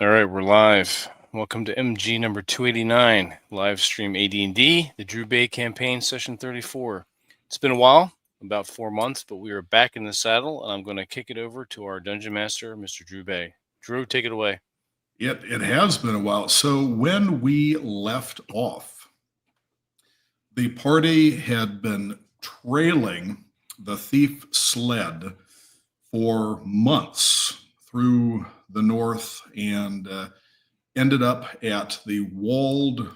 All right, we're live. Welcome to MG number 289, live stream AD&D, the Drew Baye campaign, session 34. It's been a while, about 4 months, but we are back in the saddle, and I'm going to kick it over to our Dungeon Master, Mr. Drew Baye. Drew, take it away. It has been a while. So when we left off, the party had been trailing the thief sled for months through the north and ended up at the walled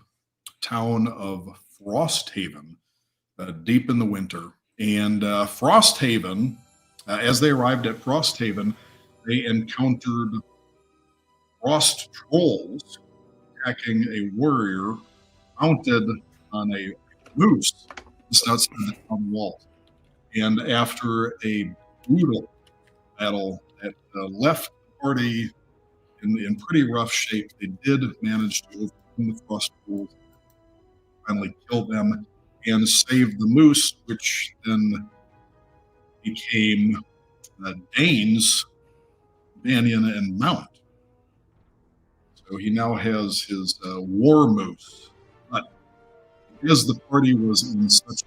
town of Frosthaven deep in the winter. And Frosthaven, as they arrived at Frosthaven, they encountered frost trolls attacking a warrior mounted on a moose just outside the town walls. And after a brutal battle that left the party in pretty rough shape, they did manage to overcome the frost trolls, finally kill them, and save the moose, which then became Dane's companion and mount. So he now has his war moose. But because the party was in such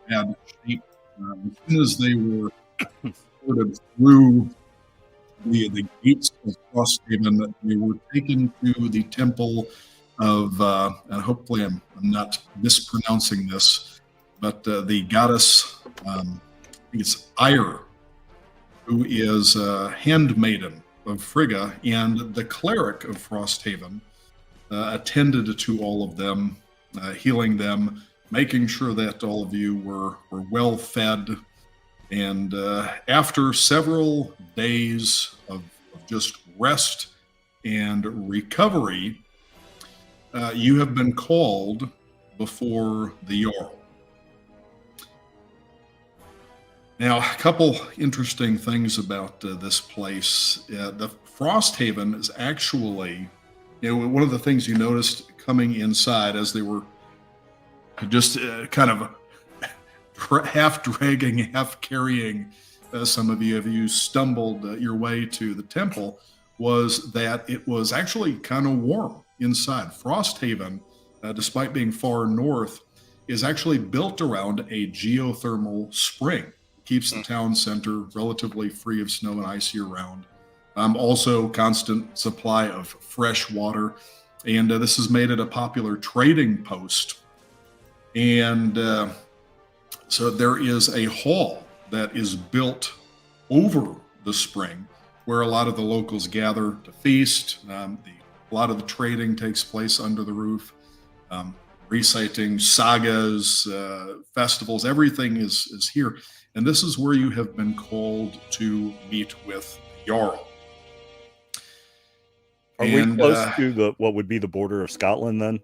bad shape, as soon as they were escorted through the gates of Frosthaven, they were taken to the temple of, and hopefully I'm not mispronouncing this, but the goddess, I think it's Ire, who is a handmaiden of Frigga, and the cleric of Frosthaven attended to all of them, healing them, making sure that all of you were well fed. And after several days of just rest and recovery, you have been called before the Jarl. Now, a couple interesting things about this place. The Frosthaven is actually, one of the things you noticed coming inside as they were just kind of half dragging, half carrying some of you stumbled your way to the temple, was that it was actually kind of warm inside. Frosthaven, despite being far north, is actually built around a geothermal spring. Keeps the town center relatively free of snow and ice year-round. Also, constant supply of fresh water, and this has made it a popular trading post. And so there is a hall that is built over the spring, where a lot of the locals gather to feast. A lot of the trading takes place under the roof. Reciting sagas, festivals, everything is here. And this is where you have been called to meet with Jarl. Are we close to what would be the border of Scotland then?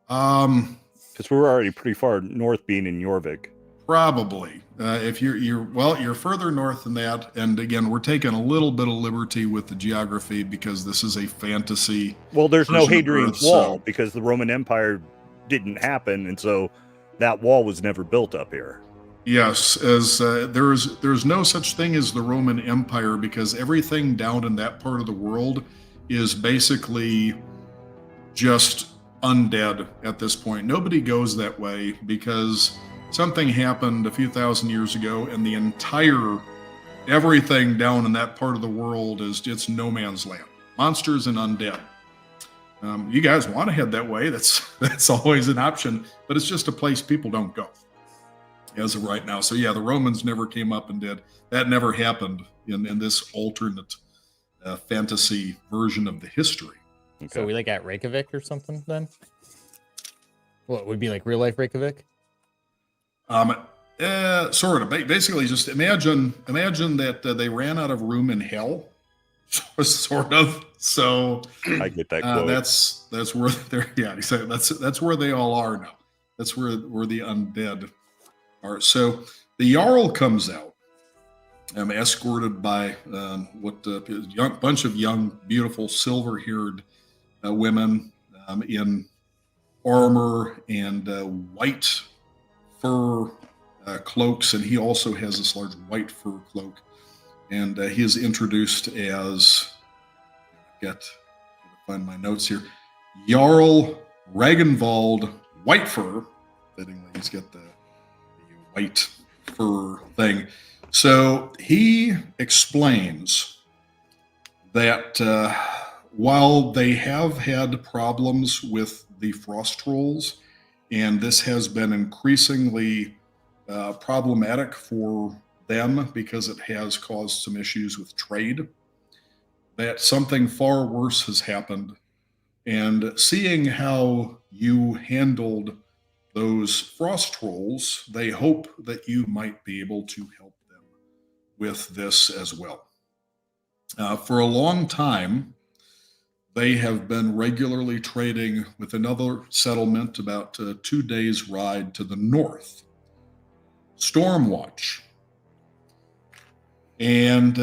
Because we're already pretty far north, being in Jorvik. Probably. If you're further north than that, and again, we're taking a little bit of liberty with the geography because this is a fantasy. Well, there's no Hadrian's Wall because the Roman Empire didn't happen, and so that wall was never built up here. Yes, as there's no such thing as the Roman Empire because everything down in that part of the world is basically just undead at this point. Nobody goes that way because something happened a few thousand years ago, and the entire everything down in that part of the world it's no man's land. Monsters and undead. You guys want to head that way? That's always an option, but it's just a place people don't go as of right now. So yeah, the Romans never came up and did. That never happened in this alternate fantasy version of the history. Okay. So we at Reykjavik or something then? What would be like real life Reykjavik? Sort of. Basically, just imagine that they ran out of room in hell, sort of. So I get that quote. That's where they're. Yeah, that's where they all are now. That's where the undead are. So the Jarl comes out, escorted by bunch of young, beautiful, silver-haired women in armor and white fur cloaks, and he also has this large white fur cloak. And he is introduced as, get find my notes here, Jarl Ragnvald Whitefur. Fittingly, he's got the white fur thing. So he explains that while they have had problems with the frost trolls, and this has been increasingly problematic for them because it has caused some issues with trade, that something far worse has happened. And seeing how you handled those frost trolls, they hope that you might be able to help them with this as well. For a long time, they have been regularly trading with another settlement about 2 days' ride to the north, Stormwatch. And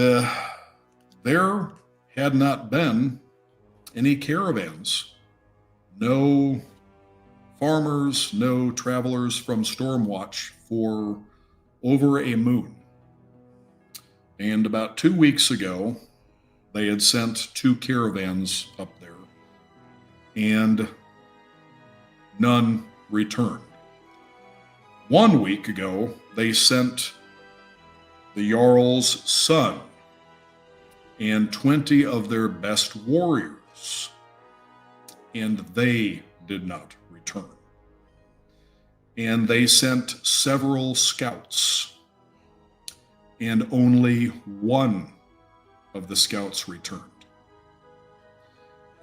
there had not been any caravans, no farmers, no travelers from Stormwatch for over a moon. And about 2 weeks ago, they had sent 2 caravans up there, and none returned. 1 week ago, they sent the Jarl's son and 20 of their best warriors, and they did not return. And they sent several scouts, and only one of the scouts returned.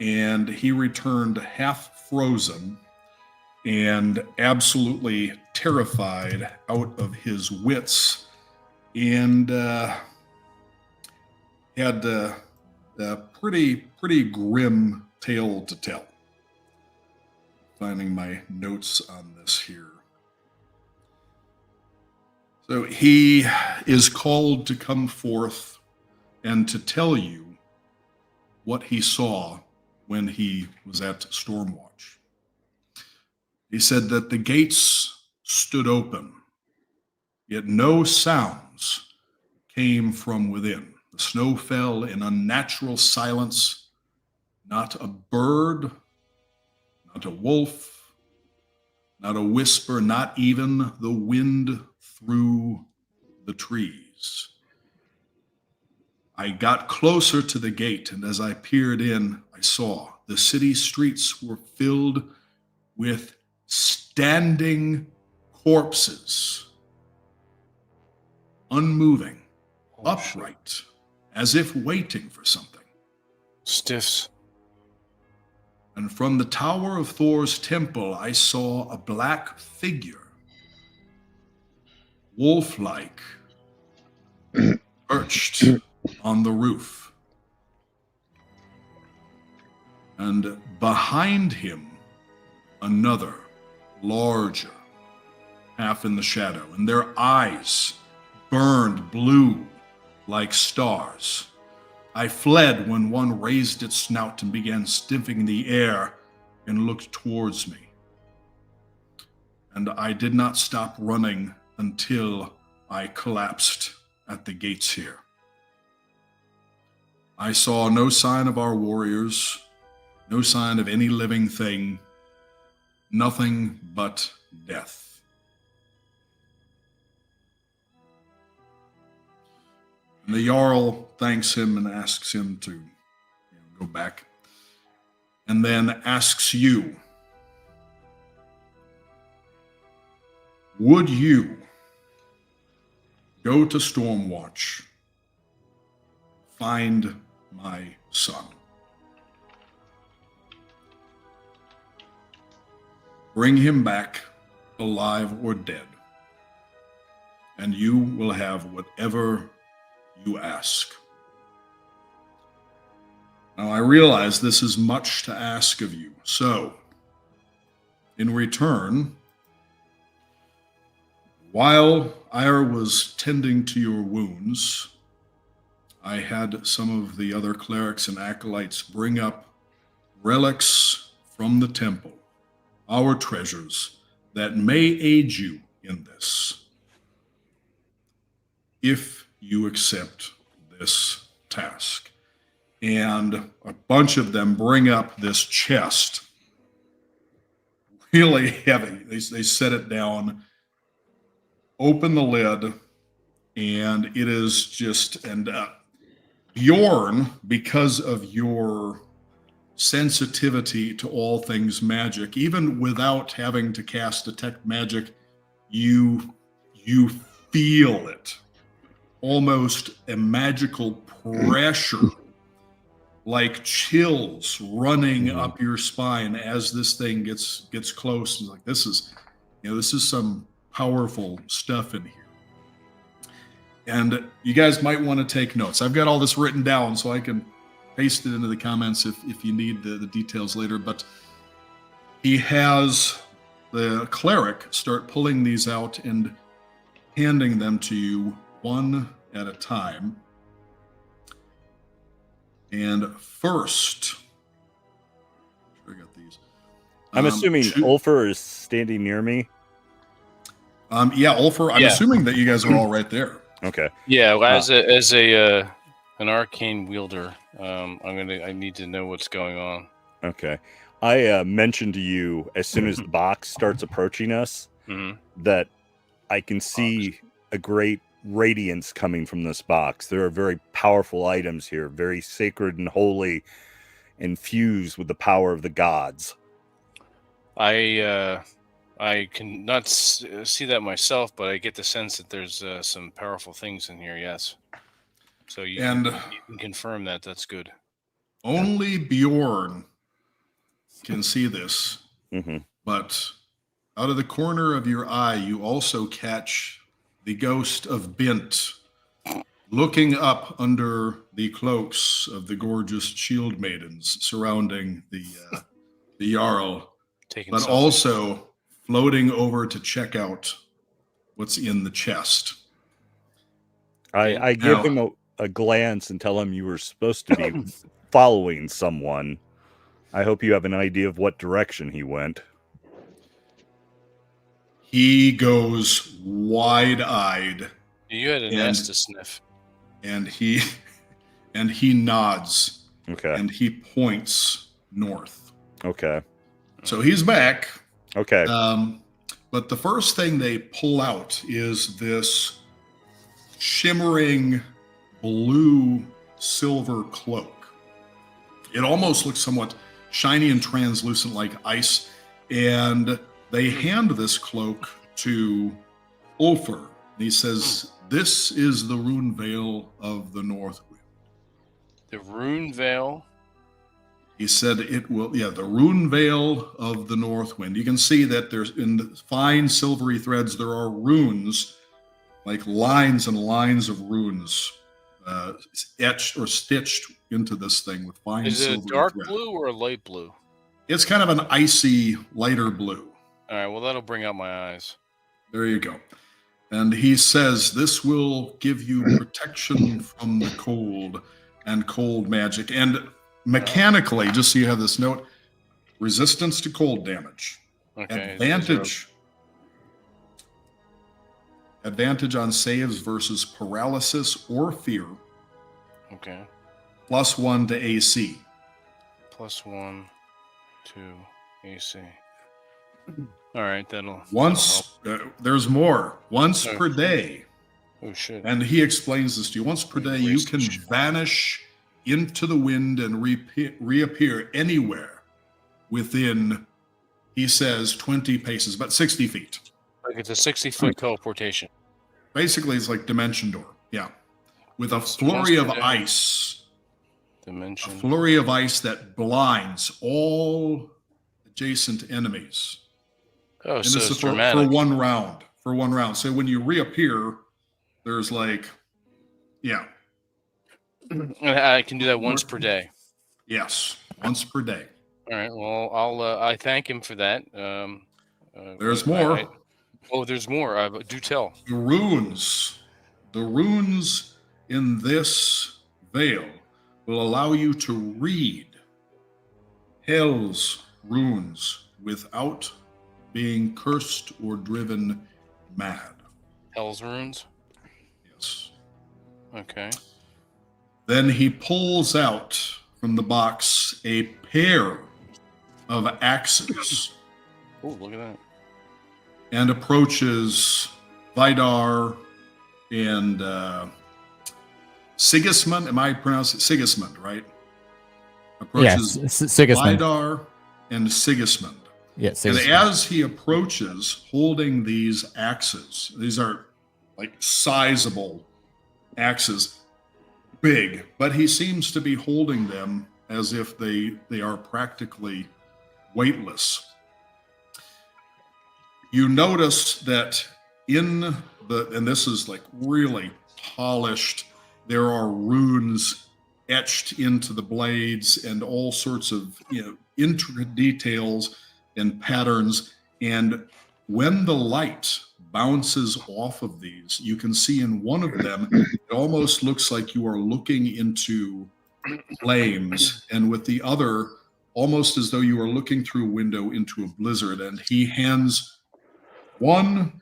And he returned half frozen and absolutely terrified out of his wits, and had a pretty grim tale to tell. Finding my notes on this here. So he is called to come forth and to tell you what he saw when he was at Stormwatch. He said that the gates stood open, yet no sounds came from within. The snow fell in unnatural silence. Not a bird, not a wolf, not a whisper, not even the wind through the trees. I got closer to the gate, and as I peered in, I saw the city streets were filled with standing corpses, unmoving, upright, as if waiting for something. Stiffs. And from the tower of Thor's temple, I saw a black figure, wolf-like, perched on the roof. And behind him, another, larger, half in the shadow, and their eyes burned blue like stars. I fled when one raised its snout and began sniffing the air and looked towards me. And I did not stop running until I collapsed at the gates here. I saw no sign of our warriors, no sign of any living thing, nothing but death. And the Jarl thanks him and asks him to go back, and then asks you, would you go to Stormwatch, find my son? Bring him back, alive or dead, and you will have whatever you ask. Now, I realize this is much to ask of you, so in return, while Ire was tending to your wounds, I had some of the other clerics and acolytes bring up relics from the temple, our treasures, that may aid you in this, if you accept this task. And a bunch of them bring up this chest, really heavy. They set it down, open the lid, and it is just, and Bjorn, because of your sensitivity to all things magic, even without having to cast detect magic, you feel it, almost a magical pressure, like chills running up your spine as this thing gets close. And like, this is some powerful stuff in here. And you guys might want to take notes. I've got all this written down so I can paste it into the comments if you need the details later. But he has the cleric start pulling these out and handing them to you one at a time. And first, I got these. I'm assuming Ulfer is standing near me. Yeah, Ulfer. I'm assuming that you guys are all right there. Okay. Yeah, as an arcane wielder, I need to know what's going on. Okay. I mentioned to you as soon as the box starts approaching us that I can see a great radiance coming from this box. There are very powerful items here, very sacred and holy, infused with the power of the gods. I can not see that myself, but I get the sense that there's some powerful things in here. Yes. So you can confirm that. That's good. Only Bjorn can see this, but out of the corner of your eye, you also catch the ghost of Bint looking up under the cloaks of the gorgeous shield maidens surrounding the Jarl, but also floating over to check out what's in the chest. I give him a glance and tell him you were supposed to be following someone. I hope you have an idea of what direction he went. He goes wide-eyed. You had an ass to sniff. And he nods. Okay. And he points north. Okay. So he's back. Okay. But the first thing they pull out is this shimmering blue silver cloak. It almost looks somewhat shiny and translucent like ice. And they hand this cloak to Ulfer. And he says, "This is the rune veil of the Northwind." The rune veil? He said it will, the rune veil of the Northwind. You can see that there's, in the fine silvery threads, there are runes, like lines and lines of runes etched or stitched into this thing with fine silvery thread. Is it a dark blue or a light blue? It's kind of an icy, lighter blue. All right, well, that'll bring out my eyes. There you go. And he says, this will give you protection from the cold and cold magic. And mechanically, just so you have this note, resistance to cold damage. Okay. Advantage on saves versus paralysis or fear. Okay. +1 to AC. +1 to AC. All right, that'll there's more. Once per day. Oh shit! And he explains this to you. Once per day, you can vanish into the wind and reappear anywhere within, he says, 20 paces, about 60 feet. Like it's a 60-foot teleportation. Basically, it's like Dimension Door. Yeah, with a flurry of ice. A flurry of ice that blinds all adjacent enemies. Oh, and so this it's is dramatic. for one round. For one round. So when you reappear, there's like, I can do that once per day. Yes, once per day. All right. Well, I thank him for that. There's more. There's more. Do tell. The runes in this veil will allow you to read Hell's runes without being cursed or driven mad. Hell's runes? Yes. Okay. Then he pulls out from the box a pair of axes Oh, look at that. and approaches Vidar and Sigismund. Am I pronouncing Sigismund, right? Approaches Sigismund. Vidar and Sigismund. Yeah, And Sigismund. as he approaches holding these axes, these are like sizable axes, big, but he seems to be holding them as if they are practically weightless. You notice that in the, and this is like really polished, there are runes etched into the blades and all sorts of, intricate details and patterns. And when the light bounces off of these, you can see in one of them, it almost looks like you are looking into flames, and with the other, almost as though you are looking through a window into a blizzard. And he hands one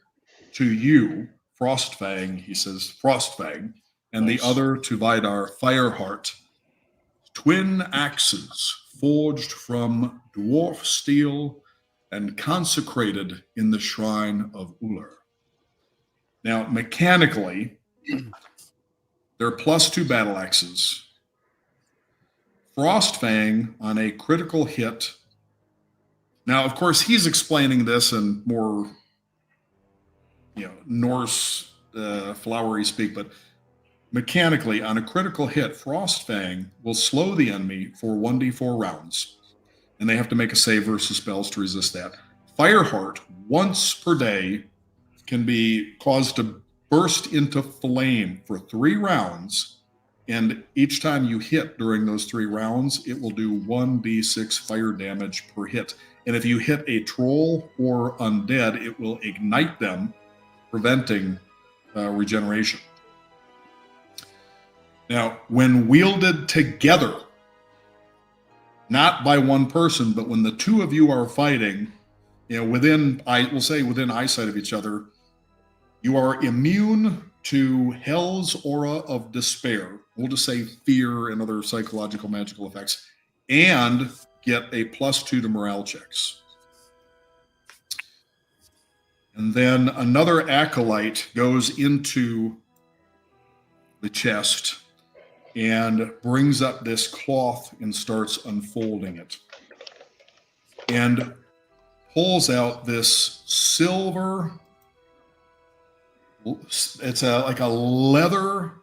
to you, Frostfang, he says, Frostfang, and Nice. the other to Vidar, Fireheart. Twin axes forged from dwarf steel and consecrated in the shrine of Uller. Now, mechanically, they're +2 battle axes. Frostfang on a critical hit. Now, of course, he's explaining this in more, Norse flowery speak, but mechanically, on a critical hit, Frostfang will slow the enemy for 1d4 rounds, and they have to make a save versus spells to resist that. Fireheart, once per day, can be caused to burst into flame for 3 rounds, and each time you hit during those 3 rounds, it will do 1d6 fire damage per hit. And if you hit a troll or undead, it will ignite them, preventing regeneration. Now, when wielded together, not by one person, but when the two of you are fighting, within eyesight of each other, you are immune to Hell's aura of despair. We'll just say fear and other psychological magical effects, and get a +2 to morale checks. And then another acolyte goes into the chest and brings up this cloth and starts unfolding it. And pulls out this silver, it's like a leather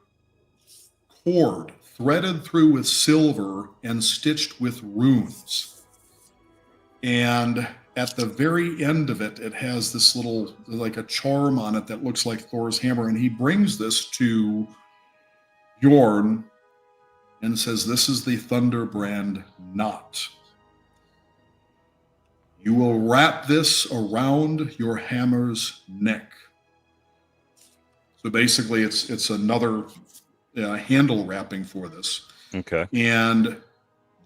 cord threaded through with silver and stitched with runes. And at the very end of it, it has this little, like a charm on it that looks like Thor's hammer. And he brings this to Bjorn and says, "This is the Thunderbrand knot. You will wrap this around your hammer's neck." So basically, it's another handle wrapping for this. Okay. And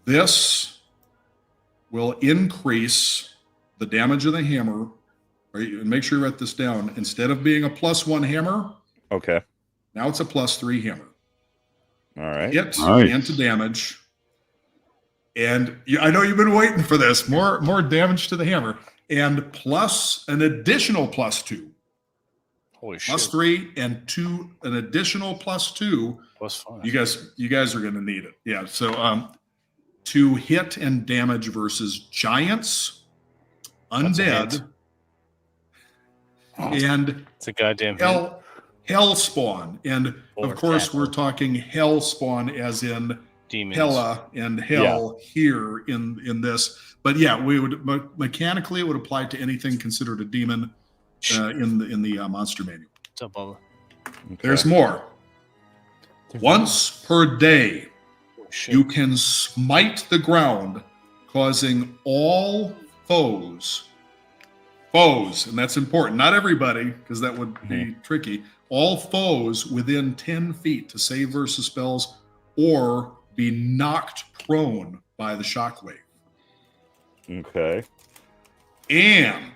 this will increase the damage of the hammer. Right? And make sure you write this down. Instead of being a +1 hammer, Okay. now it's a +3 hammer. All right. Hit Nice. and to damage. And I know you've been waiting for this. More damage to the hammer. And plus an additional +2. Holy shit. +3 and an additional +2. +5. You guys are going to need it. Yeah. So to hit and damage versus giants, That's a undead, and It's a goddamn hit. hell spawn. And Or of course, tackle. we're talking hell spawn as in Demons. Hela and hell here in this. But yeah, we would mechanically, it would apply to anything considered a demon in the monster manual. What's up, Bubba? Okay. There's more. Once per day, Oh, shit. you can smite the ground, causing all foes, and that's important, not everybody, because that would be tricky, all foes within 10 feet to save versus spells or be knocked prone by the shockwave. Okay. And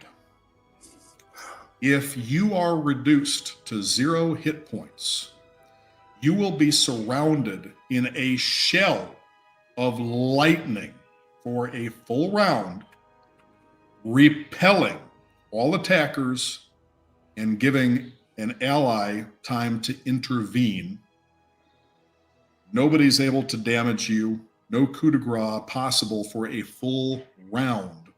if you are reduced to 0 hit points, you will be surrounded in a shell of lightning for a full round, repelling all attackers and giving an ally time to intervene. Nobody's able to damage you. No coup de grace possible for a full round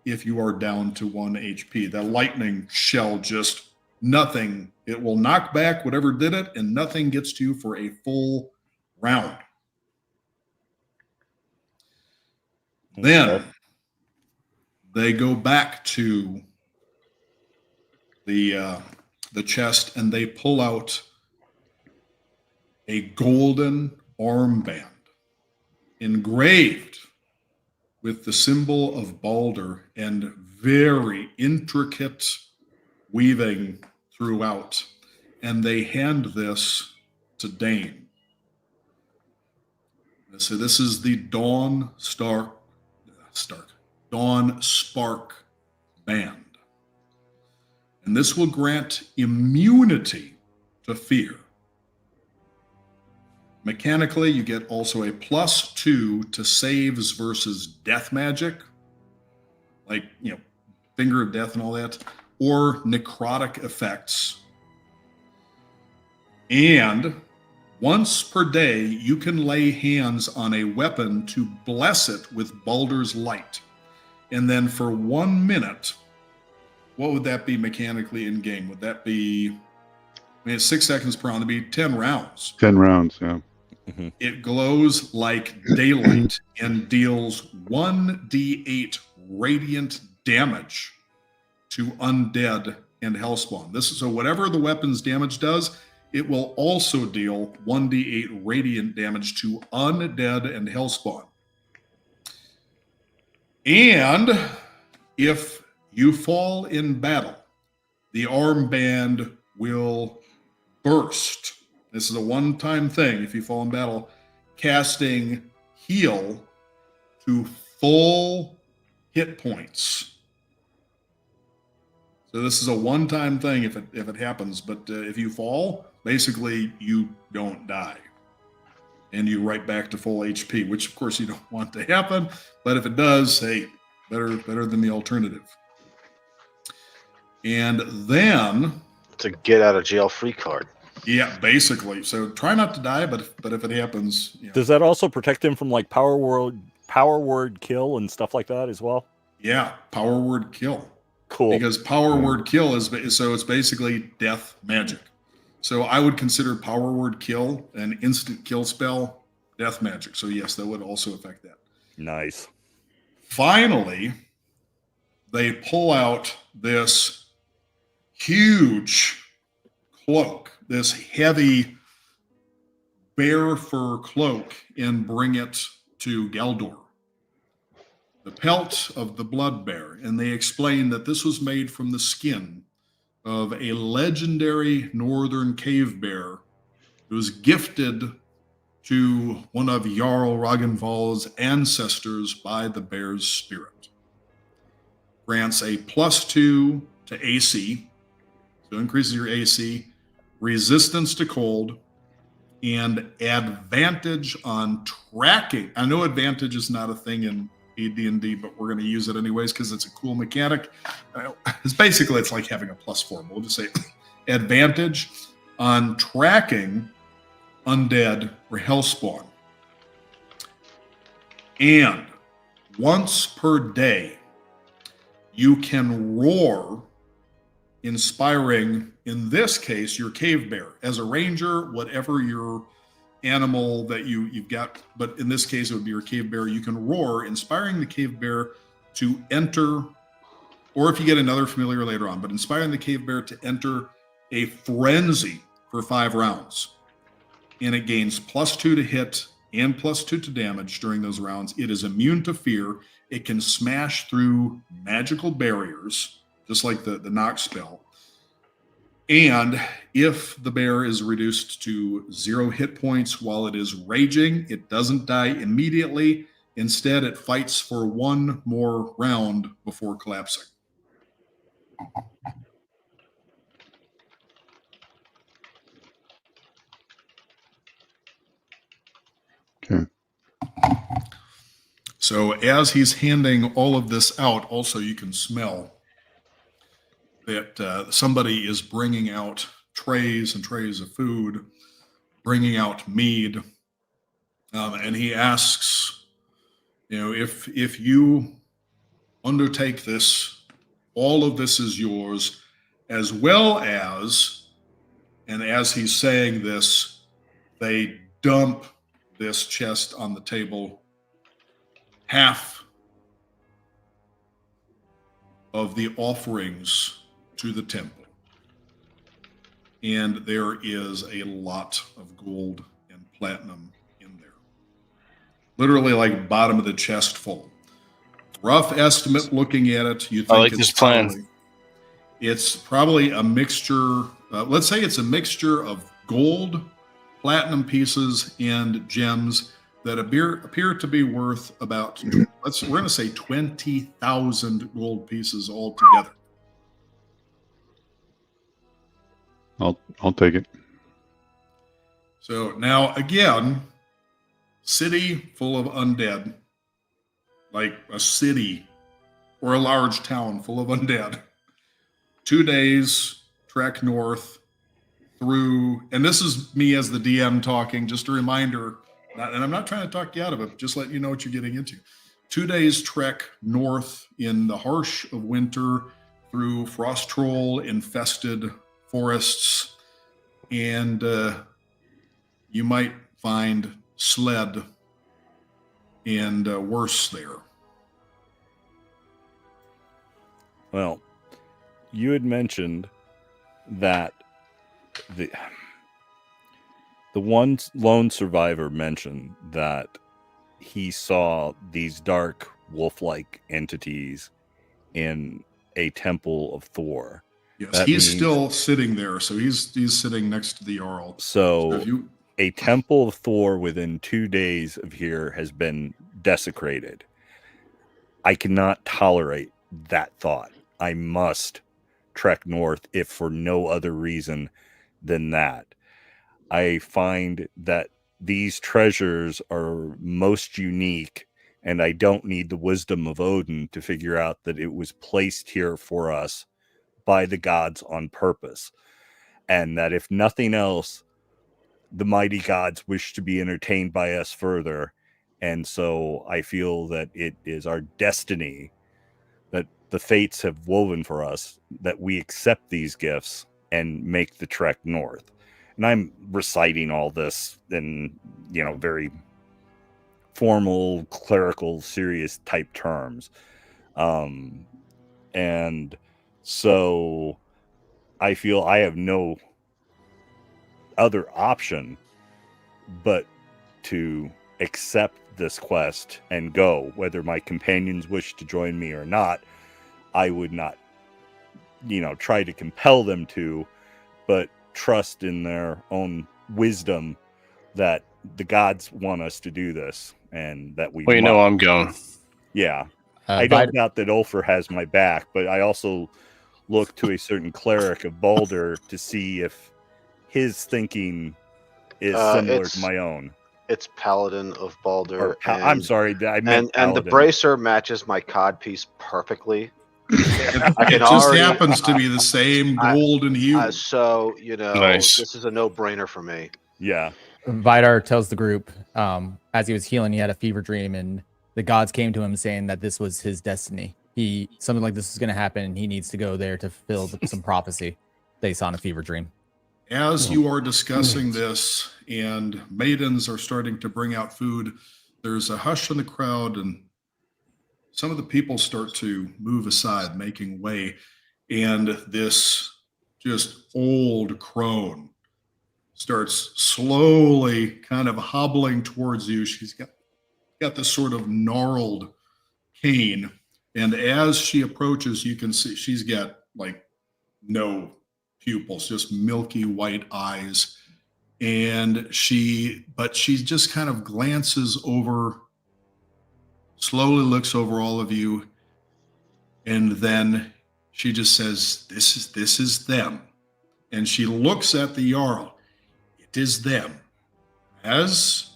if you are down to 1 HP. That lightning shell just nothing. It will knock back whatever did it, and nothing gets to you for a full round. Then they go back to the chest and they pull out a golden armband engraved with the symbol of Balder and very intricate weaving throughout. And they hand this to Dane. So this is the Dawn Spark band. And this will grant immunity to fear. Mechanically, you get also a +2 to saves versus death magic, like, Finger of Death and all that, or necrotic effects. And once per day, you can lay hands on a weapon to bless it with Baldur's Light. And then for 1 minute, what would that be mechanically in game? Would that be, it's 6 seconds per round, it'd be 10 rounds. 10 rounds, yeah. Mhm. It glows like daylight and deals 1d8 radiant damage to undead and hellspawn. So whatever the weapon's damage does, it will also deal 1d8 radiant damage to undead and hellspawn. And if you fall in battle, the armband will burst. This is a one-time thing if you fall in battle, casting heal to full hit points. So this is a one-time thing if it happens, but if you fall, basically you don't die. And you right back to full HP, which of course you don't want to happen, but if it does, hey, better than the alternative. And then It's a get out of jail free card. yeah, basically. So try not to die, but if it happens, Does that also protect him from like power word kill and stuff like that as well? yeah, power word kill. Cool. Because power word kill is so it's basically death magic. So I would consider power word kill an instant kill spell, death magic. So yes, that would also affect that. Nice. Finally, they pull out this huge cloak, this heavy bear fur cloak, and bring it to Galdor. The pelt of the blood bear, and they explain that this was made from the skin of a legendary northern cave bear who was gifted to one of Jarl Ragnvald's ancestors by the bear's spirit. Grants a +2 to AC, so increases your AC, resistance to cold, and advantage on tracking. I know advantage is not a thing in AD&D, but we're going to use it anyways because it's a cool mechanic. It's like having a +4, but we'll just say advantage on tracking undead or hellspawn. And once per day, you can roar, inspiring, in this case, your cave bear. As a ranger, whatever your animal that you've got, but in this case, it would be your cave bear. You can roar, inspiring the cave bear to enter, or if you get another familiar later on, but inspiring the cave bear to enter a frenzy for 5 rounds. And it gains +2 to hit and +2 to damage during those rounds. It is immune to fear. It can smash through magical barriers, just like the knock spell. And if the bear is reduced to 0 hit points while it is raging, it doesn't die immediately. Instead, it fights for 1 more round before collapsing. Okay. So as he's handing all of this out, also you can smell that somebody is bringing out trays and trays of food, bringing out mead, and he asks, if you undertake this, all of this is yours, as well as, and as he's saying this, they dump this chest on the table, half of the offerings to the temple. And there is a lot of gold and platinum in there. Literally like bottom of the chest full. Rough estimate looking at it, you think I like this plan. It's probably a mixture, let's say it's a mixture of gold, platinum pieces, and gems that appear to be worth about, we're going to say 20,000 gold pieces altogether. I'll take it. So now again, city full of undead, like a city or a large town full of undead. 2 days trek north through, and this is me as the DM talking, just a reminder, and I'm not trying to talk you out of it, just let you know what you're getting into. 2 days trek north in the harsh of winter through frost troll infested forests, and you might find sled and worse there. Well, you had mentioned that the one lone survivor mentioned that he saw these dark wolf-like entities in a temple of Thor. Yes, That he's means- still sitting there, so he's sitting next to the Jarl. So if you, a temple of Thor within 2 days of here has been desecrated. I cannot tolerate that thought. I must trek north, if for no other reason than that. I find that these treasures are most unique, and I don't need the wisdom of Odin to figure out that it was placed here for us by the gods on purpose, and that if nothing else, the mighty gods wish to be entertained by us further. And so I feel that it is our destiny, that the fates have woven for us, that we accept these gifts and make the trek north. And I'm reciting all this in, very formal, clerical, serious type terms. And so I feel I have no other option but to accept this quest and go. Whether my companions wish to join me or not, I would not, try to compel them to, but trust in their own wisdom that the gods want us to do this, and that we Well, I'm going. Yeah. I don't doubt that Ulfr has my back, but I also look to a certain cleric of Balder to see if his thinking is similar to my own. It's Paladin of Balder. I'm sorry, I meant and the Paladin. bracer matches my codpiece perfectly. it just happens to be the same golden hue. So, Nice. This is a no-brainer for me. Yeah. Vidar tells the group, as he was healing, he had a fever dream, and the gods came to him saying that this was his destiny. Something like this is going to happen, and he needs to go there to fulfill some prophecy they saw in a fever dream. As you are discussing this and maidens are starting to bring out food, there's a hush in the crowd, and some of the people start to move aside, making way. And this just old crone starts slowly kind of hobbling towards you. She's got this sort of gnarled cane. And as she approaches, you can see she's got like no pupils, just milky white eyes. And she just kind of glances over, slowly looks over all of you. And then she just says, this is them. And she looks at the Jarl. It is them. As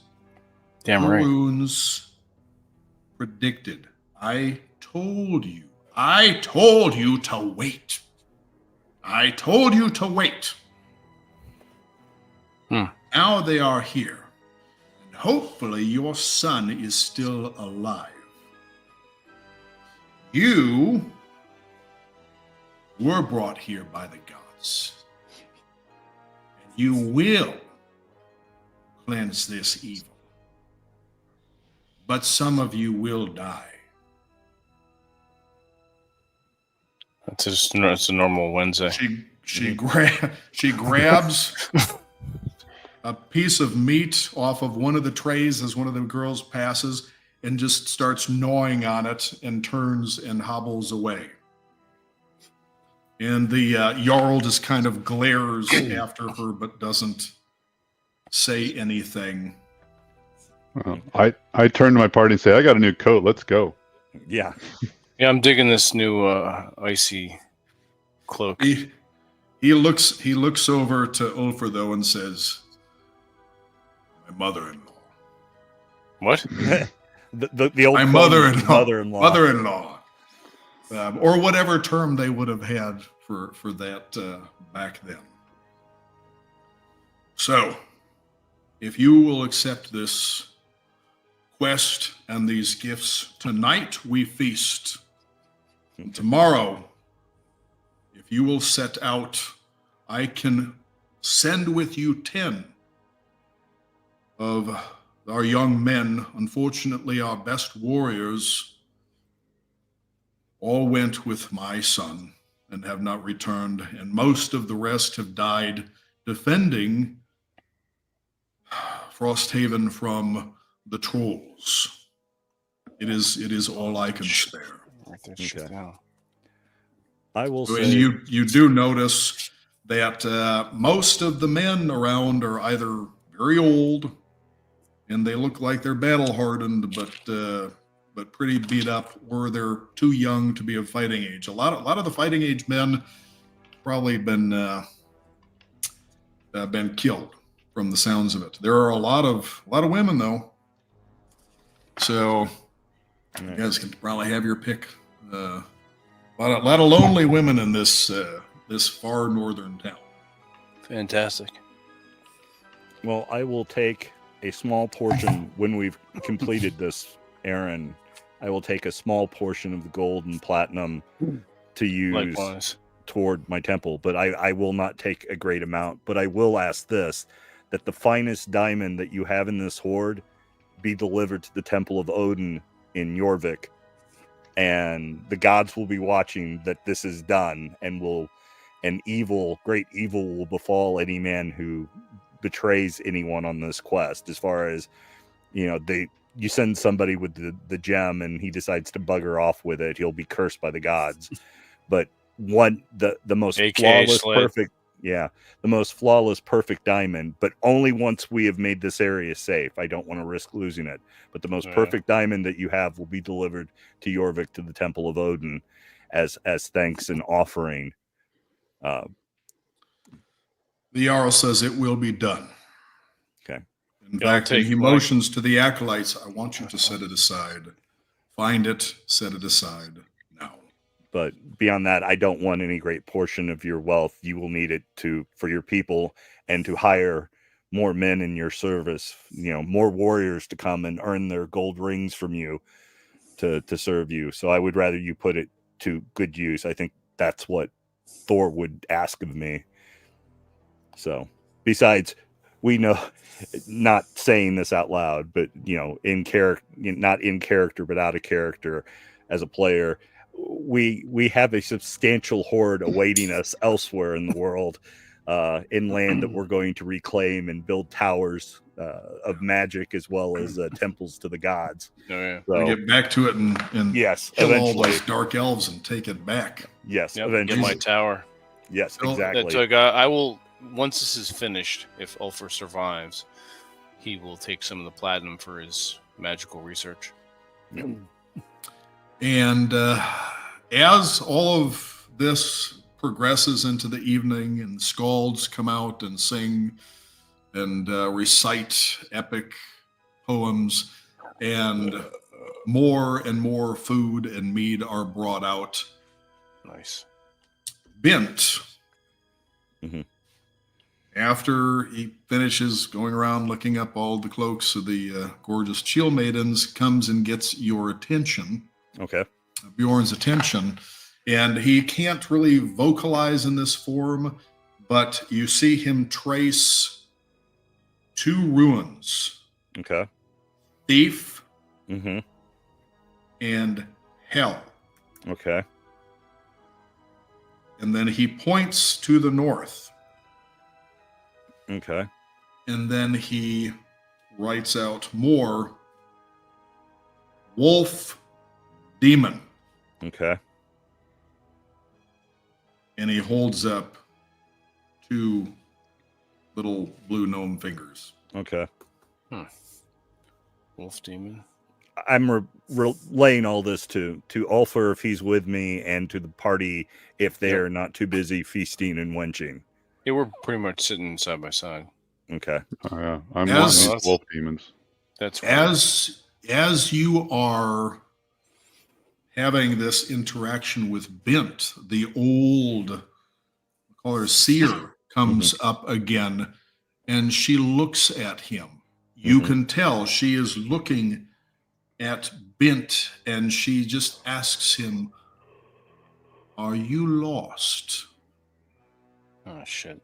Damn right. runes predicted. I told you to wait. I told you to wait. Now they are here. And hopefully your son is still alive. You were brought here by the gods. And you will cleanse this evil. But some of you will die. It's a normal Wednesday. She grabs a piece of meat off of one of the trays as one of the girls passes and just starts gnawing on it and turns and hobbles away. And the Jarl just kind of glares after her but doesn't say anything. I turn to my party and say, I got a new coat. Let's go. Yeah. Yeah, I'm digging this new icy cloak. He looks over to Ulfr though and says, "My mother-in-law." What? the old My mother-in-law. Mother-in-law. Or whatever term they would have had for that back then. So, if you will accept this quest and these gifts, tonight we feast. And tomorrow, if you will set out, I can send with you 10 of our young men. Unfortunately, our best warriors all went with my son and have not returned, and most of the rest have died defending Frosthaven from the trolls. It is all I can spare. Write that shit down. I will say, And you do notice that most of the men around are either very old, and they look like they're battle hardened, but pretty beat up, or they're too young to be of fighting age. A lot of the fighting age men probably been killed from the sounds of it. There are a lot of women though, so you guys can probably have your pick. A lot of lonely women in this far northern town. Fantastic. well, I will take a small portion when we've completed this errand. I will take a small portion of the gold and platinum to use Likewise. toward my temple, but I will not take a great amount. But I will ask this, that the finest diamond that you have in this hoard be delivered to the Temple of Odin in Jorvik, and the gods will be watching that this is done, and great evil will befall any man who betrays anyone on this quest. As far as, you send somebody with the gem and he decides to bugger off with it, he'll be cursed by the gods. But the most AKA flawless, Sled. perfect, the most flawless, perfect diamond, but only once we have made this area safe. I don't want to risk losing it. But the most perfect diamond that you have will be delivered to Jorvik, to the Temple of Odin, as thanks and offering. The Jarl says it will be done. Okay. In Yeah, I'll fact, and take he my- motions to the acolytes, I want you to set it aside. Find it, set it aside now. But beyond that, I don't want any great portion of your wealth. You will need it for your people and to hire more men in your service, more warriors to come and earn their gold rings from you to serve you. So I would rather you put it to good use. I think that's what Thor would ask of me. So besides, we know, not saying this out loud, but in character, not in character, but out of character as a player, we have a substantial hoard awaiting us elsewhere in the world, in land that we're going to reclaim and build towers of magic, as well as temples to the gods. Oh, yeah. We So get back to it and yes, kill all eventually. those dark elves and take it back. Yes, Yep, eventually. get my tower. Yes, Well, exactly. So I will, once this is finished, if Ulfr survives, he will take some of the platinum for his magical research. And as all of this progresses into the evening and skalds come out and sing and recite epic poems, and more food and mead are brought out. Nice. Bint, Mhm. after he finishes going around looking up all the cloaks of the gorgeous shield maidens, comes and gets your attention, Okay. Bjorn's attention, and he can't really vocalize in this form, but you see him trace two runes, Okay. Thief Mm-hmm. and Hell. Okay. And then he points to the north, Okay. and then he writes out more Wolf Demon, Okay. and he holds up two little blue gnome fingers. Okay. Wolf demon. I'm relaying all this to Ulfer if he's with me, and to the party if they're not too busy feasting and wenching. Yeah, we're pretty much sitting side by side. Okay. Oh, yeah. I'm As- one of these wolf demons. That's As you are having this interaction with Bint, the old, we call her seer, comes up again, and she looks at him. You Mhm. can tell she is looking at Bint, and she just asks him, "Are you lost?" Oh shit.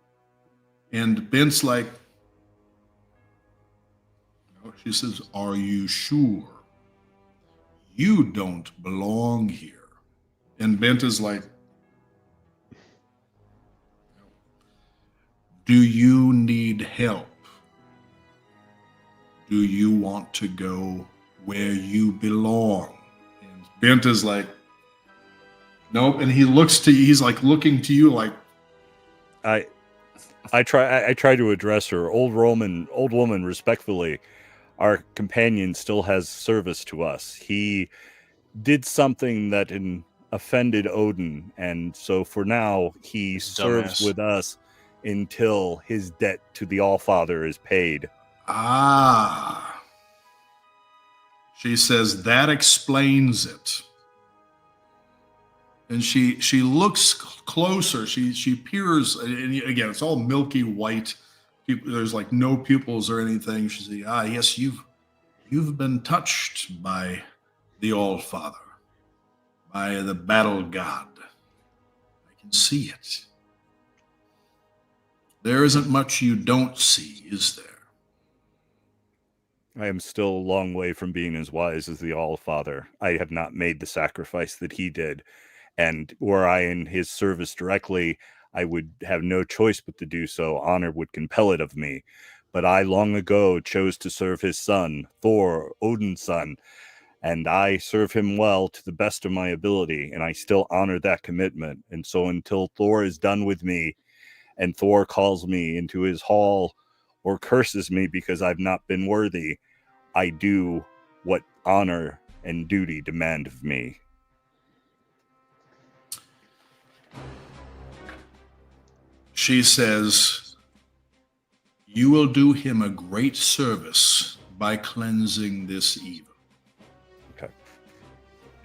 And Bint's like, no. She says, "Are you sure? You don't belong here." And Bint is like, "Do you need help? Do you want to go where you belong?" And Bint is like, "Nope." And he looks to you, he's like looking to you like, I try to address her. Old woman, respectfully. Our companion still has service to us. He did something that offended Odin, and so for now he serves Dumbass. with us until his debt to the Allfather is paid. "Ah." She says, "That explains it." And she looks closer. She peers, and again, it's all milky white. There's like no pupils or anything. She says, "Ah, yes, you've been touched by the All-Father, by the battle god. I can see it. There isn't much you don't see, is there?" I am still a long way from being as wise as the Allfather. I have not made the sacrifice that he did, and were I in his service directly, I would have no choice but to do so. Honor would compel it of me. But I long ago chose to serve his son, Thor, Odin's son, and I serve him well to the best of my ability, and I still honor that commitment. And so until Thor is done with me, and Thor calls me into his hall or curses me because I've not been worthy, I do what honor and duty demand of me. She says, "You will do him a great service by cleansing this evil." Okay.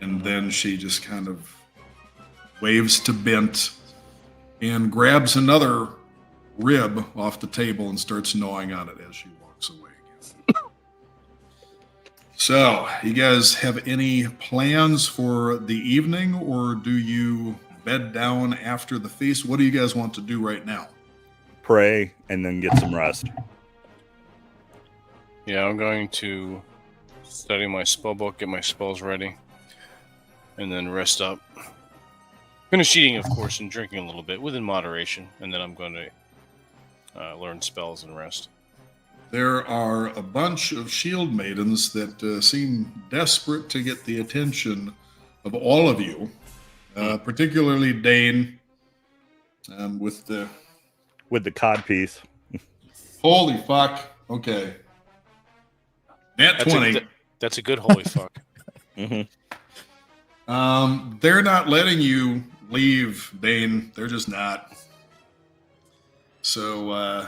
And then she just kind of waves to Bint and grabs another rib off the table and starts gnawing on it as she walks away again. So, you guys have any plans for the evening, or do you bed down after the feast? What do you guys want to do right now? Pray and then get some rest. Yeah, I'm going to study my spell book, get my spells ready, and then rest up. Finish eating, of course, and drinking a little bit within moderation, and then I'm going to learn spells and rest. There are a bunch of shield maidens that seem desperate to get the attention of all of you, particularly Dane, with the cod piece. holy fuck. Okay. Nat 20. That's a good holy fuck. Mm-hmm. They're not letting you leave, Dane. They're just not. So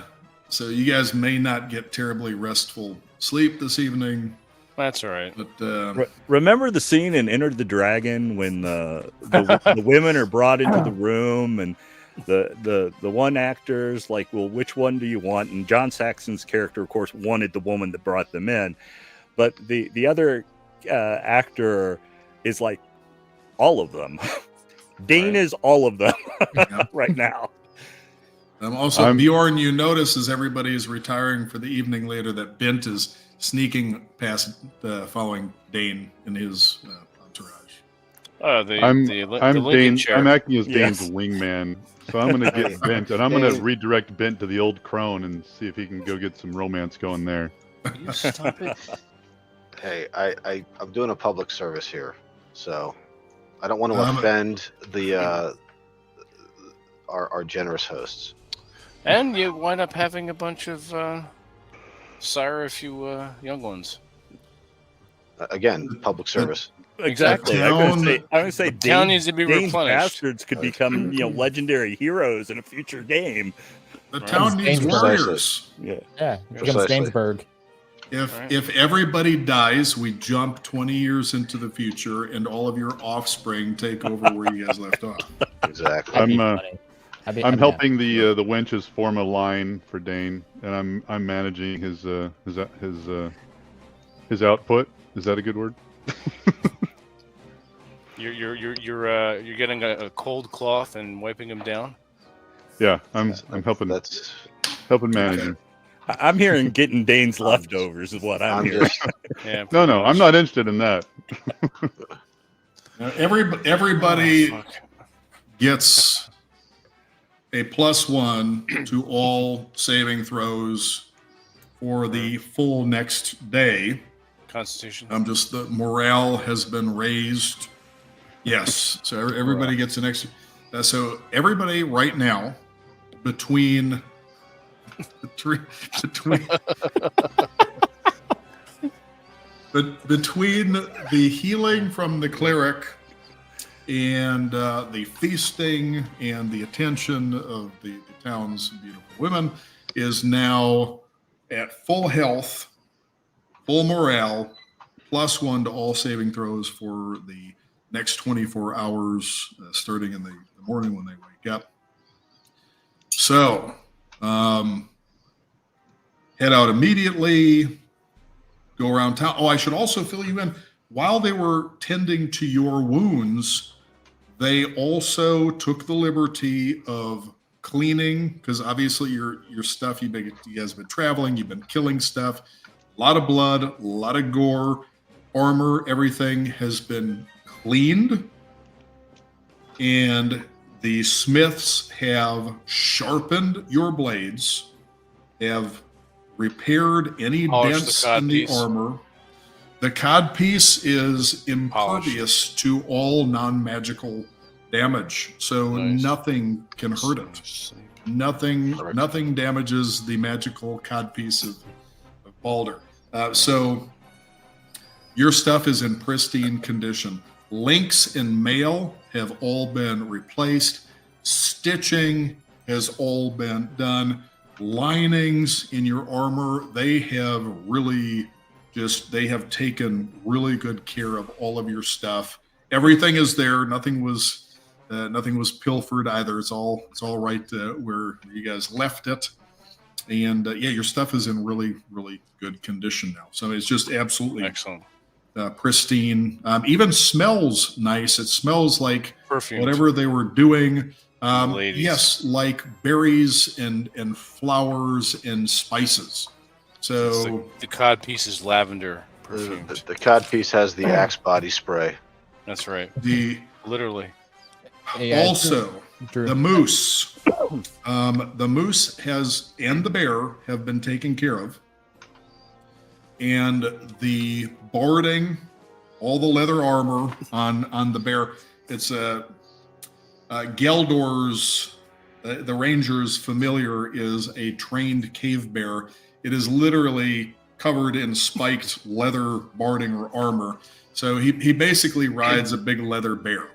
you guys may not get terribly restful sleep this evening. That's all right. But Remember the scene in Enter the Dragon when the women are brought into the room and the one actor's like, well, which one do you want? And John Saxon's character, of course, wanted the woman that brought them in, but the other actor is like, all of them. Dane is all of them right now. Also, Bjorn, you notice as everybody is retiring for the evening later that Bent is sneaking past following Dane in his entourage. Oh, I'm Lincoln Dane. chair. I'm acting as Yes. Dane's wingman, so I'm going to get Bent, and I'm going to redirect Bent to the old crone and see if he can go get some romance going there. You stop it. Hey, I'm doing a public service here, so I don't want to Um, offend the our generous hosts. And you wind up having a bunch of sire a few young ones. Again, public service. Exactly. The I'm gonna say town needs to be Dane's replenished. bastards could become legendary heroes in a future game. The Right. town needs Dangerous. warriors. Yeah. Yeah, it becomes Precisely. Stainsburg. Right. If everybody dies, we jump 20 years into the future, and all of your offspring take over where you guys left off. Exactly. That'd be I'm, funny. That'd be- I'm yeah. helping the wenches form a line for Dane, and I'm managing his output. Is that a good word? You're getting a cold cloth and wiping them down. Yeah, I'm helping That's. managing. I'm hearing getting Dane's leftovers is what I'm I'm hearing. just. Yeah. No, I'm not interested in that. Now, everybody Oh, fuck. gets a +1 to all saving throws for the full next day. Constitution. Just the morale has been raised. Yes, so everybody gets an extra. So everybody right now, between between the healing from the cleric and the feasting and the attention of the town's beautiful women, is now at full health, full morale, +1 to all saving throws for the next 24 hours, starting in the morning when they wake up. So, head out immediately, go around town. Oh, I should also fill you in. While they were tending to your wounds, they also took the liberty of cleaning, because obviously your stuff, you guys have been traveling, you've been killing stuff, a lot of blood, a lot of gore, armor, everything has been cleaned, and the smiths have sharpened your blades, have repaired any Polished the dents cod in the piece. armor. The cod piece is impervious to all non-magical damage, so Nice. nothing can hurt it. Nothing damages the magical cod piece of Balder. So your stuff is in pristine condition. Links and mail have all been replaced. Stitching has all been done. Linings in your armor, they have taken really good care of all of your stuff. Everything is there. Nothing was pilfered either. It's all right where you guys left it. And your stuff is in really, really good condition now. So it's just absolutely Excellent. pristine. Even smells nice. It smells like Perfume. whatever they were doing. Ladies. Yes, like berries and flowers and spices. So The cod piece is lavender The, perfumed. the cod piece has the Axe body spray. That's right. the Literally. Yeah, also Drew. the moose, the moose has and the bear have been taken care of, and the barding, all the leather armor on the bear. It's Geldor's, the ranger's familiar, is a trained cave bear. It is literally covered in spiked leather barding or armor. So he basically rides a big leather bear.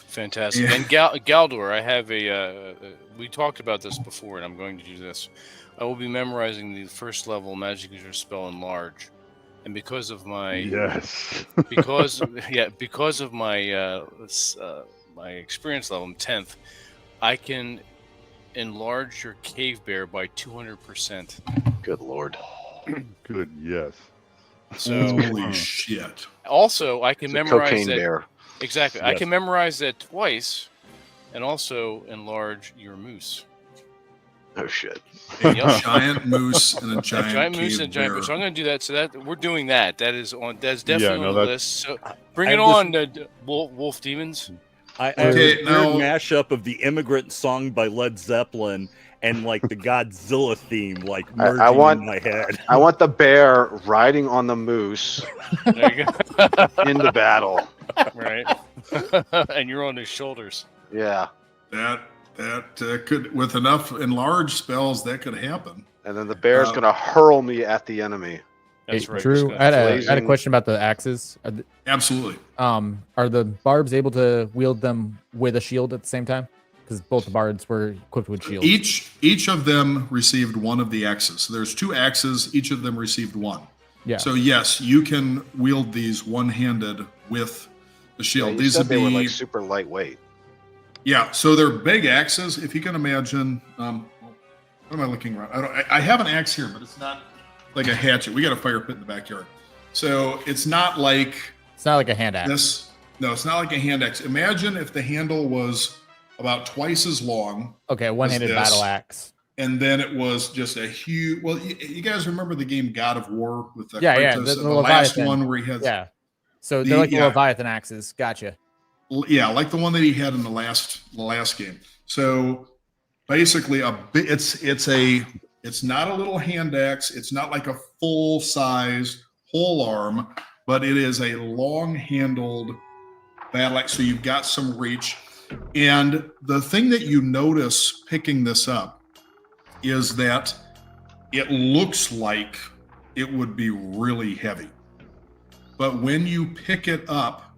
Fantastic. Yeah. And Galdor, I have we talked about this before, and I'm going to do this. I will be memorizing the first level magic user spell Enlarge, and because of my Yes. because of my my experience level, I'm 10th. I can enlarge your cave bear by 200%. Good lord. Good. Yes. So Holy shit. also I can It's a memorize cocaine that bear. exactly. I Yes. can memorize that twice, and also enlarge your moose. Oh shit. A Yep. giant moose and a A giant, giant moose cave and a giant bear. bear. So I'm going to do that. So that we're doing that. That's Yeah, definitely no, on the that's- list. So bring I it have this- on, wolf demons. I have Okay, this now- weird mashup of the Immigrant Song by Led Zeppelin and like the Godzilla theme, like merging want- in my head. I want the bear riding on the moose There you go. in the battle. Right. And you're on his shoulders. Yeah. That could, with enough enlarged spells, that could happen. And then the bear's Uh, gonna hurl me at the enemy. That's Hey, right. Drew, Just I gonna had a blazing- question about the axes. Absolutely. Are the barbs able to wield them with a shield at the same time? Because both the bards were equipped with shields. Each of them received one of the axes. So there's 2 axes. Each of them received 1. Yeah. So yes, you can wield these one-handed with the Yeah, shield. you These said would they be were like super lightweight. yeah. So they're big axes. If you can imagine, what am I looking around? I have an axe here, but it's not like a hatchet. We got a fire pit in the backyard, so it's not like It's not like a hand axe. this. No, it's not like a hand axe. Imagine if the handle was about twice as long, Okay, a one-handed this. battle axe. and then it was just a huge. Well, you guys remember the game God of War with the Yeah, yeah, Kratos, the the last Leviathan. one where he had Yeah. So they're like the yeah. Leviathan axes. Gotcha. yeah, like the one that he had in the last game. So basically, it's not a little hand axe. It's not like a full size whole arm, but it is a long handled battle axe. So you've got some reach. And the thing that you notice picking this up is that it looks like it would be really heavy, but when you pick it up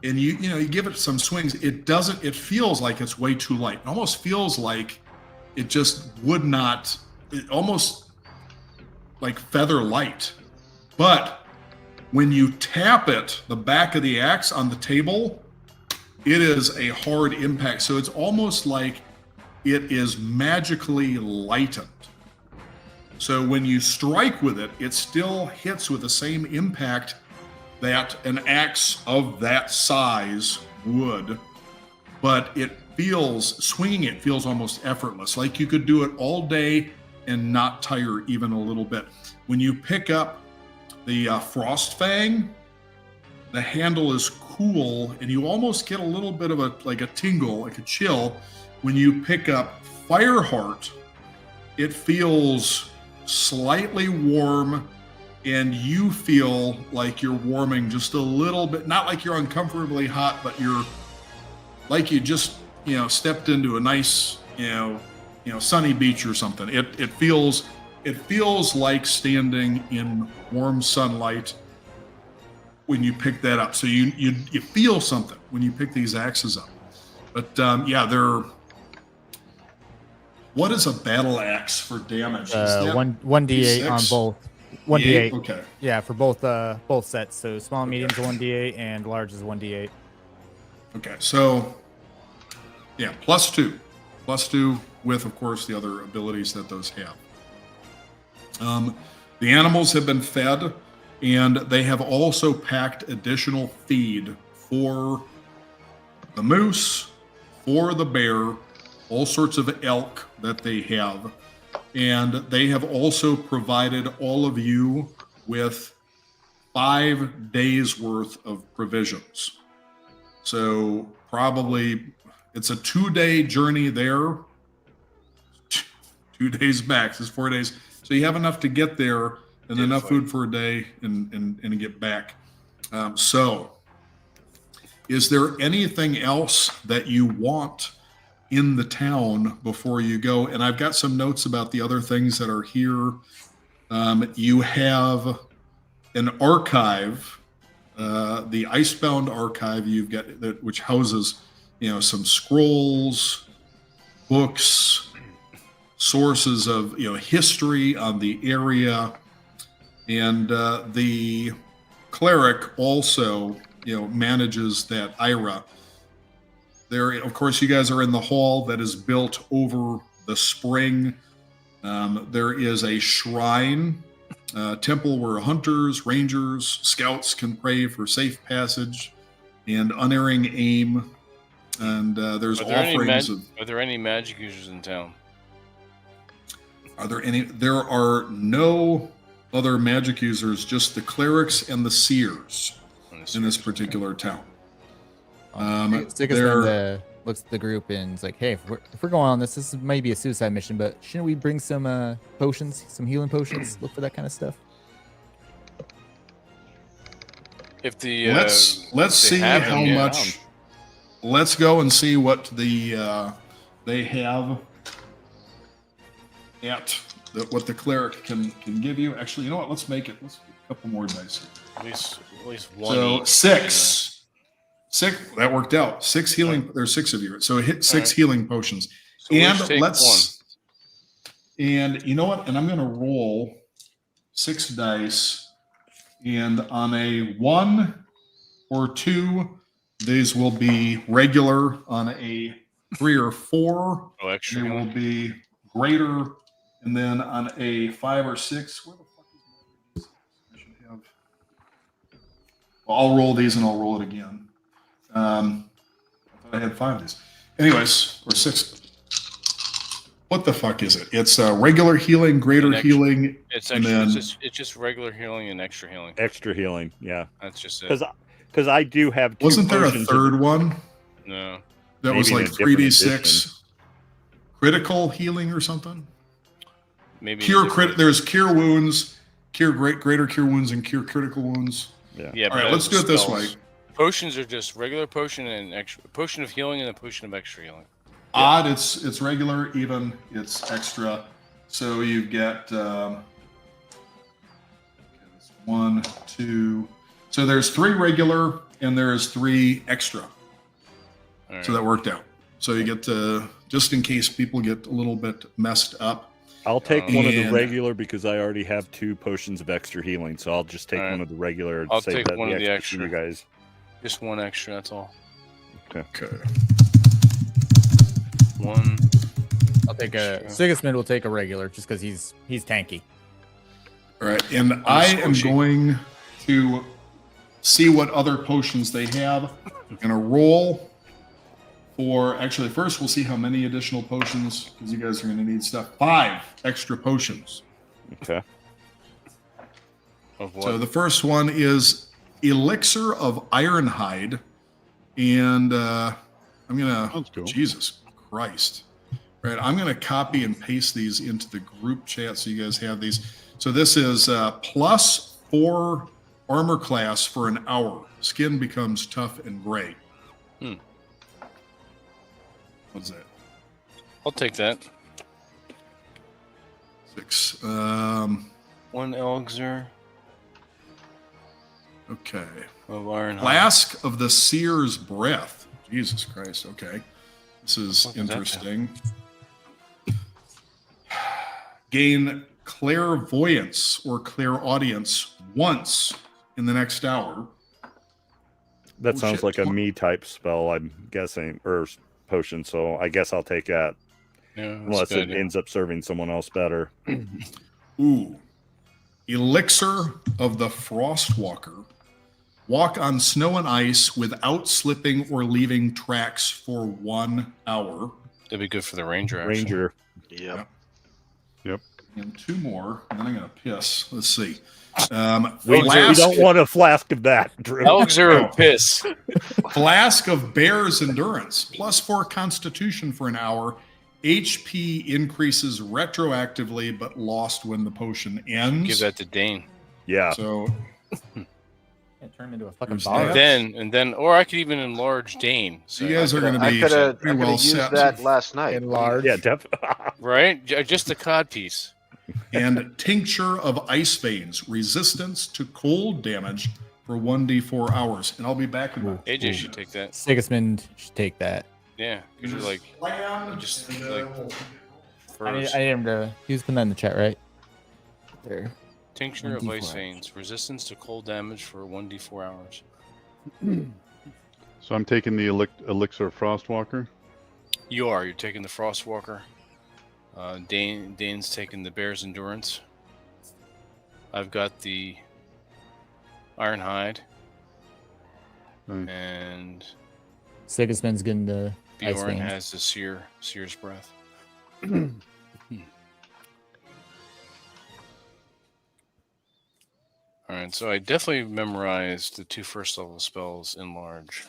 and you give it some swings, it doesn't. It feels like it's way too light. It almost feels like it just would not. It almost like feather light. But when you tap it, the back of the axe on the table, it is a hard impact. So it's almost like it is magically lightened. So when you strike with it, it still hits with the same impact that an axe of that size would, but swinging it feels almost effortless. Like you could do it all day and not tire even a little bit. When you pick up the Frost Fang, the handle is cool and you almost get a little bit of a tingle, like a chill. When you pick up Fireheart, it feels slightly warm and you feel like you're warming just a little bit, not like you're uncomfortably hot, but you're like you just stepped into a nice sunny beach or something. It feels like standing in warm sunlight when you pick that up. So you feel something when you pick these axes up. But they're. What is a battle axe for damage? Is that 1d8 on D6? both. 1d8. Okay. Yeah, for both sets. So small and medium's a 1d8 and large is 1d8. Okay. So yeah, +2 with, of course, the other abilities that those have. The animals have been fed, and they have also packed additional feed for the moose, for the bear, all sorts of elk that they have. And they have also provided all of you with 5 days worth of provisions. So probably it's a 2-day journey there, 2 days max, it's 4 days. So you have enough to get there and enough food for a day and get back. So is there anything else that you want in the town before you go? And I've got some notes about the other things that are here. You have an archive, the Icebound archive you've got that, which houses, some scrolls, books, sources of history on the area, and the cleric also manages that Ira. There, of course, you guys are in the hall that is built over the spring. There is a shrine, temple where hunters, rangers, scouts can pray for safe passage and unerring aim. And there's offerings of. Are there any magic users in town? Are there any? There are no other magic users, just the clerics and the seers in this particular town. Sigismund looks at the group and is like, "Hey, if we're going on this might be a suicide mission, but shouldn't we bring some potions, some healing potions? Look for that kind of stuff." If the let's see how much. Let's go and see what the they have at what the cleric can give you. Actually, you know what? Let's get a couple more dice. At least one. So six. That worked out. 6 healing. There's 6 of you. So hit 6 healing potions. So and take let's. One. And you know what? And I'm going to roll 6 dice. And on a 1 or 2, these will be regular. On a 3 or 4, extra. They will be greater. And then on a 5 or 6, where the fuck is my? I should have. Well, I'll roll these and I'll roll it again. I thought I had 5 of these. Anyways, or 6. What the fuck is it? It's regular healing, greater healing. It's extra. It's just regular healing and extra healing. Extra healing, yeah. That's just it. Because I do have. Wasn't there a third one? No. That was like 3d6 critical healing or something. Maybe There's cure wounds, greater cure wounds, and cure critical wounds. Yeah. All right, let's do it this way. Potions are just regular potion and extra potion of healing and a potion of extra healing. Odd, it's regular. Even, it's extra. So you get 1, 2. So there's 3 regular and there's 3 extra. Right. So that worked out. So you get just in case people get a little bit messed up. I'll take one of the regular because I already have 2 potions of extra healing. So I'll just take one of the regular. I'll take one of the extra. You guys. Just 1 extra, that's all. Okay. 1. I'll take Sigismund will take a regular just because he's tanky. All right, and I am going to see what other potions they have. I'm gonna roll for. Actually, first we'll see how many additional potions because you guys are gonna need stuff. 5 extra potions. Okay. Of what? So the first one is Elixir of Ironhide, and I'm gonna. Sounds cool. Jesus Christ! Right, I'm gonna copy and paste these into the group chat so you guys have these. So this is +4 armor class for an hour. Skin becomes tough and gray. What's that? I'll take that. 6. 1 elixir. Okay. Of Ironhide. Flask of the Seer's Breath. Jesus Christ. Okay. This is interesting. Gain clairvoyance or clairaudience once in the next hour. That sounds like a me type spell, I'm guessing, or potion. So I guess I'll take that. Yeah, unless it ends up serving someone else better. Ooh. Elixir of the Frostwalker. Walk on snow and ice without slipping or leaving tracks for 1 hour. That'd be good for the ranger. Actually. Ranger. Yep. And 2 more, and then I'm gonna piss. Let's see. We don't want a flask of that, Drew. Elixir of piss. Flask of Bear's Endurance. +4 Constitution for an hour. HP increases retroactively, but lost when the potion ends. Give that to Dane. Yeah. So It turned into a fucking There's bar. that. And then, or I could even enlarge Dane. So you guys are going to I be could have pretty well used set. that last night. Enlarge. Yeah, right? Just a cod piece. And Tincture of Ice Veins. Resistance to cold damage for 1d4 hours. And I'll be back in about AJ should take that. Sigismund should take that. Yeah, because you're like, just like first. I need him to. He was putting that in the chat, right? There. Tincture of 1d4 Ice hours. Veins. Resistance to cold damage for 1d4 hours. So I'm taking the elixir of Frostwalker. You're taking the Frostwalker. Dane's taking the Bear's Endurance. I've got the Ironhide. Nice. And Sigismund's getting the ice Bjorn veins. has the Seer's Breath. Alright, so I definitely memorized the 2 first level spells in large.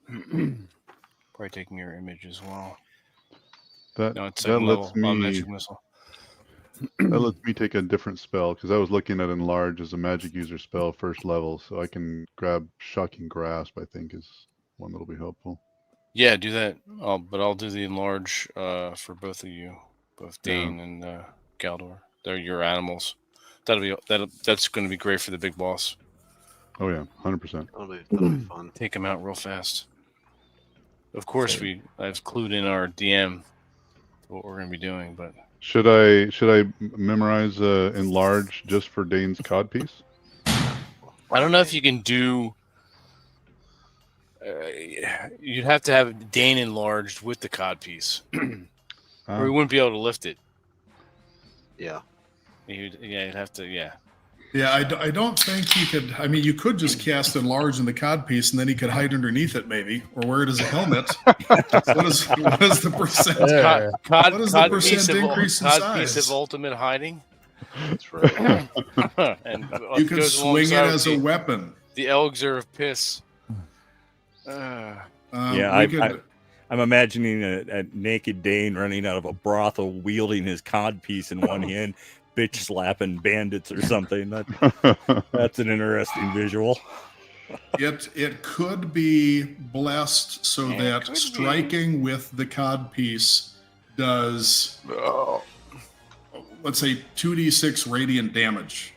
Probably take Mirror Image as well. That No, it's that second lets level on me Magic Missile. that lets me take a different spell because I was looking at enlarge as a magic user spell first level, so I can grab Shocking Grasp. I think is one that'll be helpful. Yeah, do that. But I'll do the enlarge for both of you, both Dane and Galdor. They're your animals. That's going to be great for the big boss. Oh yeah, 100%. That'll be fun. Take him out real fast. Of course, I've clued in our DM to what we're going to be doing, but Should I memorize enlarge just for Dane's codpiece? I don't know if you can do. You'd have to have Dane enlarged with the codpiece, or he wouldn't be able to lift it. Yeah. You'd have to. Yeah. Yeah, I don't think he could. I mean, you could just cast enlarge in the codpiece, and then he could hide underneath it, maybe, or wear it as a helmet. what is the percent? Yeah. What is the percent increase in Codpiece size? of ultimate hiding. That's right. And You could swing it as a weapon. the elixir of piss. Yeah, we could, I'm imagining a naked Dane running out of a brothel, wielding his codpiece in one hand, bitch slapping bandits or something. That's an interesting visual. it could be blessed so Yeah, it that could be. striking with the codpiece does, let's say, 2d6 radiant damage.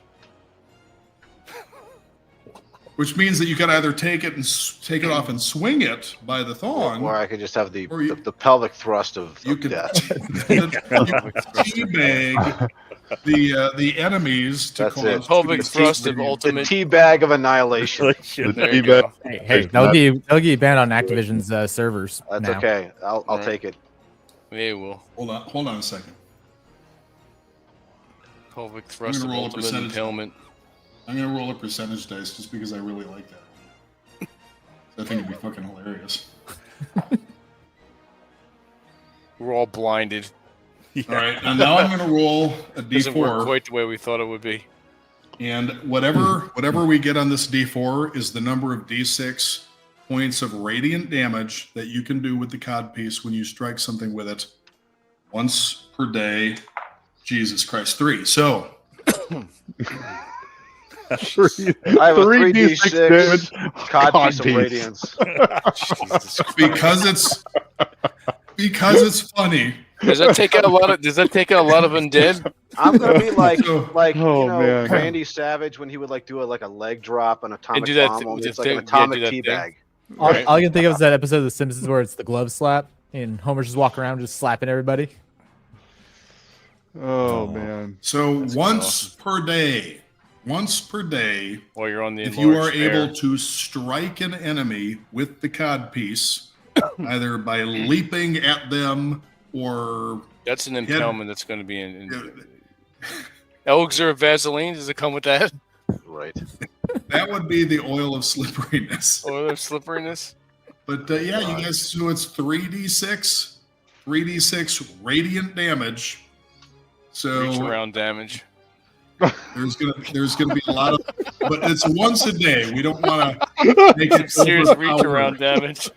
Which means that you can either take it off and swing it by the thong, Or I could just have the Or you- the pelvic thrust of you could death. teabag the enemies to That's cause it. Pelvic 2d6 thrust of radiant- ultimate. The teabag of annihilation. The There you teabag. go. Hey, that'll get you banned on Activision's servers. That's now. okay. I'll Right. take it. Yeah, will. Hold on a second. Pelvic thrust of gonna roll a ultimate percentage. impalement. I'm gonna roll a percentage dice just because I really like that. I think it'd be fucking hilarious. We're all blinded. All right, and now I'm gonna roll a Doesn't work d4, quite the way we thought it would be. and whatever we get on this d4 is the number of d6 points of radiant damage that you can do with the codpiece when you strike something with it once per day. Jesus Christ, 3. So I have a 3d6 damage. codpiece of Codpiece. radiance. Jesus Christ. because it's funny. Does that take out a lot of undead? I'm gonna be like So- Oh, man. Randy Savage when he would like do a leg drop, an atomic do that bomb. th- only the it's like an thing- yeah, atomic do that thing. teabag. Right. All I can think of is that episode of The Simpsons where it's the glove slap and Homer's just walking around just slapping everybody. Oh man. So That's once per day, While you're on the if you are enlarged bear. able to strike an enemy with the codpiece, either by leaping at them or That's an impalement that's going to be in elixir of Vaseline. Does it come with that? Right. that would be the oil of slipperiness. Or the slipperiness? But yeah, you guys, so it's 3d6 radiant damage. Reach So around damage. there's gonna be a lot of, but it's once a day. We don't want to make it Serious reach overpowered. around damage.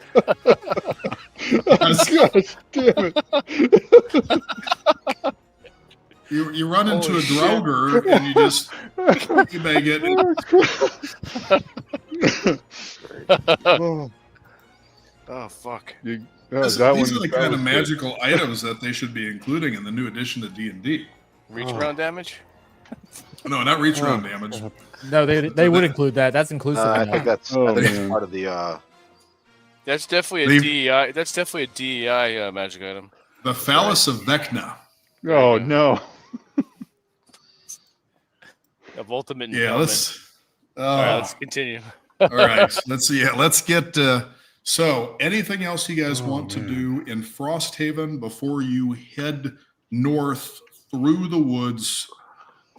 Gosh damn it. You run into Holy a shit. Draugr and you just teabag it. Oh, Oh fuck! that These one, are the that kind was of good. magical items that they should be including in the new edition of D&D. Reach around damage. No, not reach around damage. No, they would include that. That's inclusive. I now. think that's Oh, I think it's man. part of the That's definitely a Leave- DEI. That's definitely a DEI magic item. The phallus of Vecna. Oh no. Of ultimate Yeah, endowment. All right, let's continue. all right. Let's see. Yeah, let's get. So, anything else you guys Oh, want to man. do in Frosthaven before you head north through the woods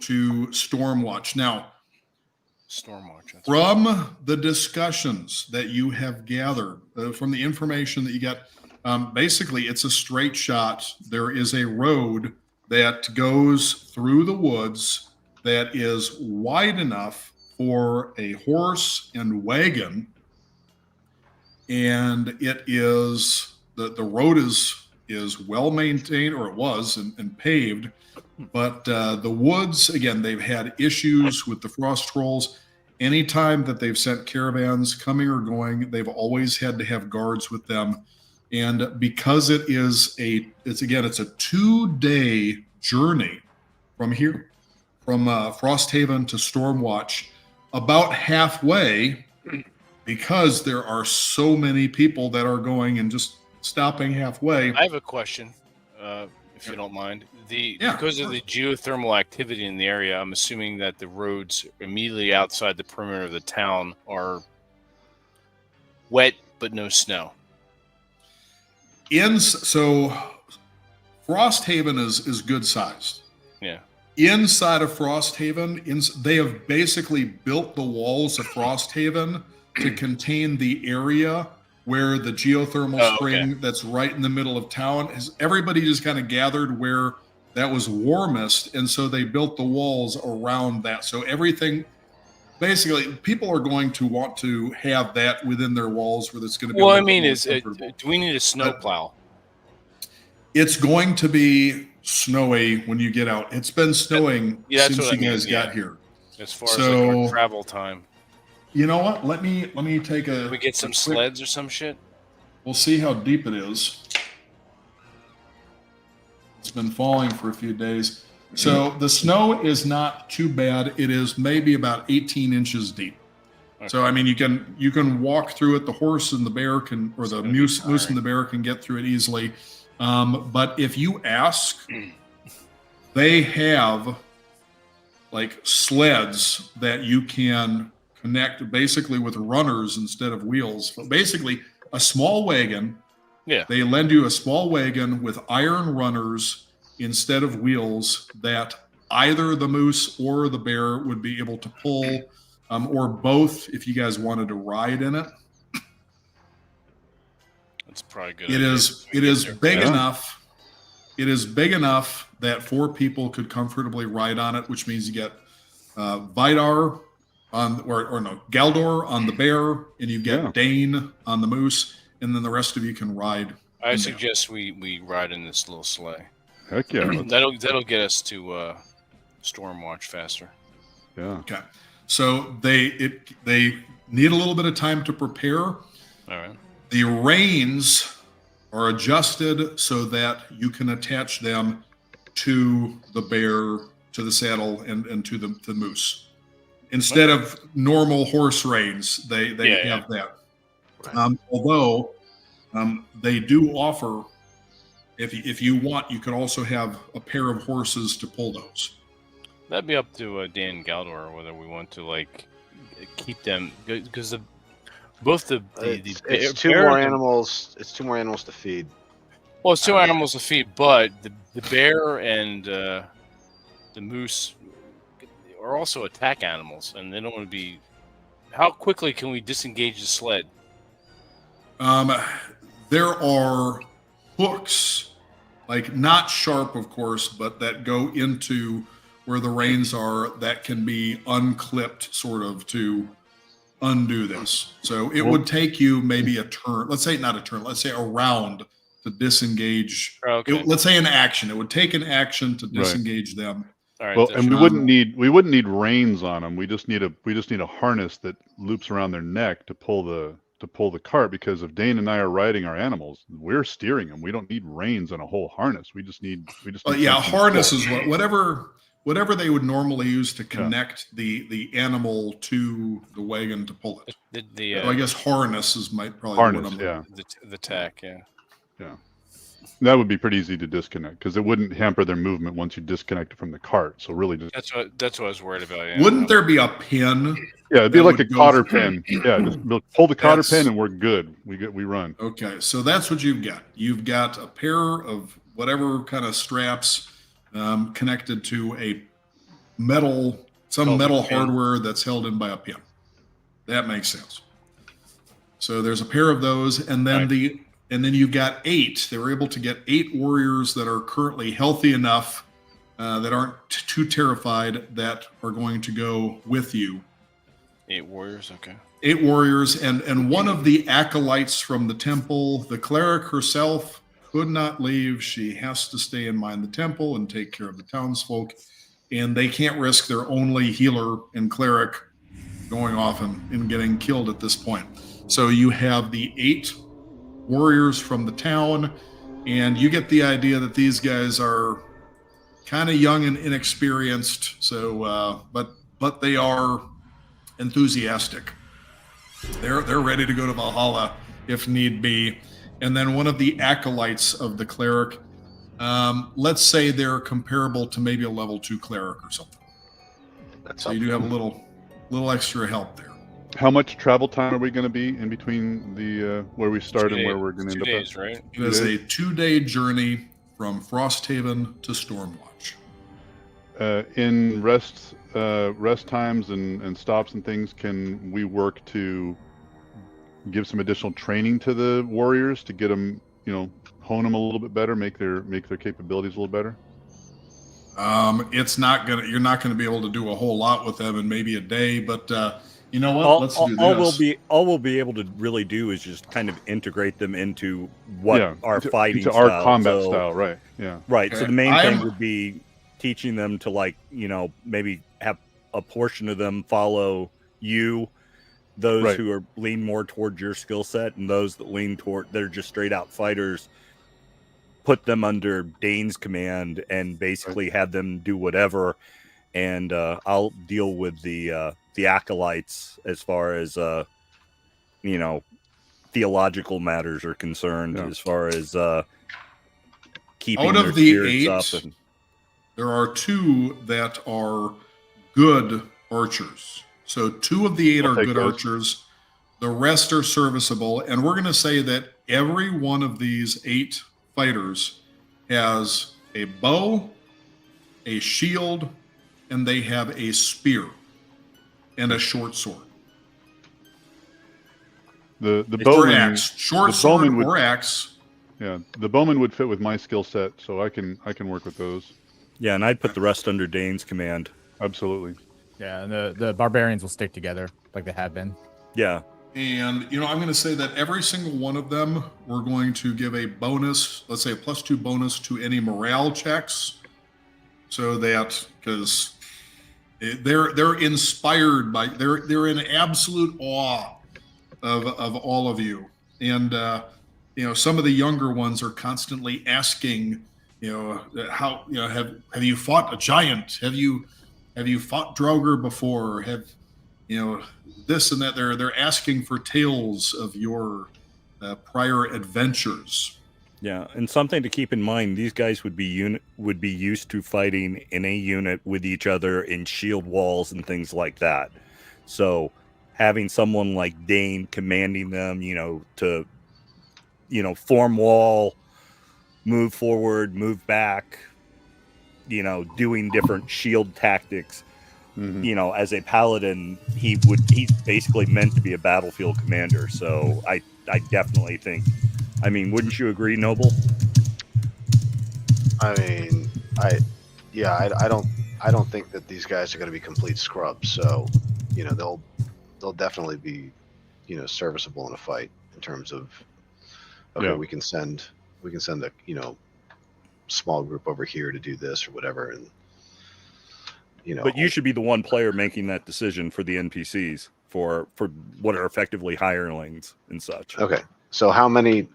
to Stormwatch? Now, Stormwatch. That's from the discussions that you have gathered, from the information that you got, basically it's a straight shot. There is a road that goes through the woods that is wide enough for a horse and wagon, and it is the road is well maintained, or it was, and paved. But the woods, again, they've had issues with the frost trolls. Anytime that they've sent caravans coming or going, they've always had to have guards with them. And because it's a 2-day journey from here, from Frosthaven to Stormwatch, about halfway, because there are so many people that are going and just stopping halfway. I have a question, if you don't mind. Because of the geothermal activity in the area, I'm assuming that the roads immediately outside the perimeter of the town are wet but no snow. So Frosthaven is good sized. Yeah. Inside of Frosthaven, they have basically built the walls of Frosthaven to contain the area where the geothermal spring that's right in the middle of town is. Everybody just kind of gathered where that was warmest, and so they built the walls around that. So everything, basically, people are going to want to have that within their walls where it's going to be. Well, I mean, do we need a snowplow? It's going to be snowy when you get out. It's been snowing since you guys got here. As far as like our travel time. You know what? Let me take a. Can we get some sleds or some shit? We'll see how deep it is. It's been falling for a few days. So the snow is not too bad. It is maybe about 18 inches deep. Okay. So I mean, you can walk through it. The horse and the bear can, or the moose and the bear can get through it easily. But if you ask, they have like sleds that you can connect basically with runners instead of wheels. But basically, a small wagon. Yeah. They lend you a small wagon with iron runners instead of wheels that either the moose or the bear would be able to pull, or both if you guys wanted to ride in it. That's probably good. It is big enough. It is big enough that 4 people could comfortably ride on it, which means you get Vidar Galdor on the bear, and you get Dane on the moose, and then the rest of you can ride. I suggest we ride in this little sleigh. Heck yeah. That'll get us to Stormwatch faster. Yeah. Okay. So they need a little bit of time to prepare. All right. The reins are adjusted so that you can attach them to the bear, to the saddle, and to the moose. Instead of normal horse reins, they have that. Right. Although they do offer, if you want, you could also have a pair of horses to pull those. That'd be up to Dan Galdor whether we want to like keep them, because it's two more animals. It's 2 more animals to feed. Well, it's 2 animals to feed, but the bear and the moose are also attack animals, and they don't want to be. How quickly can we disengage the sled? There are hooks, like not sharp, of course, but that go into where the reins are, that can be unclipped sort of to undo this. So it would take you maybe a turn. Let's say not a turn. Let's say a round to disengage. Okay. Let's say an action. It would take an action to disengage them. All right, well, and we wouldn't need reins on them. We just need a harness that loops around their neck to pull the cart, because if Dane and I are riding our animals, we're steering them. We don't need reins on a whole harness. We just need a harness is whatever they would normally use to connect the animal to the wagon to pull it. I guess harness is probably harness, what I'm the tack, yeah. That would be pretty easy to disconnect because it wouldn't hamper their movement once you disconnect it from the cart. So really, just That's what I was worried about. Yeah. Wouldn't there be a pin? yeah, it'd be that like a would go cotter through- pin. Yeah, just pull the cotter That's- pin and we're good. We run. Okay, so that's what you've got. You've got a pair of whatever kind of straps connected to a some Called metal a pin. hardware that's held in by a pin. That makes sense. So there's a pair of those, and then Right. and then you've got 8. They were able to get 8 warriors that are currently healthy enough that aren't too terrified that are going to go with you. 8 warriors. Okay. 8 warriors, and one of the acolytes from the temple, the cleric herself, could not leave. She has to stay and mind the temple and take care of the townsfolk, and they can't risk their only healer and cleric going off and getting killed at this point. So you have the 8 warriors from the town, and you get the idea that these guys are kind of young and inexperienced. So, but they are enthusiastic. They're ready to go to Valhalla if need be. And then one of the acolytes of the cleric, let's say they're comparable to maybe a level 2 cleric or something. So you do have a little extra help there. How much travel time are we going to be in between the where we start and where we're going to end 2 up? days, right? It is a 2-day journey from Frosthaven to Stormwatch. In rest times and stops and things, can we work to give some additional training to the warriors to get them, hone them a little bit better, make their capabilities a little better? You're not gonna be able to do a whole lot with them in maybe a day, but you know what? Let's do this. All we'll be able to really do is just kind of integrate them into what our fighting into style, our combat style, right? Yeah, right. So Okay. the main thing would be teaching them to maybe have a portion of them follow you, those Right. who lean more towards your skill set, and those that lean toward they're just straight out fighters. Put them under Dane's command and basically have them do whatever, and I'll deal with the acolytes as far as theological matters are concerned, as far as keeping Out their of the spirits 8, up. And there are 2 that are good archers. So 2 of the 8 I'll are take good those. archers. The rest are serviceable. And we're going to say that every one of these 8 fighters has a bow, a shield, and they have a spear and a short sword. The Or bowman, axe. Short the sword bowman would- or axe. yeah, the bowman would fit with my skill set, so I can work with those. yeah, and I'd put the rest under Dane's command. Absolutely. Yeah, and the barbarians will stick together like they have been. Yeah, And, I'm going to say that every single one of them, we're going to give a bonus, let's say a +2 bonus to any morale checks. So that, because they're inspired by, they're in absolute awe of all of you. And, some of the younger ones are constantly asking, how, have you fought a giant? Have you fought Draugr before? Have, this and that. They're asking for tales of your prior adventures. yeah, and something to keep in mind: these guys would be used to fighting in a unit with each other in shield walls and things like that. So, having someone like Dane commanding them, to form wall, move forward, move back, doing different shield tactics. Mhm. As a paladin, he's basically meant to be a battlefield commander. So I definitely think, wouldn't you agree, Noble? I mean, I don't think that these guys are going to be complete scrubs. So, they'll definitely be, serviceable in a fight in terms of, okay, Yeah. we can send a, small group over here to do this or whatever. And, But you should be the one player making that decision for the NPCs for what are effectively hirelings and such. okay. So how many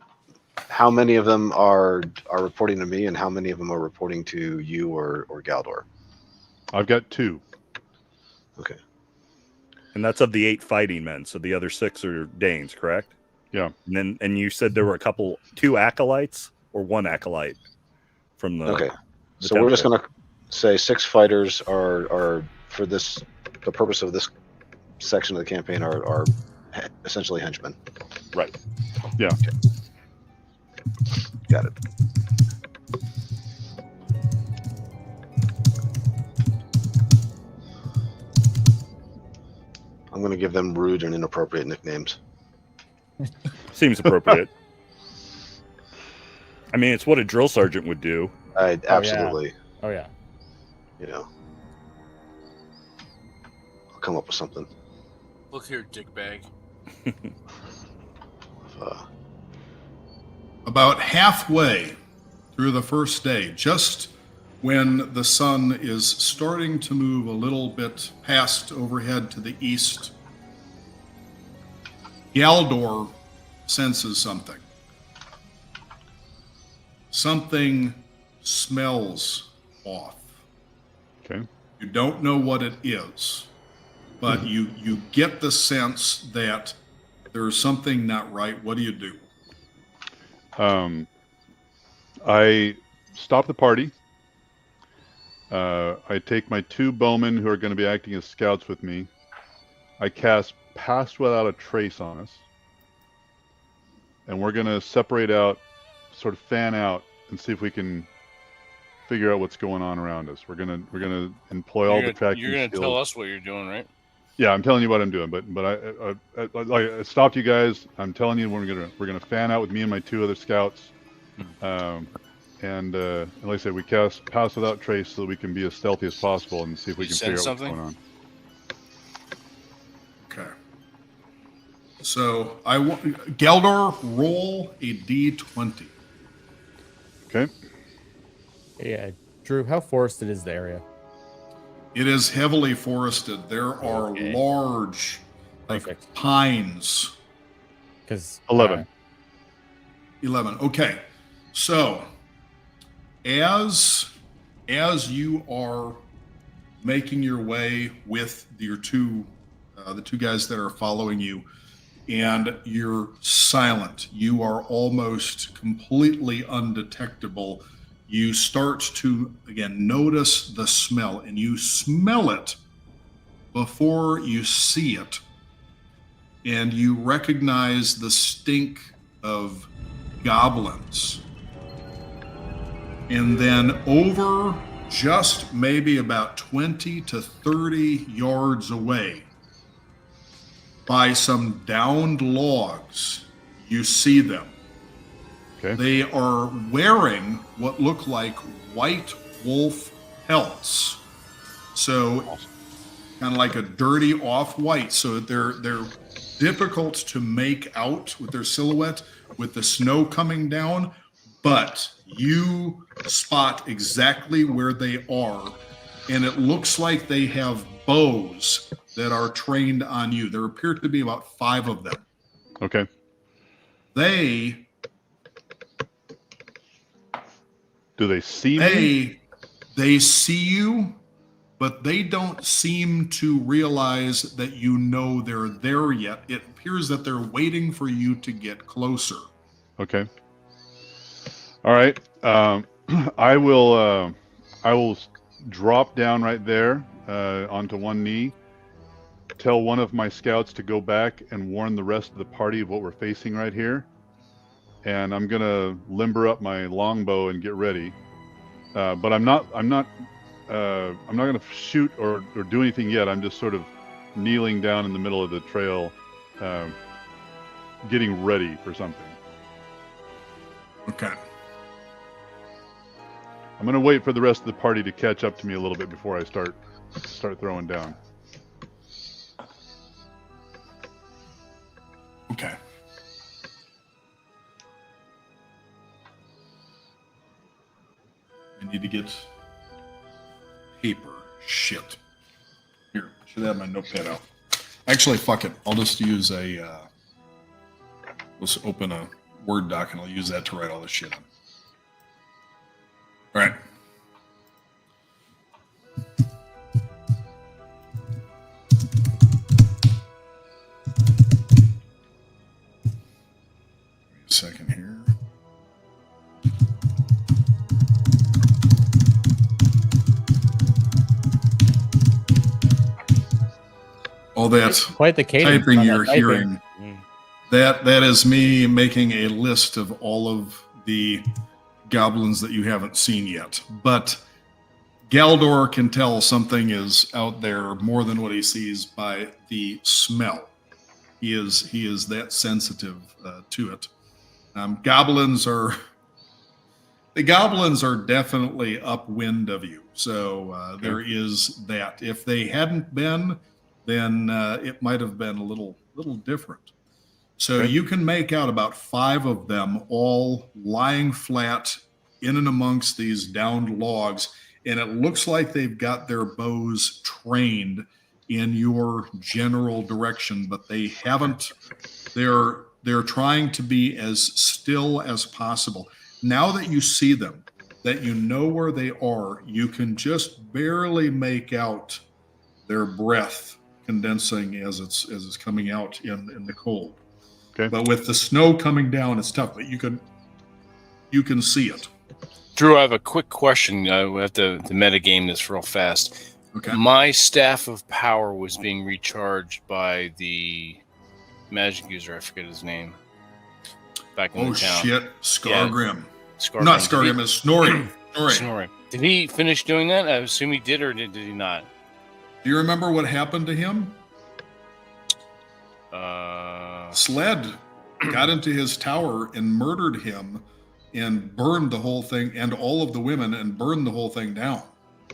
of them are reporting to me and how many of them are reporting to you or Galdor? I've got 2. Okay. And that's of the 8 fighting men. So the other 6 are Danes, correct? Yeah. And you said there were 2 acolytes. or one acolyte from the. Okay. the So we're just temple. going to say 6 fighters are for the purpose of this section of the campaign are essentially henchmen. Right. Yeah. Okay. Got it. I'm going to give them rude and inappropriate nicknames. Seems appropriate. I mean, it's what a drill sergeant would do. Absolutely. Oh yeah. You know, I'll come up with something. Look here, dickbag. About halfway through the first day, just when the sun is starting to move a little bit past overhead to the east, Galdor senses something. Something smells off. Okay. You don't know what it is, but you get the sense that there's something not right. What do you do? I stop the party. I take my 2 bowmen who are going to be acting as scouts with me. I cast Pass Without a Trace on us. And we're going to separate out, sort of fan out, and see if we can figure out what's going on around us. We're gonna employ all the tracking You're gonna skills. tell us what you're doing, right? Yeah, I'm telling you what I'm doing, but I stopped you guys. I'm telling you we're gonna fan out with me and my 2 other scouts, and like I said, we cast Pass Without Trace so that we can be as stealthy as possible and see if we You can sense figure out something? what's going on. Okay. So I want Galdor, roll a d20. Okay. Yeah, Drew, how forested is the area? It is heavily forested. There are Okay. large, like Perfect. pines. Because 11. 11. Okay. So as you are making your way with your the 2 guys that are following you, and you're silent, you are almost completely undetectable. You start to, again, notice the smell, and you smell it before you see it. And you recognize the stink of goblins. And then over just maybe about 20 to 30 yards away, by some downed logs, you see them. Okay. They are wearing what look like white wolf pelts. So kind of like a dirty off-white. So they're difficult to make out with their silhouette with the snow coming down, but you spot exactly where they are, and it looks like they have bows that are trained on you. There appear to be about 5 of them. Okay. Do they see me? They see you, but they don't seem to realize that you know they're there yet. It appears that they're waiting for you to get closer. Okay. All right. I will drop down right there onto one knee. Tell one of my scouts to go back and warn the rest of the party of what we're facing right here. And I'm gonna limber up my longbow and get ready. But I'm not gonna shoot or do anything yet. I'm just sort of kneeling down in the middle of the trail, getting ready for something. Okay. I'm gonna wait for the rest of the party to catch up to me a little bit before I start throwing down. Okay. I need to get paper. Shit. Here, I should have my notepad out. Actually, fuck it. I'll just use let's open a Word doc and I'll use that to write all this shit on. All right. Give me a second here. All that Quite the cadence. typing on that you're typing. hearing. Mm. That is me making a list of all of the goblins that you haven't seen yet. But Galdor can tell something is out there more than what he sees by the smell. He is that sensitive to it. Goblins are definitely upwind of you. So there is that. If they hadn't been, then it might have been a little different. So Okay. you can make out about 5 of them all lying flat in and amongst these downed logs, and it looks like they've got their bows trained in your general direction, but they haven't. They're trying to be as still as possible. Now that you see them, that you know where they are, you can just barely make out their breath condensing as it's coming out in the cold. Okay. But with the snow coming down, it's tough. But you can see it. Drew, I have a quick question. We have to meta game this real fast. Okay. My staff of power was being recharged by the magic user. I forget his name. Back in Oh the town. shit, Scargrim. Scargrim. Not Scargrim, it's Snorri. Snoring. Did he finish doing that? I assume he did, or did he not? Do you remember what happened to him? Sled got into his tower and murdered him and burned the whole thing and all of the women and burned the whole thing down.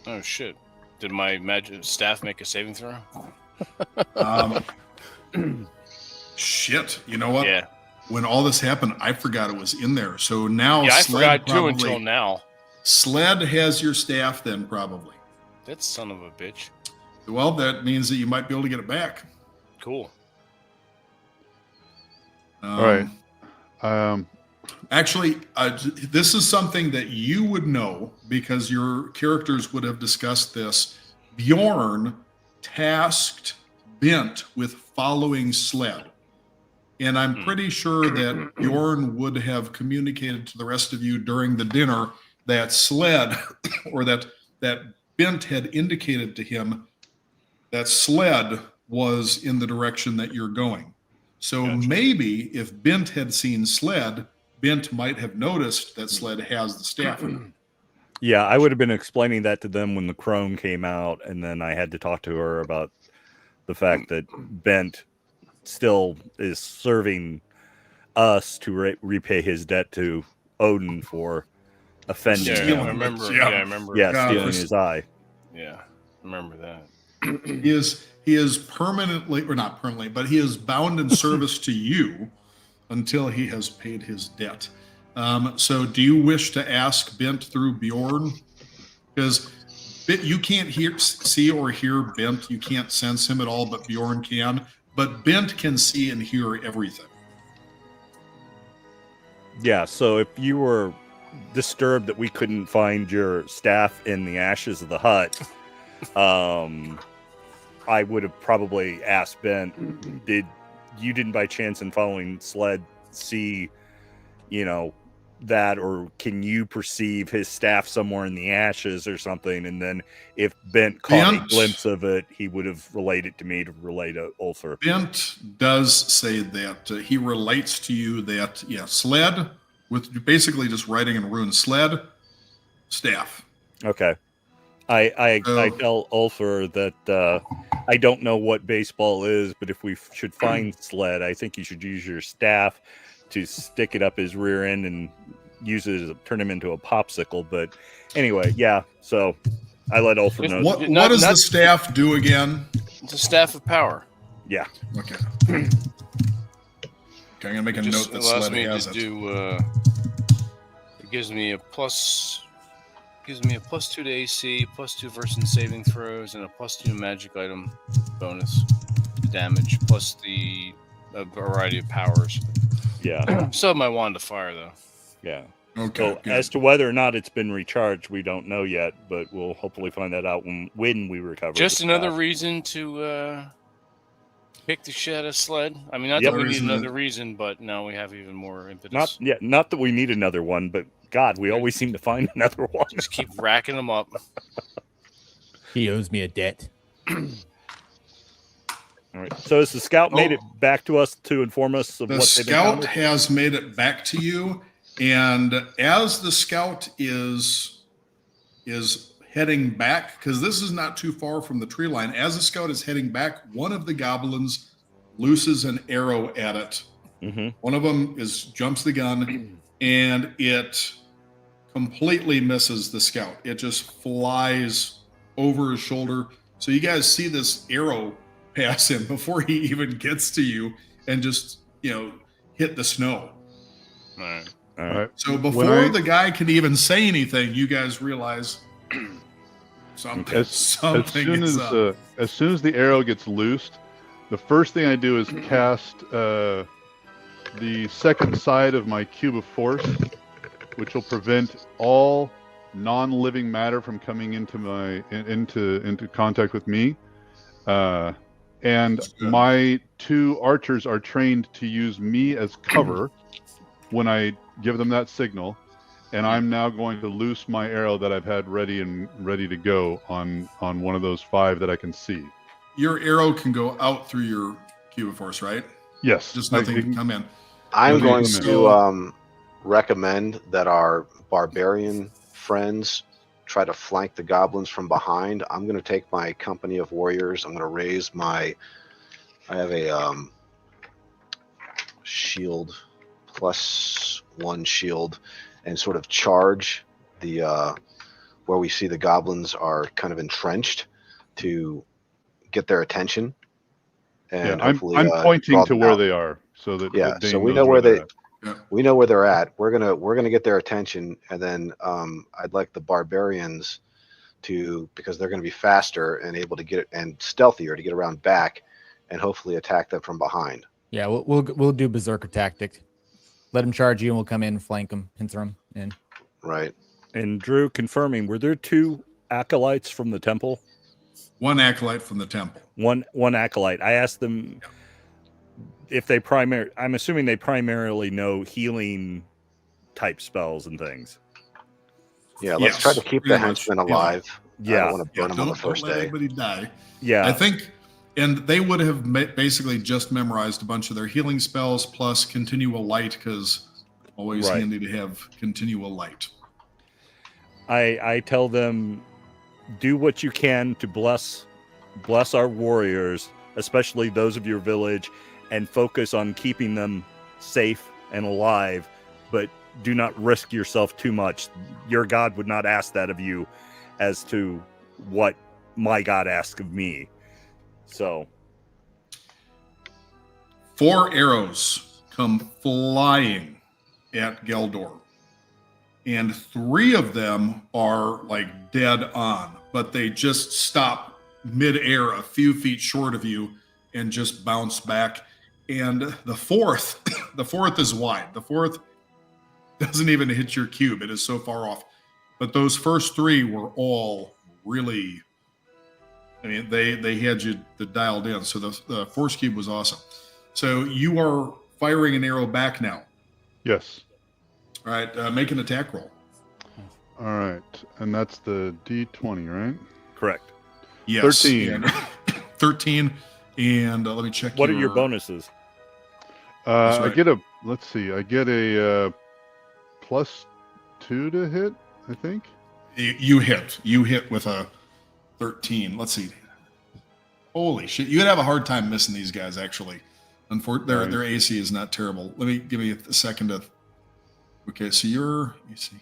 Oh shit! Did my magic staff make a saving throw? Shit, you know what? Yeah. When all this happened, I forgot it was in there. So now Yeah, I Sled forgot too until now. Sled has your staff then probably. That son of a bitch. Well, that means that you might be able to get it back. Cool. All right. Actually, this is something that you would know because your characters would have discussed this. Bjorn tasked Bent with following Sled. And I'm pretty sure that Bjorn would have communicated to the rest of you during the dinner that Sled, or that Bent had indicated to him that Sled was in the direction that you're going. So maybe if Bent had seen Sled, Bent might have noticed that Sled has the staff. Yeah, I would have been explaining that to them when the crone came out, and then I had to talk to her about the fact that Bent still is serving us to repay his debt to Odin for offending Yeah, him. I remember. Yeah. Yeah, I remember. Yeah, stealing his eye. Yeah, I remember that. He is permanently, or not permanently, but he is bound in service to you until he has paid his debt. So do you wish to ask Bent through Bjorn? Because you can't see or hear Bent. You can't sense him at all, but Bjorn can. But Bent can see and hear everything. Yeah, so if you were disturbed that we couldn't find your staff in the ashes of the hut, I would have probably asked Bent, you didn't by chance in following Sled see, that, or can you perceive his staff somewhere in the ashes or something? And then if Bent caught a glimpse of it, he would have relayed it to me to relay to Ulfr. Bent does say that he relates to you that, Sled, with basically just writing in runes, Sled, staff. Okay. I tell Ulfr that I don't know what baseball is, but if we should find Sled, I think you should use your staff to stick it up his rear end and use it turn him into a popsicle. But anyway, yeah. So I let Ulfr know. What does the staff do again? It's a staff of power. Yeah. Okay. Okay, I'm gonna make a note that allows Sled me has to it. do. It gives me a plus. Gives me a +2 to AC, +2 versus saving throws, and a +2 magic item bonus to damage, plus a variety of powers. Yeah. Still have my wand of fire though. Yeah. Okay. So good. as to whether or not it's been recharged, we don't know yet, but we'll hopefully find that out when we recover. Just the another staff. reason to pick the shit out of Sled. I mean, not Yep. that we need another reason, but now we have even more impetus. Not that we need another one, but God, we always seem to find another one. Just keep racking them up. He owes me a debt. All All right. So has the scout made it back to us to inform us of The what they've scout encountered? has made it back to you, and as the scout is heading back, because this is not too far from the tree line, as the scout is heading back, one of the goblins looses an arrow at it. Mm-hmm. One of them jumps the gun, and it completely misses the scout. It just flies over his shoulder. So you guys see this arrow pass him before he even gets to you, and just hit the snow. All right. All right. So before the guy can even say anything, you guys realize something As soon is up. as soon as the arrow gets loosed, the first thing I do is cast the second side of my cube of force, which will prevent all non-living matter from coming into contact with me. And my 2 archers are trained to use me as cover when I give them that signal. And I'm now going to loose my arrow that I've had ready to go on one of those 5 that I can see. Your arrow can go out through your cube of force, right? Yes. Just nothing can come in. I'm going so- to recommend that our barbarian friends try to flank the goblins from behind. I'm going to take my company of warriors. I'm going to raise I have a shield, +1 shield, and sort of charge the where we see the goblins are kind of entrenched to get their attention. And I'm pointing to where they are so that that Dane so we knows know where they're at. we know where they're at. We're gonna get their attention, and then I'd like the barbarians because they're gonna be faster and able to get and stealthier to get around back, and hopefully attack them from behind. Yeah, we'll do berserker tactic. Let him charge you, and we'll come in, flank him, pincer him in. Right. And Drew, confirming, were there 2 acolytes from the temple? 1 acolyte from the temple. One acolyte. I asked them if they I'm assuming they primarily know healing type spells and things. Yeah. Let's Yes, try to keep the pretty much, henchmen alive. I Yeah. don't want to burn them on the first don't let day. anybody die. Yeah. I think, and they would have basically just memorized a bunch of their healing spells plus continual light, because always Right. handy to have continual light. I tell them, do what you can to bless our warriors, especially those of your village, and focus on keeping them safe and alive, but do not risk yourself too much. Your God would not ask that of you as to what my God asks of me. So 4 arrows come flying at Geldor, and 3 of them are like dead on, but they just stop mid-air a few feet short of you and just bounce back. And the fourth is wide. The 4th doesn't even hit your cube. It is so far off. But those first 3 were all really, I mean, they had you dialed in. So the force cube was awesome. So you are firing an arrow back now. Yes. All right, make an attack roll. All right. And that's the D20, right? correct. Yes. 13. And 13. And let me check. What are your bonuses? That's I right. get a +2 to hit, I think. You hit. You hit with a 13. Let's see. Holy shit! You'd have a hard time missing these guys. Actually, unfortunately, their AC is not terrible. Give me a second to. Okay, so let me see.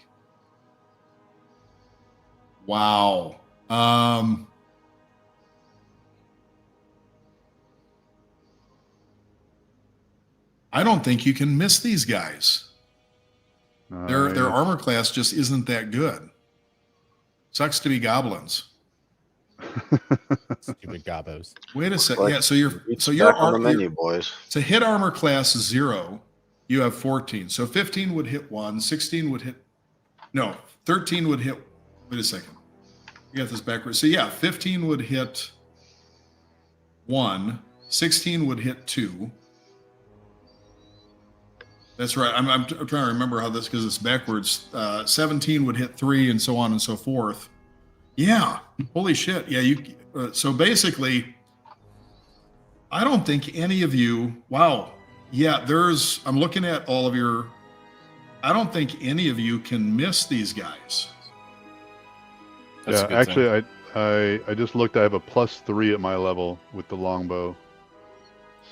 Wow. I don't think you can miss these guys. Their armor class just isn't that good. Sucks to be goblins. Stupid gobos. Wait a second. Like, Yeah, so your back on the menu, boys. to hit armor class 0, you have 14. So 15 would hit 1, 16 would hit 13 would hit. Wait a second. You got this backwards. So yeah, 15 would hit 1, 16 would hit 2. That's right. I'm trying to remember how this, because it's backwards. 17 would hit 3, and so on and so forth. Yeah. Holy shit. Yeah. So basically, I don't think any of you. Wow. Yeah, I'm looking at all of your. I don't think any of you can miss these guys. That's a Yeah, good actually, thing. I just looked. I have a +3 at my level with the longbow.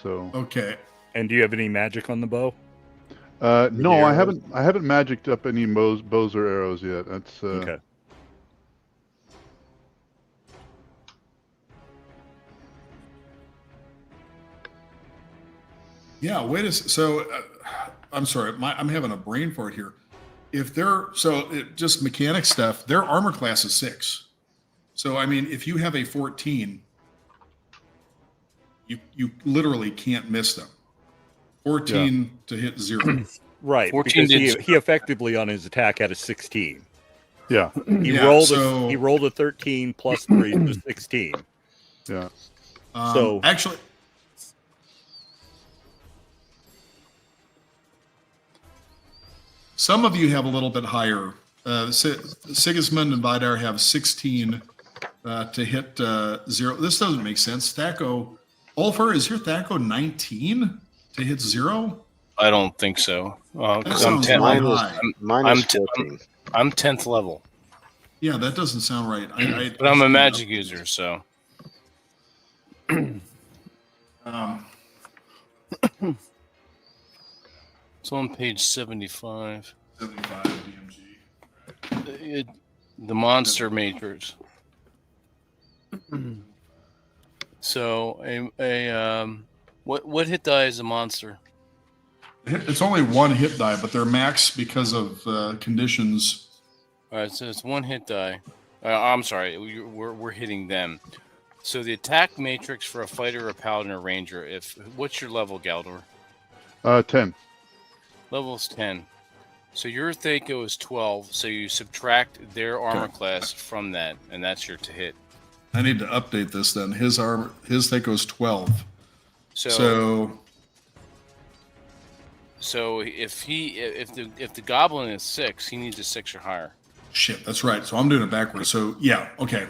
So Okay. And do you have any magic on the bow? no, I arrows? haven't magicked up any bows or arrows yet. That's Okay. Yeah. Wait a. So, I'm sorry. I'm having a brain fart here. If they're just mechanic stuff, their armor class is 6. So I mean, if you have a 14, you literally can't miss them. 14 to hit 0. Right, 14 because did he effectively on his attack had a 16. yeah, He Yeah, rolled so- he rolled a 13 plus 3 to 16. yeah. So- Actually, some of you have a little bit higher. Sigismund and Vidar have 16 to hit 0. This doesn't make sense. Thaco, Ulfer, is your Thaco 19 to hit 0? I don't think so. That 'Cause I'm sounds 10. really Mine is high. mine I'm is t- 14. I'm 10th level, Yeah, that doesn't sound right. but I'm a magic user, so Um, it's on page 75. 75 DMG. The monster matrix. So what hit die is a monster? It's only one hit die, but they're max because of conditions. All right, so it's one hit die. I'm sorry, we're hitting them. So the attack matrix for a fighter, a paladin, or ranger. What's your level, Galdor? 10. Level's 10. So your Thaco is 12. So you subtract their armor class from that, and that's your to hit. I need to update this then. His Thaco is 12. So if the goblin is 6, he needs a 6 or higher. Shit, that's right. So I'm doing it backwards. So yeah, okay.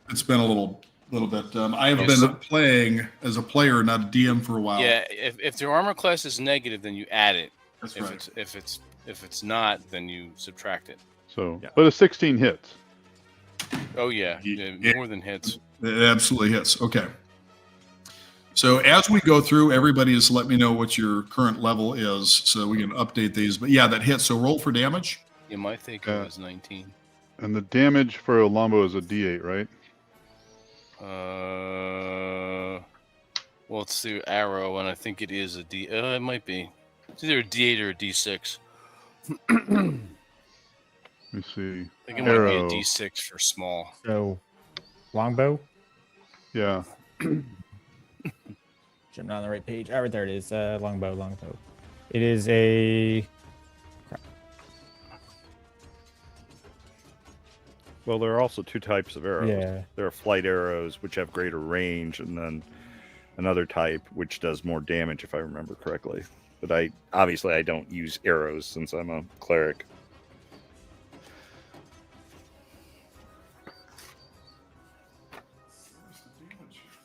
It's been a little bit. I have been playing as a player, not a DM, for a while. Yeah, if their armor class is negative, then you add it. That's if right. if it's not, then you subtract it. So, Yeah. but a 16 hits. Oh yeah, Yeah. more than hits. It absolutely hits. Okay. So as we go through, everybody just let me know what your current level is so we can update these. But yeah, that hits. So roll for damage. Yeah, my Thaco Yeah. is 19. And the damage for a longbow is a D8, right? Well, it's the arrow, and I think it is a D. It might be. It's either a D8 or a D6. Let me see. I think it Arrow. might be a D6 for small. So, longbow. Yeah. Jumping on the right page. Oh, right there it is. Longbow. It is a. Well, there are also 2 types of arrows. Yeah. There are flight arrows, which have greater range, and then another type which does more damage, if I remember correctly. But I don't use arrows since I'm a cleric.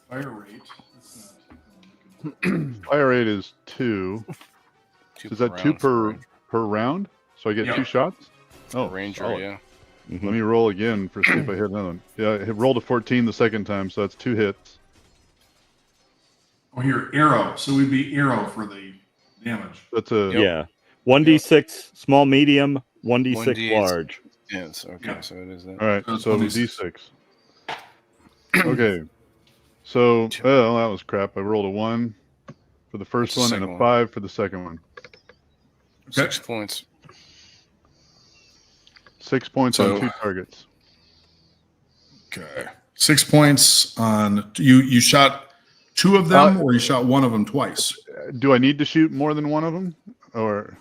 Fire rate. Fire rate is 2. Is that 2 per round? So I get Yeah. 2 shots? Oh, Ranger, solid. yeah. Mhm. Let me roll again for see if I hit another one. Yeah, I rolled a 14 the second time, so that's 2 hits. Oh, here, arrow. So we'd be arrow for the damage. That's a Yeah. 1d6 small, medium, 1d6 1d8. large. Yes. Okay. Yeah. So it is that. all right. That's So 26. D6. Okay. So well, that was crap. I rolled a 1 for the first What's the one and a second one? 5 for the second one. 6 points. 6 points So- on 2 targets. Okay. 6 points on you shot 2 of them, or you shot 1 of them twice. Do I need to shoot more than one of them, or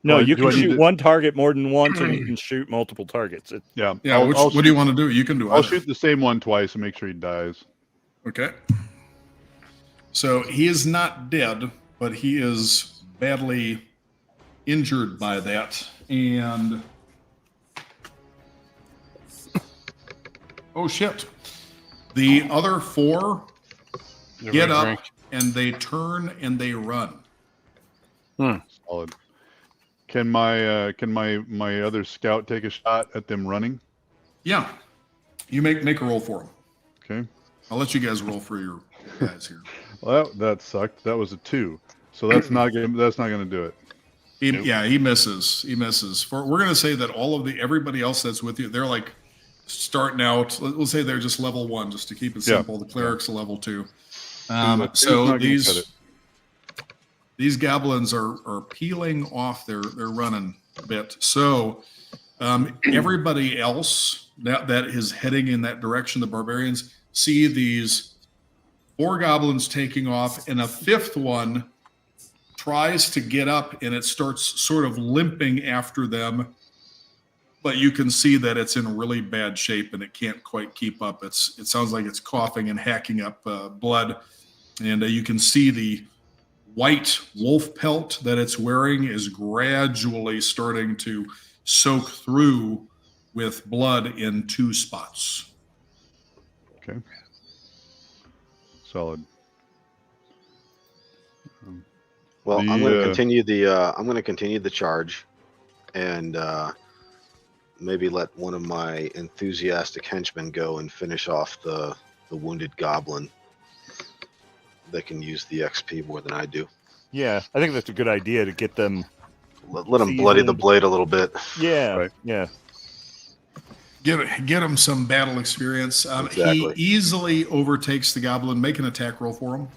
No, Well, you do can I need shoot to- one target more than once, or you can shoot multiple targets. yeah? Yeah. I'll What do you want to do? You can do. I'll either. shoot the same one twice and make sure he dies. Okay. So he is not dead, but he is badly injured by that. And oh shit. The other 4 get up, and they turn and they run. Solid. Can my other scout take a shot at them running? Yeah. You make a roll for them. Okay. I'll let you guys roll for your guys here. Well, that sucked. That was a 2. So that's not gonna do it. Yeah, he misses. He misses. We're gonna say that everybody else that's with you, they're like starting out. We'll say they're just level 1, just to keep it simple. The cleric's a level 2. So these goblins are peeling off. They're running a bit. So everybody else that is heading in that direction, the barbarians, see these 4 goblins taking off, and a 5th one tries to get up, and it starts sort of limping after them. But you can see that it's in really bad shape, and it can't quite keep up. It sounds like it's coughing and hacking up blood, and you can see the white wolf pelt that it's wearing is gradually starting to soak through with blood in 2 spots. Okay. Solid. Well, I'm going to continue the charge, and maybe let one of my enthusiastic henchmen go and finish off the wounded goblin. They can use the XP more than I do. Yeah, I think that's a good idea to get them. Let them bloody the blade a little bit. Yeah, right. Yeah. Get him some battle experience. Exactly. He easily overtakes the goblin. Make an attack roll for him.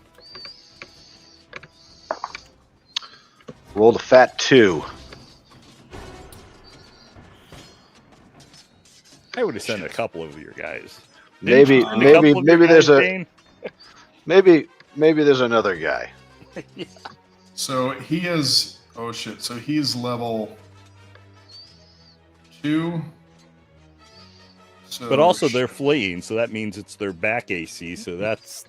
Rolled a fat 2. I would have sent a couple of your guys. Maybe there's maybe there's another guy. So he is. Oh shit! So he's level 2. So But also they're fleeing, so that means it's their back AC. So that's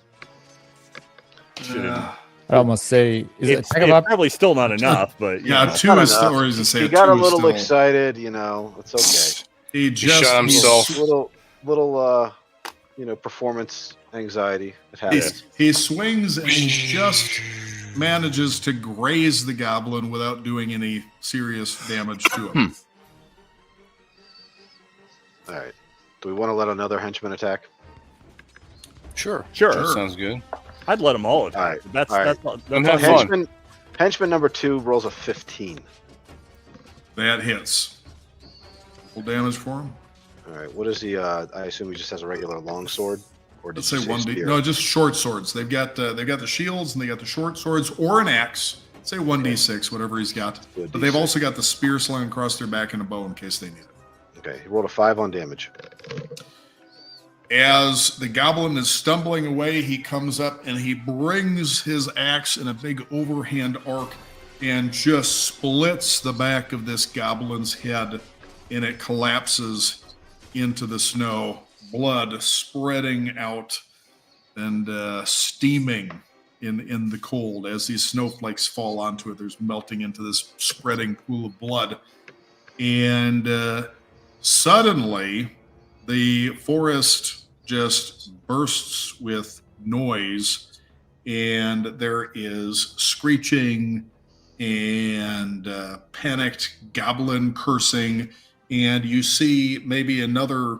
Yeah. I'd almost say it's probably still not enough. But Yeah, know. 2 is still, or is it say He got 2 a is little still- excited, it's okay. He just shot himself. Little performance anxiety. It happens. He swings and he just manages to graze the goblin without doing any serious damage to him. All right. Do we want to let another henchman attack? Sure. Sure. That sounds good. I'd let them all attack. All right. That's All right. that's And all- have fun. Henchman number 2 rolls a 15. That hits. Full damage for him. All right. What is he? I assume he just has a regular long sword, or did Let's you say 1D. spear? No, just short swords. They've got the shields and they got the short swords or an axe. Say 1d6, whatever he's got. Do a But they've D6. also got the spear slung across their back and a bow in case they need it. Okay. He rolled a 5 on damage. As the goblin is stumbling away, he comes up and he brings his axe in a big overhand arc and just splits the back of this goblin's head, and it collapses into the snow, blood spreading out and steaming in the cold as these snowflakes fall onto it. There's melting into this spreading pool of blood. And suddenly, the forest just bursts with noise, and there is screeching and panicked goblin cursing, and you see maybe another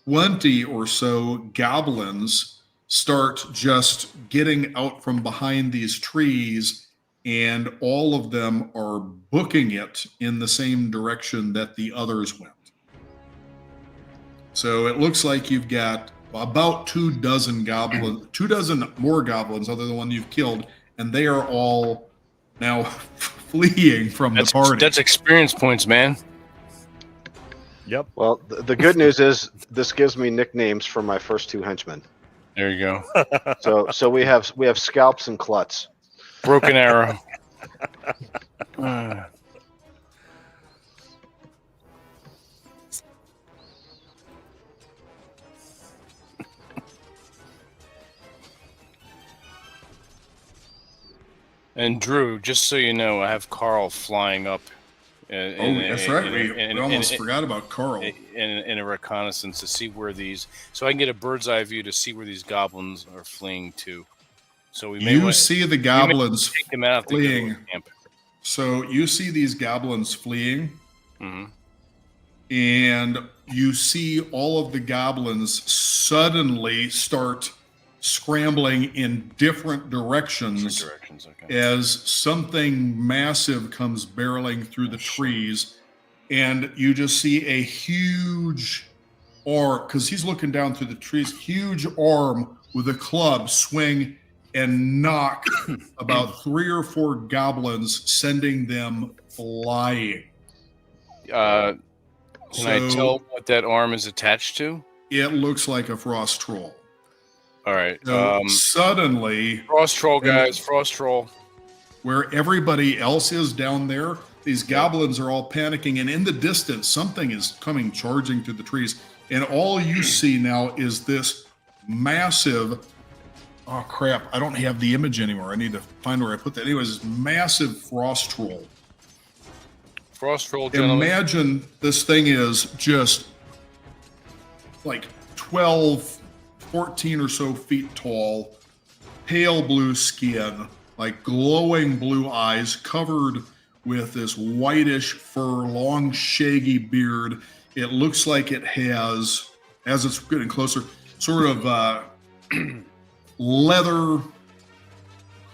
20 or so goblins start just getting out from behind these trees, and all of them are booking it in the same direction that the others went. So it looks like you've got about 24 more goblins other than the one you've killed, and they are all now fleeing from the party. That's experience points, man. Yep. Well, the good news is this gives me nicknames for my first 2 henchmen. There you go. So we have Scalps and Klutz. Broken arrow. And Drew, just so you know, I have Carl flying up That's right. We almost forgot about Carl. In a reconnaissance to see where these, so I can get a bird's eye view to see where these goblins are fleeing to. So we may see the goblins take them out fleeing. To camp. So you see these goblins fleeing, mm-hmm. and you see all of the goblins suddenly start scrambling in different directions, okay. As something massive comes barreling through the trees, and you just see a huge arm, because he's looking down through the trees, huge arm with a club swing and knock about 3 or 4 goblins, sending them flying. Can I tell what that arm is attached to? It looks like a frost troll. All right. So suddenly, frost troll, guys, frost troll. Where everybody else is down there, these goblins are all panicking, and in the distance, something is coming charging through the trees, and all you see now is this massive. Oh crap! I don't have the image anymore. I need to find where I put that. Anyways, this massive frost troll. Frost troll, gentlemen. Imagine this thing is just like 12, 14 or so feet tall, pale blue skin, like glowing blue eyes, covered with this whitish fur, long shaggy beard. It looks like it has, as it's getting closer, sort of leather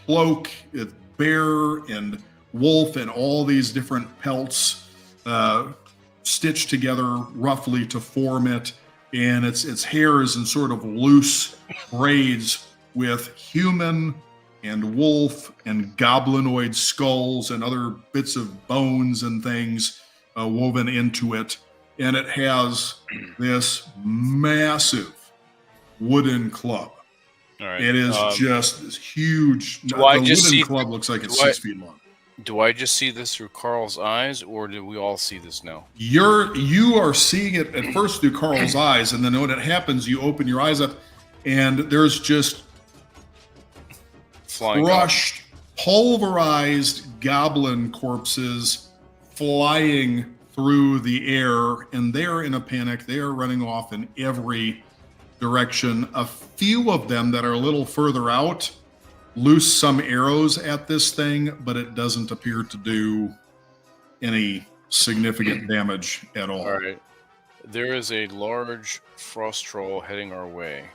cloak, it's bear and wolf and all these different pelts stitched together roughly to form it, and its hair is in sort of loose braids with human and wolf and goblinoid skulls and other bits of bones and things woven into it, and it has this massive wooden club. All right. It is just this huge. The wooden club looks like it's 6 feet long. Do I just see this through Carl's eyes, or do we all see this now? You are seeing it at first through Carl's eyes, and then when it happens, you open your eyes up, and there's just crushed, pulverized goblin corpses flying through the air, and they're in a panic. They are running off in every direction. A few of them that are a little further out loose some arrows at this thing, but it doesn't appear to do any significant damage at all. All right. There is a large frost troll heading our way.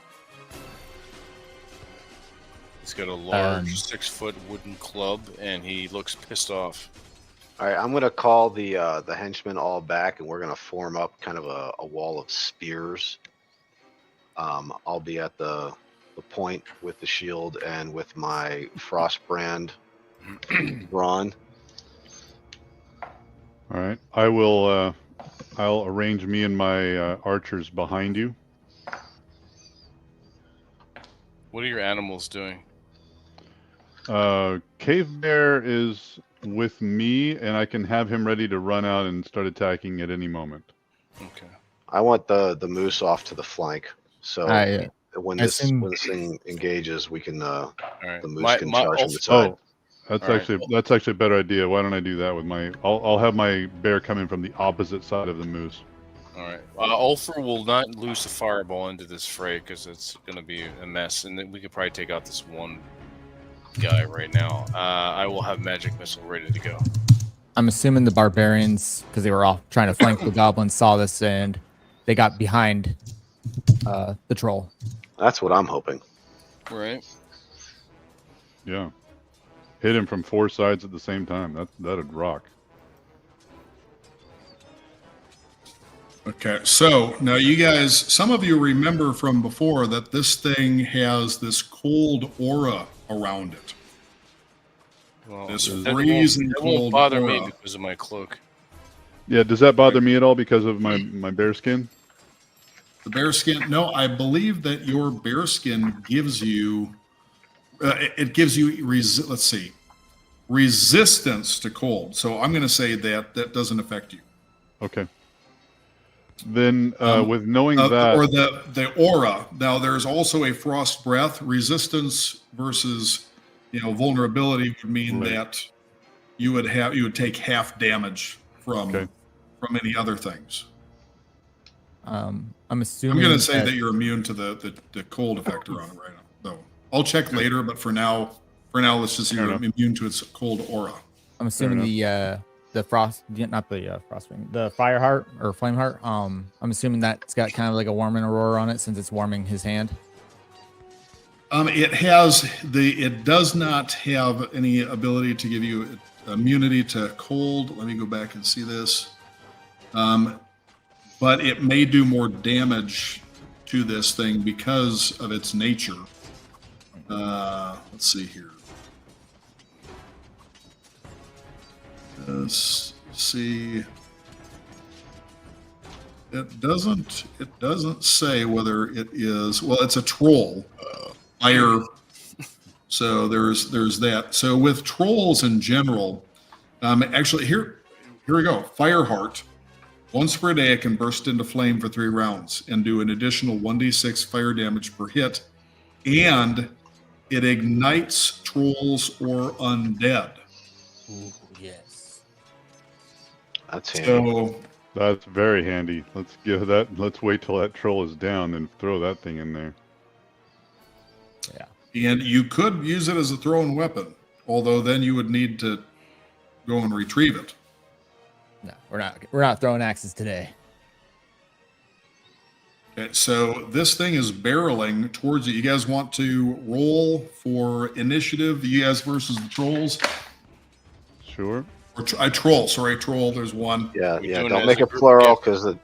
He's got a large 6-foot wooden club, and he looks pissed off. All right, I'm gonna call the henchmen all back, and we're gonna form up kind of a wall of spears. I'll be at the point with the shield and with my frost brand drawn. All right, I will. I'll arrange me and my archers behind you. What are your animals doing? Cave Bear is with me, and I can have him ready to run out and start attacking at any moment. Okay. I want the moose off to the flank, so when this thing engages, we can the moose can charge from the side. Oh, that's actually a better idea. Why don't I do that with my? I'll have my bear come in from the opposite side of the moose. All right. Ulfr will not lose the fireball into this fray because it's going to be a mess, and then we could probably take out this one guy right now. I will have magic missile ready to go. I'm assuming the barbarians, because they were all trying to flank the goblins, saw this and they got behind the troll. That's what I'm hoping. Right. Yeah. Hit him from 4 sides at the same time. That'd rock. Okay, so now you guys, some of you remember from before that this thing has this cold aura around it. Well, this freezing cold won't bother aura. me because of my cloak. Yeah, does that bother me at all because of my bear skin? The bear skin? No, I believe that your bear skin gives you, it gives you, let's see, resistance to cold. So I'm going to say that doesn't affect you. Okay. Then with knowing that, or the aura. Now there's also a frost breath. Resistance versus vulnerability would mean that you would take half damage from any other things. I'm I'm assuming. going to say that you're immune to the cold effector on it right now. Though I'll check later, but for now, let's just say you're immune to its cold aura. I'm assuming the frost, not the frostwing, the fire heart or flame heart. I'm assuming that's got kind of like a warming aurora on it since it's warming his hand. It does not have any ability to give you immunity to cold. Let me go back and see this. But it may do more damage to this thing because of its nature. Let's see here. Let's see. It doesn't say whether it is. Well, it's a troll. Fire. So there's that. So with trolls in general, actually here we go. Fireheart. Once per day, it can burst into flame for 3 rounds and do an additional 1d6 fire damage per hit, and it ignites trolls or undead. Ooh, yes. That's handy. So That's very handy. Let's give that. Let's wait till that troll is down and throw that thing in there. Yeah. and you could use it as a thrown weapon, although then you would need to go and retrieve it. No, we're not throwing axes today. Okay, so this thing is barreling towards you. You guys want to roll for initiative? You guys versus the trolls? Sure. Or troll. There's one. Yeah, We're yeah. doing Don't it make as a it group, plural because you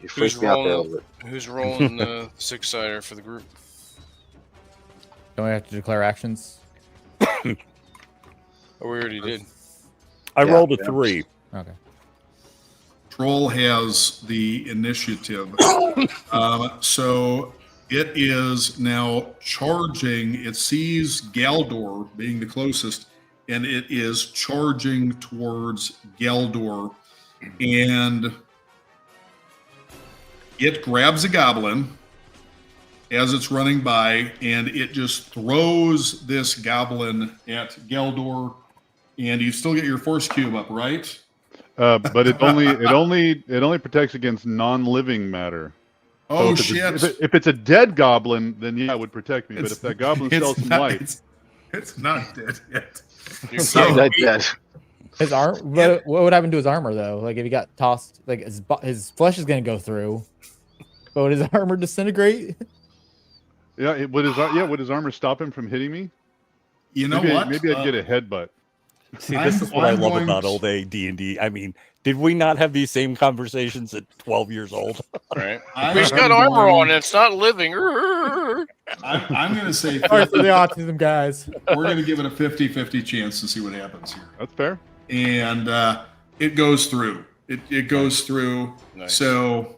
Who's freaked me out there a rolling? little bit. Who's rolling the 6-sider for the group? Don't we have to declare actions? Oh, we already did. I Yeah, rolled a yeah. 3. Okay. Troll has the initiative. So it is now charging. It sees Galdor being the closest, and it is charging towards Galdor. And it grabs a goblin as it's running by, and it just throws this goblin at Galdor. And you still get your force cube up, right? But it only protects against non-living matter. Oh, So shit. if it's a dead goblin, then yeah, it would protect me. But if that goblin it's sells some not- light, it's not dead yet. You're So- That dead. His arm. What would happen to his armor though? Like if he got tossed, like his flesh is gonna go through, but would his armor disintegrate? would his armor stop him from hitting me? You know maybe, what? Maybe I'd get a headbutt. See, this is what I I'm love going about to- old AD&D. I mean, did we not have these same conversations at 12 years old? right. I'm He's got going- armor on. It's not living. I'm going to say Sorry for the autism, guys. we're going to give it a 50-50 chance to see what happens here. That's fair. And it goes through. It goes through. Nice. So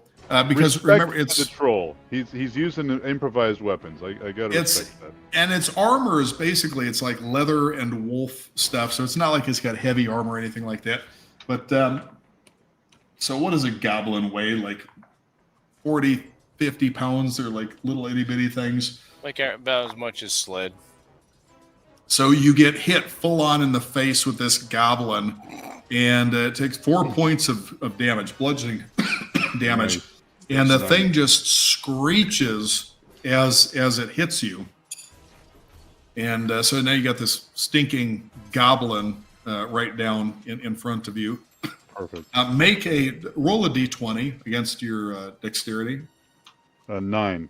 because Respect remember, the it's troll. He's using improvised weapons. I got to It's- respect that. and its armor is basically it's like leather and wolf stuff. So it's not like it's got heavy armor or anything like that. But so what does a goblin weigh? Like 40, 50 pounds? They're like little itty bitty things. Like about as much as sled. So you get hit full on in the face with this goblin, and it takes 4 points of damage, bludgeoning damage. Nice. And the Nice. thing just screeches as it hits you. And so now you got this stinking goblin right down in front of you. Perfect. Roll a d20 against your dexterity. 9.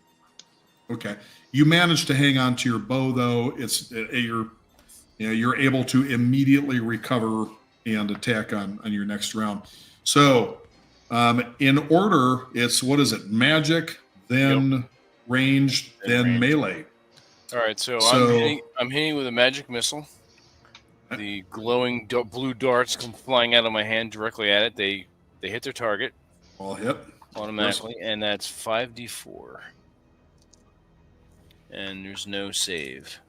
Okay. You manage to hang on to your bow, though. You're able to immediately recover and attack on your next round. So, in order, it's what is it? Magic, then ranged, Then then ranged. melee. All right, so, So- I'm hitting with a magic missile. The glowing blue darts come flying out of my hand directly at it. They hit their target All hit. automatically, and that's 5d4. And there's no save.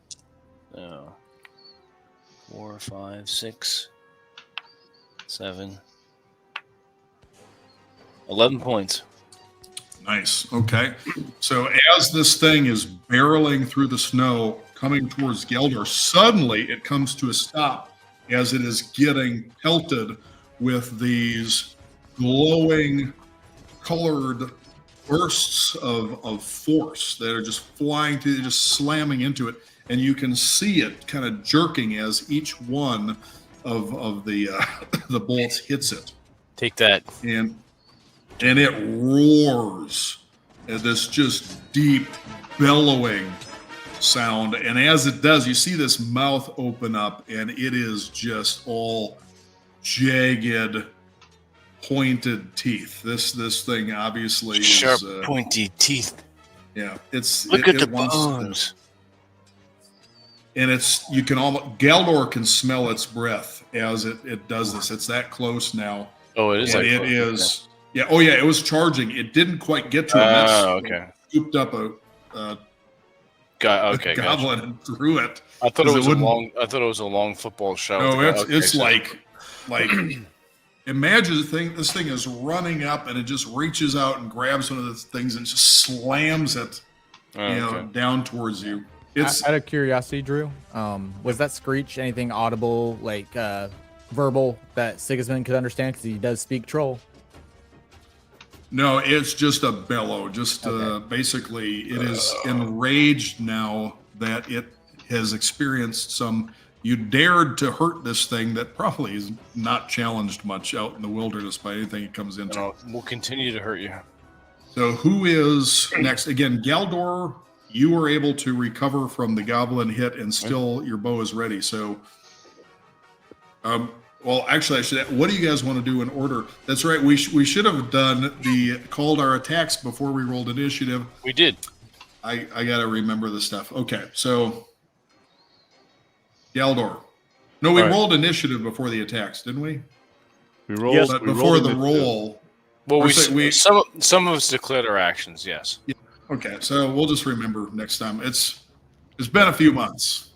No. 4, 5, 6, 7, 11 points. Nice. Okay. So as this thing is barreling through the snow, coming towards Geldor, suddenly it comes to a stop as it is getting pelted with these glowing, colored bursts of force that are just flying to, just slamming into it, and you can see it kind of jerking as each one of the the bolts hits it, Take that. and it roars at this just deep bellowing sound. And as it does, you see this mouth open up, and it is just all jagged, pointed teeth. This thing obviously Sharp, is pointy teeth. yeah. It's Look at the wants to- bones. and you can almost, Galdor can smell its breath as it does this. It's that close now. Oh, it is. And like it is. Yeah. Oh yeah. It was charging. It didn't quite get to him. Oh, okay. Scooped up a Okay. goblin Gotcha. and threw it. I thought it 'Cause was it a wouldn't- long. I thought it was a long football shot. No, with the- it's so- like imagine this thing is running up, and it just reaches out and grabs one of the things and just slams it, Oh, okay. down towards you. It's Out of curiosity, Drew, was that screech anything audible, like verbal, that Sigismund could understand? Because he does speak troll. no, it's just a bellow. Just Okay. basically, it is enraged now that it has experienced some. You dared to hurt this thing that probably is not challenged much out in the wilderness by anything it comes into. No, we'll continue to hurt you. So who is next? Again, Galdor, you were able to recover from the goblin hit, and still your bow is ready. So, well, actually, what do you guys want to do in order? That's right. We should have called our attacks before we rolled initiative. We did. I got to remember this stuff. Okay, so Galdor. No, we All right. rolled initiative before the attacks, didn't we? We rolled. Yes, But we before rolled the initiative. roll. Well, we- some of us declared our actions. Yes. Okay, so we'll just remember next time. It's been a few months.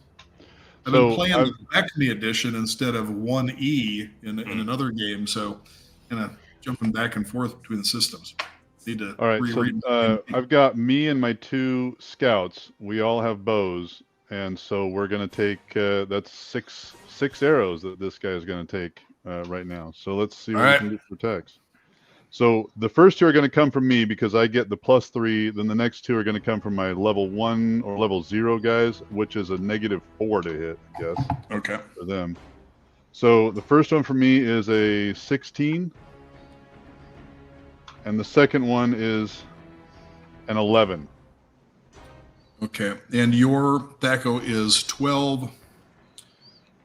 I've been So, playing I've- the Acme edition instead of 1E in another game, so kind of jumping back and forth between the systems. Need to All right, reread. so I've got me and my 2 scouts. We all have bows, and so we're gonna take that's six arrows that this guy is gonna take right now. So let's see what All right. we can do for attacks. So the first 2 are going to come from me because I get the +3. Then the next 2 are going to come from my level 1 or level 0 guys, which is a -4 to hit, I guess, Okay. for them. So the first one for me is a 16. And the second one is an 11. Okay. And your Thaco is 12.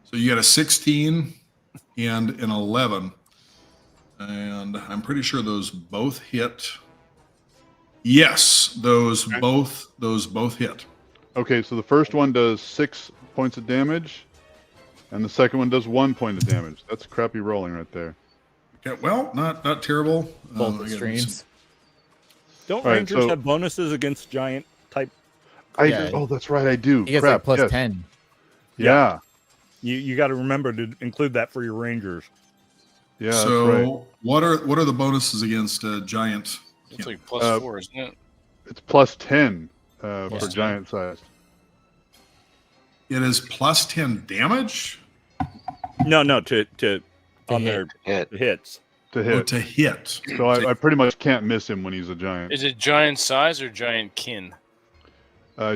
So you got a 16 and an 11. And I'm pretty sure those both hit. Yes, those both hit. Okay, so the first one does 6 points of damage, and the second one does 1 point of damage. That's crappy rolling right there. Okay, well, not terrible. Both I got extremes. Don't All right, rangers so- have bonuses against giant type? Yeah. Oh, that's right, I do. He gets Crap, like yes. +10. Yeah, You got to remember to include that for your rangers. yeah, so that's right. what are the bonuses against giant? It's like +4, isn't it? It's +10 for 10. giant sized. It is +10 damage No, to on their Hit. hits. To or hit. to hit. So I pretty much can't miss him when he's a giant. Is it giant size or giant kin?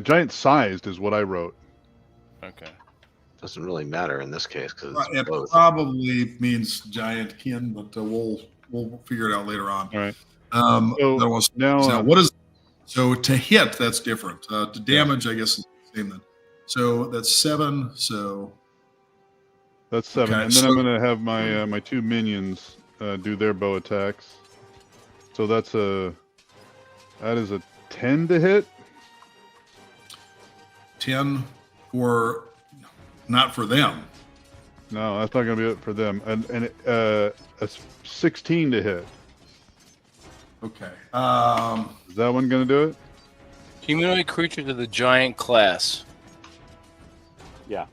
Giant sized is what I wrote. Okay. Doesn't really matter in this case because It it's both. probably means giant kin, but we'll figure it out later on. All right. So So now, what is so to hit? That's different. To damage, I guess is the same then. So that's 7. So that's 7, Okay, and then so- I'm gonna have my my 2 minions do their bow attacks. So that is a 10 to hit. 10 for not for them. No, that's not gonna be it for them. And a 16 to hit. Okay. Is that one gonna do it? Humanoid creature to the giant class. Yeah.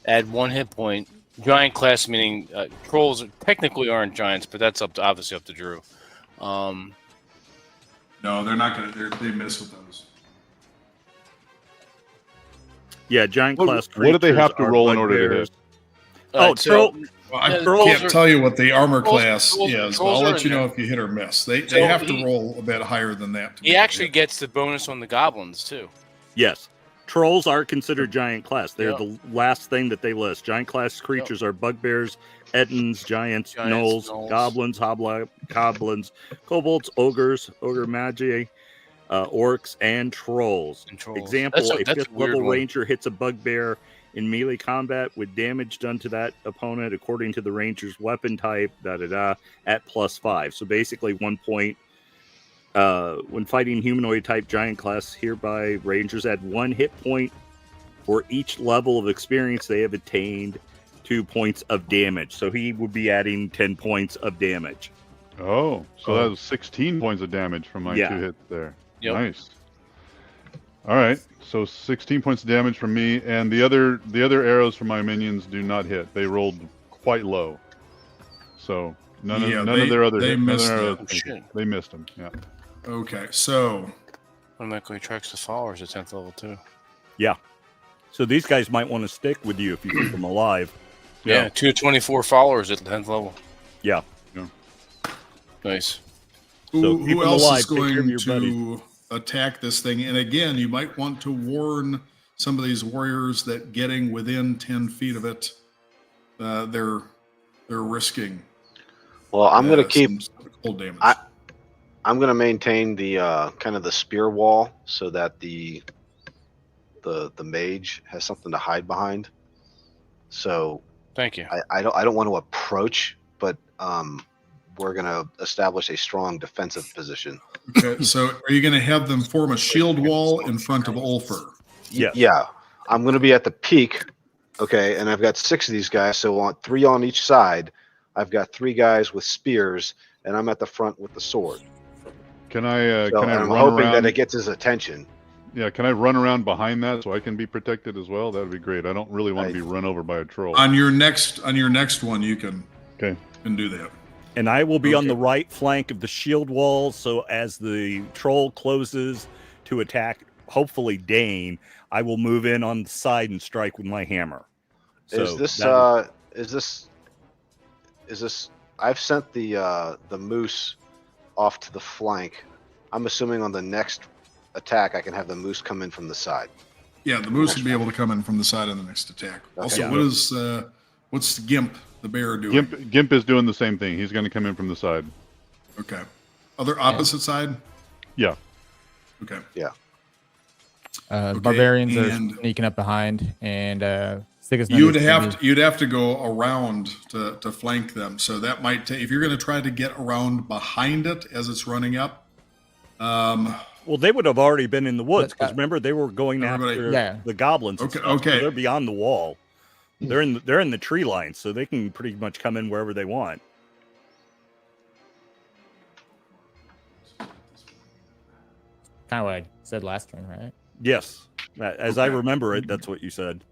Add 1 hit point. Giant class meaning trolls technically aren't giants, but that's obviously up to Drew. No, they're not gonna. They miss with those. Yeah, giant class What do they have creatures to are roll in order to bugbears. hit? Oh, so Well, I Yeah, the can't trolls are- tell you what the armor trolls- class trolls- is, but trolls I'll are let in you know there. if you hit or miss. They So have to he- roll a bit higher than that. To He make a actually hit. gets the bonus on the goblins too. Yes. Trolls are considered giant class. They're Yep. the last thing that they list. Giant class creatures are bugbears, ettins, giants, gnolls, goblins, goblins, kobolds, ogres, ogre magi, orcs, and trolls. And trolls. Example, That's a a 5th weird level one. ranger hits a bugbear in melee combat with damage done to that opponent according to the ranger's weapon type, at +5. So basically 1 point. When fighting humanoid type giant class, hereby rangers add 1 hit point for each level of experience they have attained, 2 points of damage. So he would be adding 10 points of damage. Oh, so that was 16 points of damage from my 2 hits there. Yep. Nice. All right, so 16 points of damage from me, and the other arrows from my minions do not hit. They rolled quite low, so none of their other they hit, none of missed their it. other Oh, things. shit. They missed them. Yeah. Okay, so Automatically tracks the followers at 10th level too. Yeah. So these guys might want to stick with you if you keep them alive. Yeah, 2 of 24 followers at the 10th level. Yeah. Nice. So keep who them else alive, is take care of going your to attack this thing? And again, you might want to warn some of these warriors that getting within 10 feet of it, they're risking. Well, I'm going to keep. some cold damage. I'm going to maintain the kind of the spear wall so that the mage has something to hide behind. So Thank you. I don't want to approach, but we're going to establish a strong defensive position. Okay, so are you going to have them form a shield wall in front of Ulfer? Yes. Yeah, I'm going to be at the peak. Okay, and I've got 6 of these guys, so on 3 on each side. I've got 3 guys with spears, and I'm at the front with the sword. Can I So, can I and I'm run hoping around? that it gets his attention. Yeah, can I run around behind that so I can be protected as well? That would be great. I don't really want to be run over by a troll. On your next one, you can do that. And I will be on Okay. the right flank of the shield wall. So as the troll closes to attack, hopefully Dane, I will move in on the side and strike with my hammer. So Is this I've sent the moose off to the flank. I'm assuming on the next attack I can have the moose come in from the side. Yeah, the moose will be able to come in from the side of the next attack. Also, Yeah. what's Gimp the bear doing? Gimp is doing the same thing. He's going to come in from the side. Okay. Other opposite side? Yeah. Okay. The barbarians are and- sneaking up behind, and Sigismund You'd is gonna have to go around to flank them. So that might take, if you're going to try to get around behind it as it's running up. Well, they would have already been in the woods because remember they were going Everybody- after the goblins. and Okay, stuff, so okay. they're beyond the wall. They're in the tree line, so they can pretty much come in wherever they want. kind of what I said last turn, right? Yes, as I Okay. remember it, that's what you said.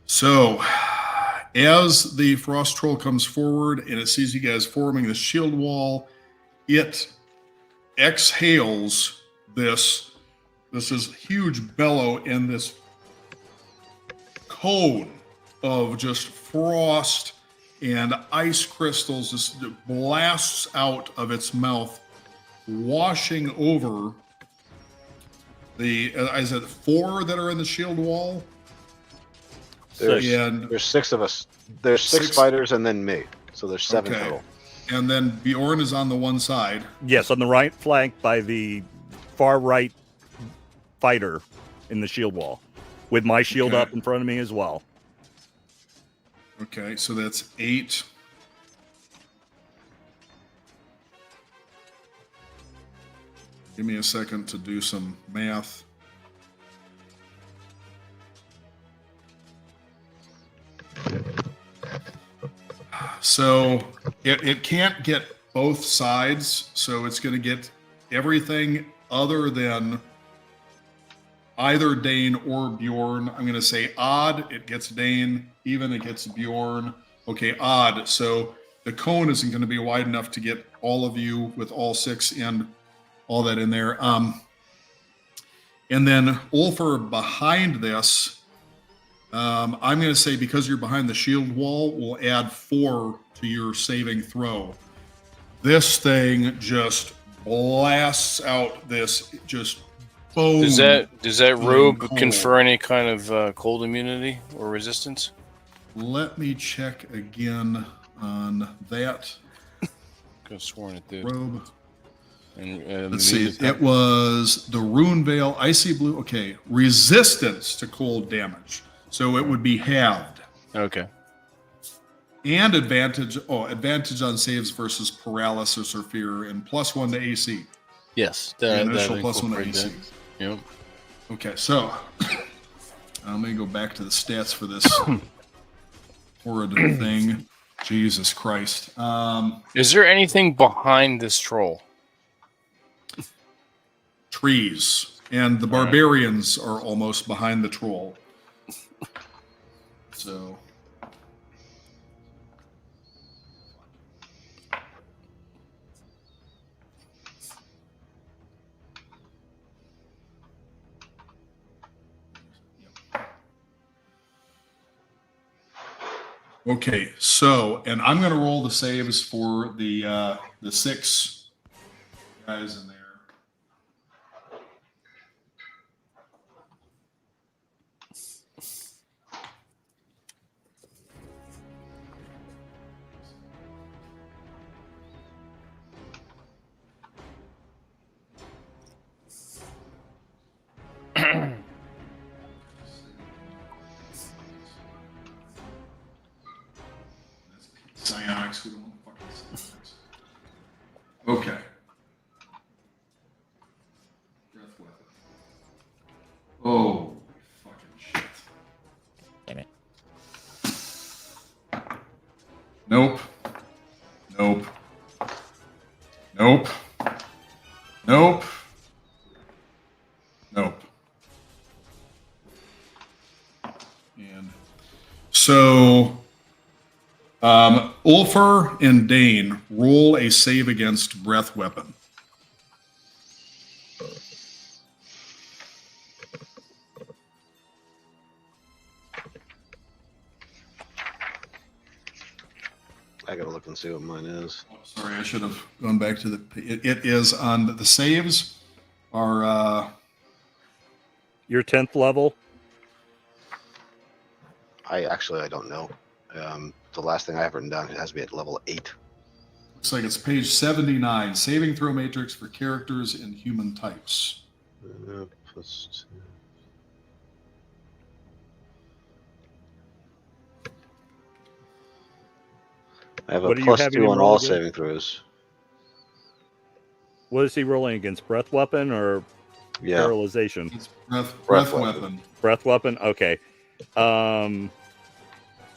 So, as the frost troll comes forward and it sees you guys forming the shield wall, it exhales this is huge bellow and this cone of just frost and ice crystals just blasts out of its mouth, washing over I said 4 that are in the shield wall. And There's 6 of us. There's 6 6 fighters and then me. So there's 7 Okay. total. And then Bjorn is on the one side. Yes, on the right flank by the far right fighter in the shield wall, with my shield Okay. up in front of me as well. Okay, so that's 8. Give me a second to do some math. So it can't get both sides, so it's going to get everything other than either Dane or Bjorn. I'm going to say odd, it gets Dane. Even, it gets Bjorn. Okay, odd. So the cone isn't going to be wide enough to get all of you with all 6 and all that in there. And then Ulfer behind this I'm going to say because you're behind the shield wall, we'll add 4 to your saving throw. This thing just blasts out this just boom. Does that robe cold. confer any kind of cold immunity or resistance? Let me check again on that Could have sworn it did. robe. And, Let's see. It was the Rune Veil, Icy Blue. Okay. Resistance to cold damage. So it would be halved. Okay. And advantage on saves versus paralysis or fear, and +1 to AC. Yes. The initial +1 to AC. Yep. Okay, so let me go back to the stats for this horrid thing. Jesus Christ. Is there anything behind this troll? Trees. And the barbarians are almost behind the troll. So. Okay, so, and I'm going to roll the saves for the 6 guys in there. Psionics, we don't want fucking psionics. Okay. Breath weapon. Oh, fucking shit. Damn it. Nope. Nope. Nope. Nope. Nope. And so Ulfar and Dane roll a save against breath weapon. I gotta look and see what mine is. Oh, sorry, I should have gone back to the. It is on the saves are. Your 10th level. I don't know. The last thing I have written down, it has to be at level 8. Looks like it's page 79. Saving throw matrix for characters in human types. Plus 2. I have a What are you plus having 2 him on roll all again? saving throws. What is he rolling against? Breath weapon or Yeah. paralyzation? It's breath weapon. weapon. Breath weapon. Okay.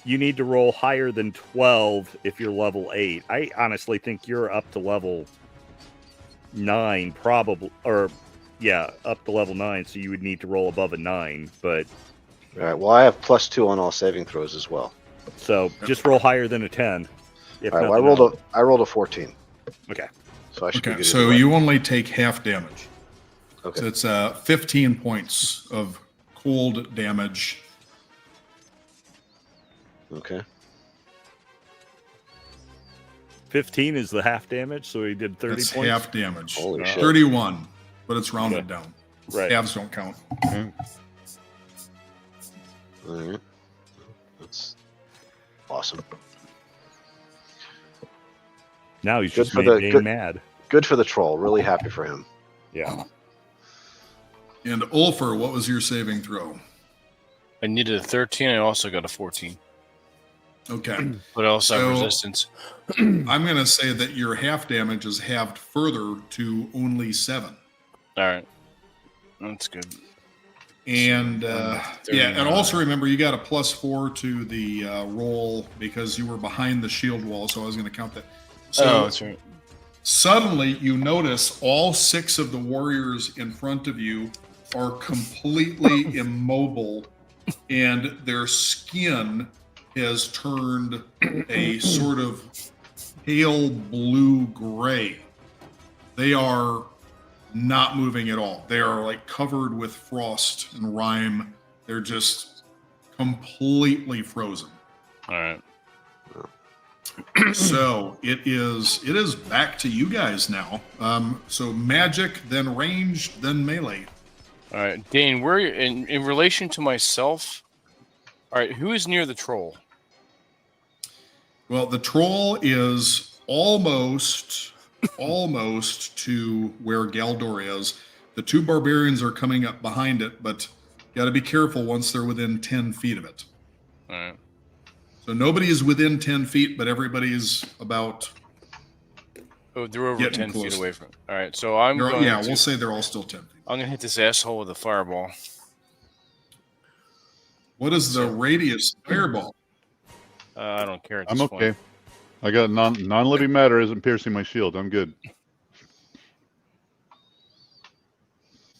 You need to roll higher than 12 if you're level 8. I honestly think you're up to level 9, probably, or yeah, up to level 9. So you would need to roll above a 9. But All right. Well, I have plus 2 on all saving throws as well. so just roll higher than a 10. If All right. Well, nothing else. I rolled a 14. Okay. So I should be Okay, good. so either way. you only take half damage. Okay. So it's 15 points of cold damage. Okay. 15 is the half damage, so he did 30 That's points. half damage. Holy shit. 31, but it's rounded Okay. down. Right. Halves don't count. All right. That's awesome. Now he's Good just for made the- Dane good- mad. Good for the troll. Really happy for him. Yeah. And Ulfar, what was your saving throw? I needed a 13. I also got a 14. Okay. But I also have So- resistance. I'm going to say that your half damage is halved further to only 7. All right. That's good. And So, yeah, and 39. also remember you got a +4 to the roll because you were behind the shield wall, so I was going to count that. So Oh, that's right. suddenly you notice all 6 of the warriors in front of you are completely immobile, and their skin has turned a sort of pale blue gray. They are not moving at all. They are like covered with frost and rime. They're just completely frozen. All right. So it is back to you guys now. So magic, then ranged, then melee. All right, Dane. Where in relation to myself? All right, who is near the troll? Well, the troll is almost to where Galdor is. The two barbarians are coming up behind it, but got to be careful once they're within 10 feet of it. All right. So nobody is within 10 feet, but everybody is about. Oh, they're over Getting 10 close. feet away from. All right, so I'm going. Yeah, to, we'll say they're all still 10 feet. I'm gonna hit this asshole with a fireball. What is the radius fireball? I don't care at this I'm okay. point. I got non-living matter isn't piercing my shield. I'm good.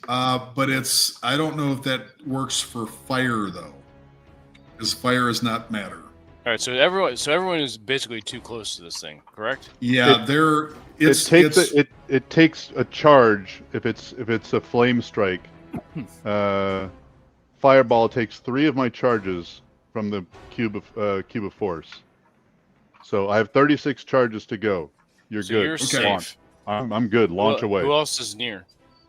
But I don't know if that works for fire though, because fire is not matter. All right, so everyone is basically too close to this thing, correct? Yeah, It takes a charge if it's a flame strike. Fireball takes 3 of my charges from the cube of force. So I have 36 charges to go. You're So good. you're Okay. safe. I'm good. Launch away. Who else is near?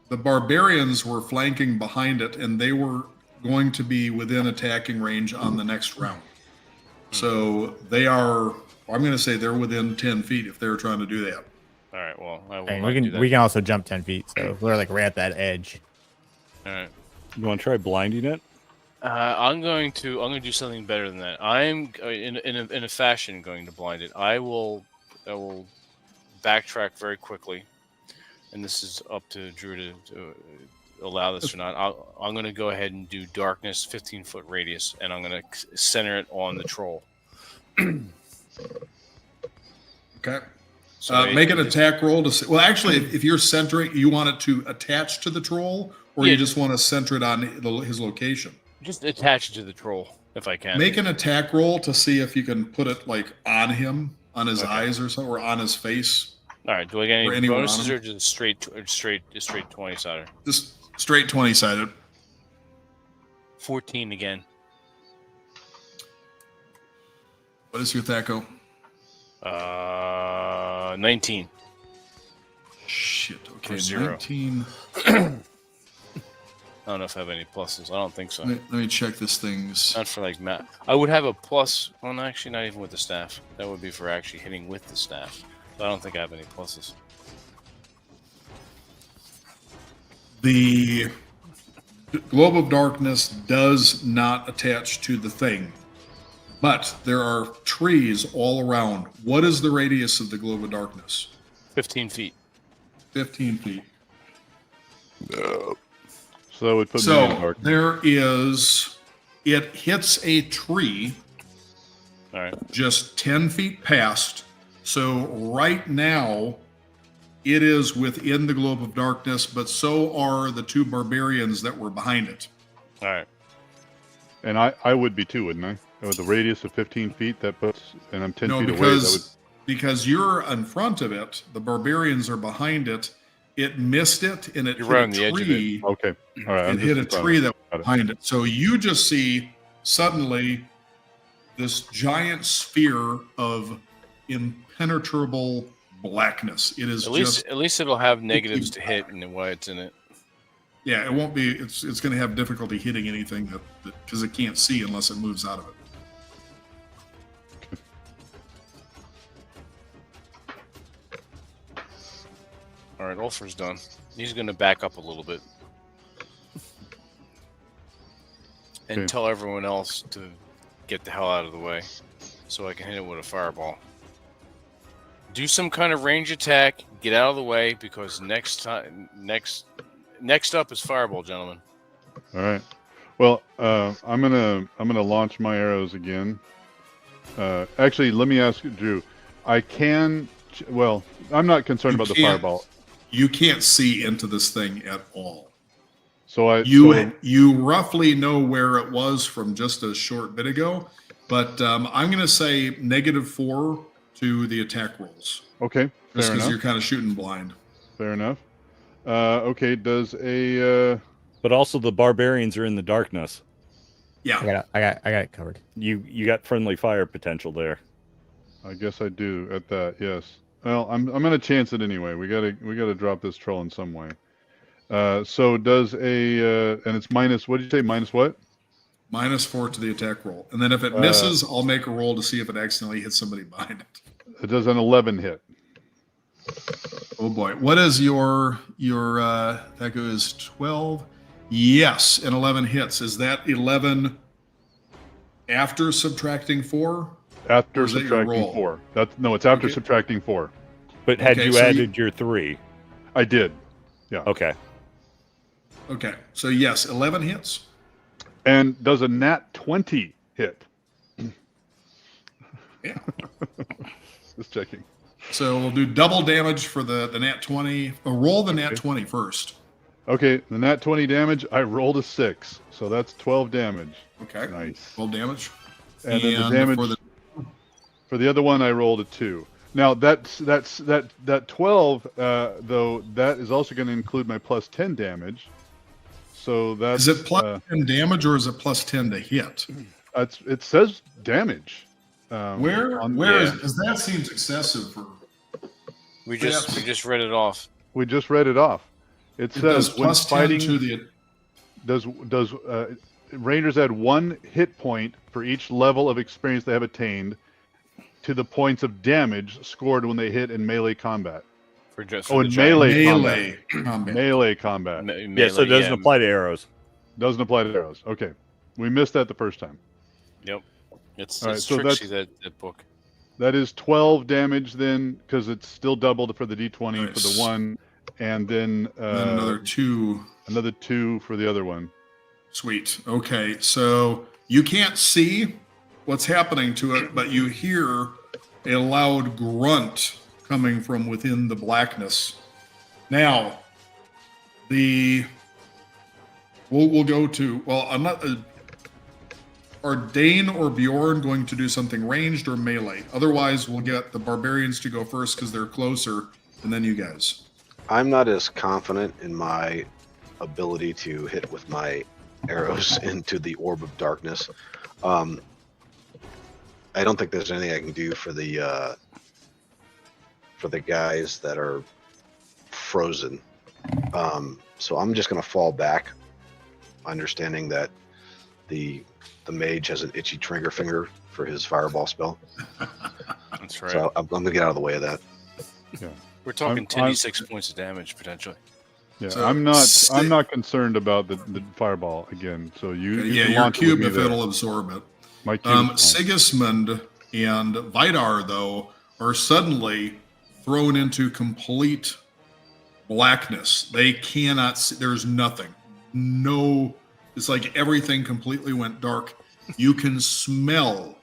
the barbarians were flanking behind it, and they were going to be within attacking range on the next round. So they are. I'm going to say they're within 10 feet if they're trying to do that. All right. Well, I will And not do that. we can also jump 10 feet, so we're like right at that edge. All right. You want to try blinding it? I'm going to do something better than that. I'm in a fashion going to blind it. I will backtrack very quickly, and this is up to Drew to allow this or not. I'm going to go ahead and do darkness, 15-foot radius, and I'm going to center it on the troll. Okay. So Make an attack roll to see. Well, actually, if you're centering, you want it to attach to the troll, or Yeah. you just want to center it on his location. Just attach it to the troll if I can. Make an attack roll to see if you can put it like on him, on his eyes or something, or on his face. All right. Do I get Or any anywhere bonuses on or just straight 20-sider? Just straight 20-sided. 14 again. What is your Thaco? 19. Shit. Okay. For 0. 19. I don't know if I have any pluses. I don't think so. Let me check this thing's. Not for like math. I would have a plus. Well, no, actually, not even with the staff. That would be for actually hitting with the staff. But I don't think I have any pluses. The globe of darkness does not attach to the thing, but there are trees all around. What is the radius of the globe of darkness? 15 feet. 15 feet. So that would put me in So dark. there is. It hits a tree All right. just 10 feet past. So right now, it is within the globe of darkness, but so are the two barbarians that were behind it. All right. And I would be too, wouldn't I? With a radius of 15 feet, that puts, and I'm 10 No, feet away. That would, because you're in front of it, the barbarians are behind it. It missed it, and it You're hit right a on the edge of it. tree. okay. All right. It hit a tree that Got was it. behind it. So you just see suddenly this giant sphere of impenetrable blackness. It is At least it'll have negatives to hit and why it's in it. yeah, it won't be. It's going to have difficulty hitting anything that because it can't see unless it moves out of it. All right, Ulfer's done. He's going to back up a little bit and Okay. tell everyone else to get the hell out of the way so I can hit it with a fireball. Do some kind of range attack, get out of the way because next up is fireball, gentlemen. All right. Well, I'm gonna launch my arrows again. Actually, let me ask you, Drew. I can. Well, I'm not concerned You about the can't- fireball. You can't see into this thing at all. So You roughly know where it was from just a short bit ago, but I'm going to say -4 to the attack rolls, okay. just Fair because enough. you're kind of shooting blind. Fair enough. Okay. Does a But also the barbarians are in the darkness. Yeah. I got it covered. You got friendly fire potential there. I guess I do at that. Yes. Well, I'm gonna chance it anyway. We gotta drop this troll in some way. So does and it's minus. What did you say? Minus what? -4 to the attack roll, and then if it Uh, misses, I'll make a roll to see if it accidentally hits somebody behind it. It does an 11 hit. Oh boy, what is your that goes 12? Yes, an 11 hits. Is that 11 after subtracting 4? After Or is that your subtracting roll? 4. No, it's after Okay. subtracting 4. But had Okay, you so added your 3? I did. Okay. Okay, so yes, 11 hits. And does a nat 20 hit? Yeah. Just checking. So we'll do double damage for the nat 20. Roll the nat 20 first. Okay, the nat 20 damage, I rolled a 6. So that's 12 damage. Okay. Nice. 12 damage. And then the damage for the other one, I rolled a 2. Now that 12 though, that is also going to include my plus 10 damage. So that's Is it plus 10 damage or is it plus 10 to hit? it says damage. Where because that seems excessive for We just read it off. We just read it off. It says when plus 10 fighting to the does Rangers add 1 hit point for each level of experience they have attained to the points of damage scored when they hit in melee combat. For just Oh, for in the giant. melee combat. Melee combat. Yeah, so it doesn't apply to arrows. Doesn't apply to arrows. Okay. We missed that the first time. Yep. It's All right, it's so tricksy, that book. That is 12 damage then, because it's still doubled for the D20 for the Nice. one, and then, And then another 2. Another 2 for the other one. Sweet. Okay, so you can't see what's happening to it, but you hear a loud grunt coming from within the blackness. Now, we'll go to, well, I'm not. Are Dane or Bjorn going to do something ranged or melee? Otherwise, we'll get the barbarians to go first because they're closer, and then you guys. I'm not as confident in my ability to hit with my arrows into the orb of darkness. I don't think there's anything I can do for the guys that are frozen. So I'm just going to fall back, understanding that the mage has an itchy trigger finger for his fireball spell. That's right. So I'm going to get out of the way of that. Yeah. We're talking I'm- 10d6 points of damage potentially. Yeah, So, I'm not concerned about the fireball again. So you Yeah, can your launch it with cube, me if there. it'll absorb it. My cube is fine. Sigismund and Vidar, though, are suddenly thrown into complete blackness. They cannot see. There's nothing. No, it's like everything completely went dark. You can smell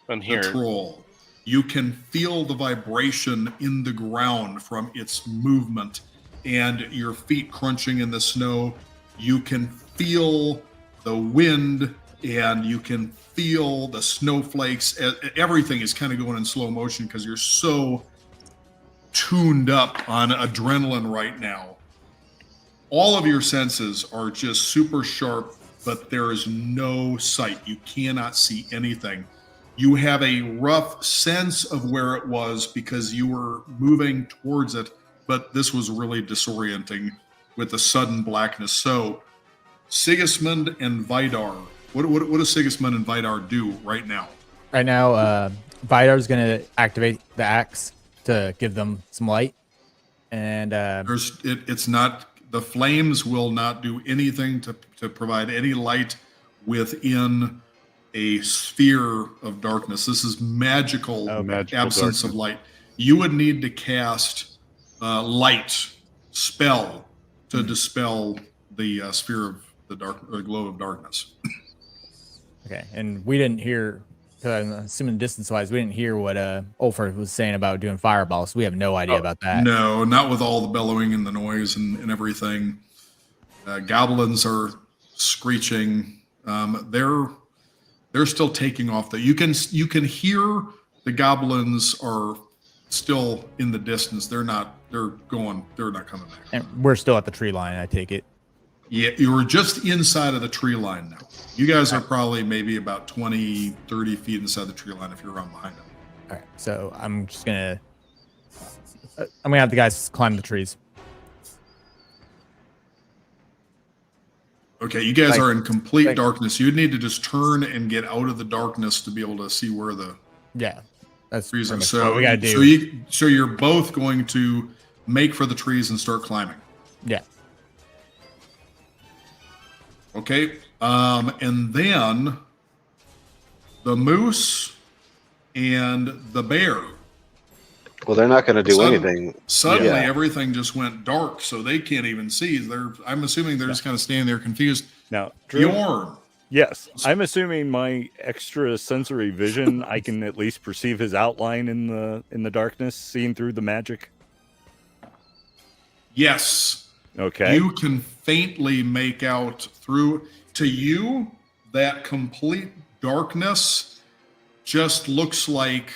And the here, troll. You can feel the vibration in the ground from its movement and your feet crunching in the snow. You can feel the wind and you can feel the snowflakes. Everything is kind of going in slow motion because you're so tuned up on adrenaline right now. All of your senses are just super sharp, but there is no sight. You cannot see anything. You have a rough sense of where it was because you were moving towards it, but this was really disorienting with the sudden blackness. So, Sigismund and Vidar, what does Sigismund and Vidar do right now? Right now, Vidar's gonna activate the axe to give them some light, and It's not, the flames will not do anything to provide any light within a sphere of darkness. This is magical, Magical absence darkness. of light. You would need to cast light spell to dispel the sphere of the glow of darkness. okay. And we didn't hear. I'm assuming distance-wise, we didn't hear what Ulfar was saying about doing fireballs. So we have no idea about that. No, not with all the bellowing and the noise and everything. Goblins are screeching. They're still taking off. You can hear the goblins are still in the distance. They're not coming back. And we're still at the tree line. I take it. Yeah, you were just inside of the tree line now. You guys are probably maybe about 20, 30 feet inside the tree line if you're around behind them. All right, so I'm just gonna have the guys climb the trees. Okay, you guys Thank- are in complete thank- darkness. You'd need to just turn and get out of the darkness to be able to see where the Yeah, that's trees pretty are. much So what we gotta do. So you're both going to make for the trees and start climbing. Yeah. Okay. And then the moose and the bear. Well, they're not going to do anything. Suddenly, Yeah. everything just went dark, so they can't even see. I'm assuming they're just kind of standing there confused. Now, Drew, Bjorn, yes, I'm assuming my extra sensory vision, I can at least perceive his outline in the darkness, seeing through the magic. yes, Okay. you can faintly make out through. To you, that complete darkness just looks like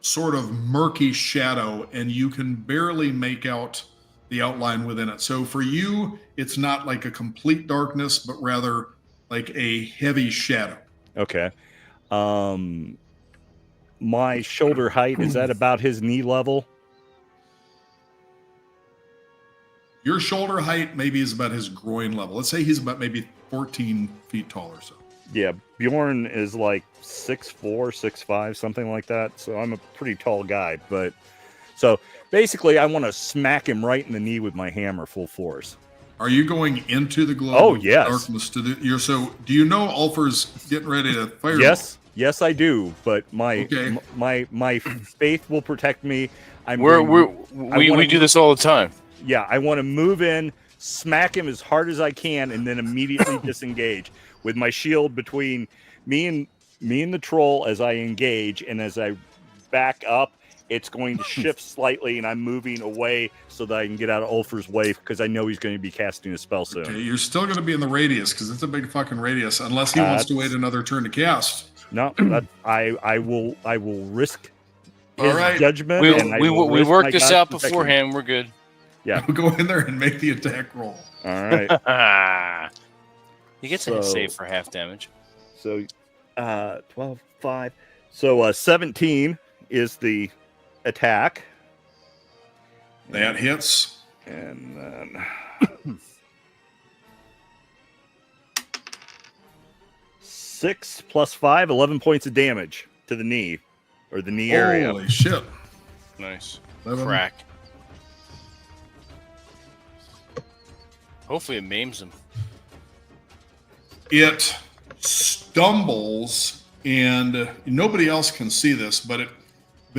sort of murky shadow, and you can barely make out the outline within it. So for you, it's not like a complete darkness, but rather like a heavy shadow. Okay. My shoulder height, is that about his knee level? Your shoulder height maybe is about his groin level. Let's say he's about maybe 14 feet tall or so. Yeah, Bjorn is like 6'4", 6'5", something like that. So I'm a pretty tall guy. But so basically, I want to smack him right in the knee with my hammer, full force. Are you going into the globe Oh, of yes. darkness to do? You're so. Do you know Ulfer's getting ready to fire? Yes, I do. But my faith will protect me. We do this all the time. Yeah, I want to move in, smack him as hard as I can, and then immediately disengage with my shield between me and the troll as I engage, and as I back up, it's going to shift slightly, and I'm moving away so that I can get out of Ulfer's way because I know he's going to be casting a spell soon. Okay, you're still going to be in the radius because it's a big fucking radius, unless he wants to wait another turn to cast. No, I will risk his All right. judgment. We worked this out beforehand. We're good. Yeah. Go in there and make the attack roll. All right. He gets a save for half damage. So 12, 5. So 17 is the attack. That hits. And then 6 plus 5, 11 points of damage to the knee or the knee area. Holy shit. Nice. 11. Crack. Hopefully it maims him. It stumbles, and nobody else can see this, but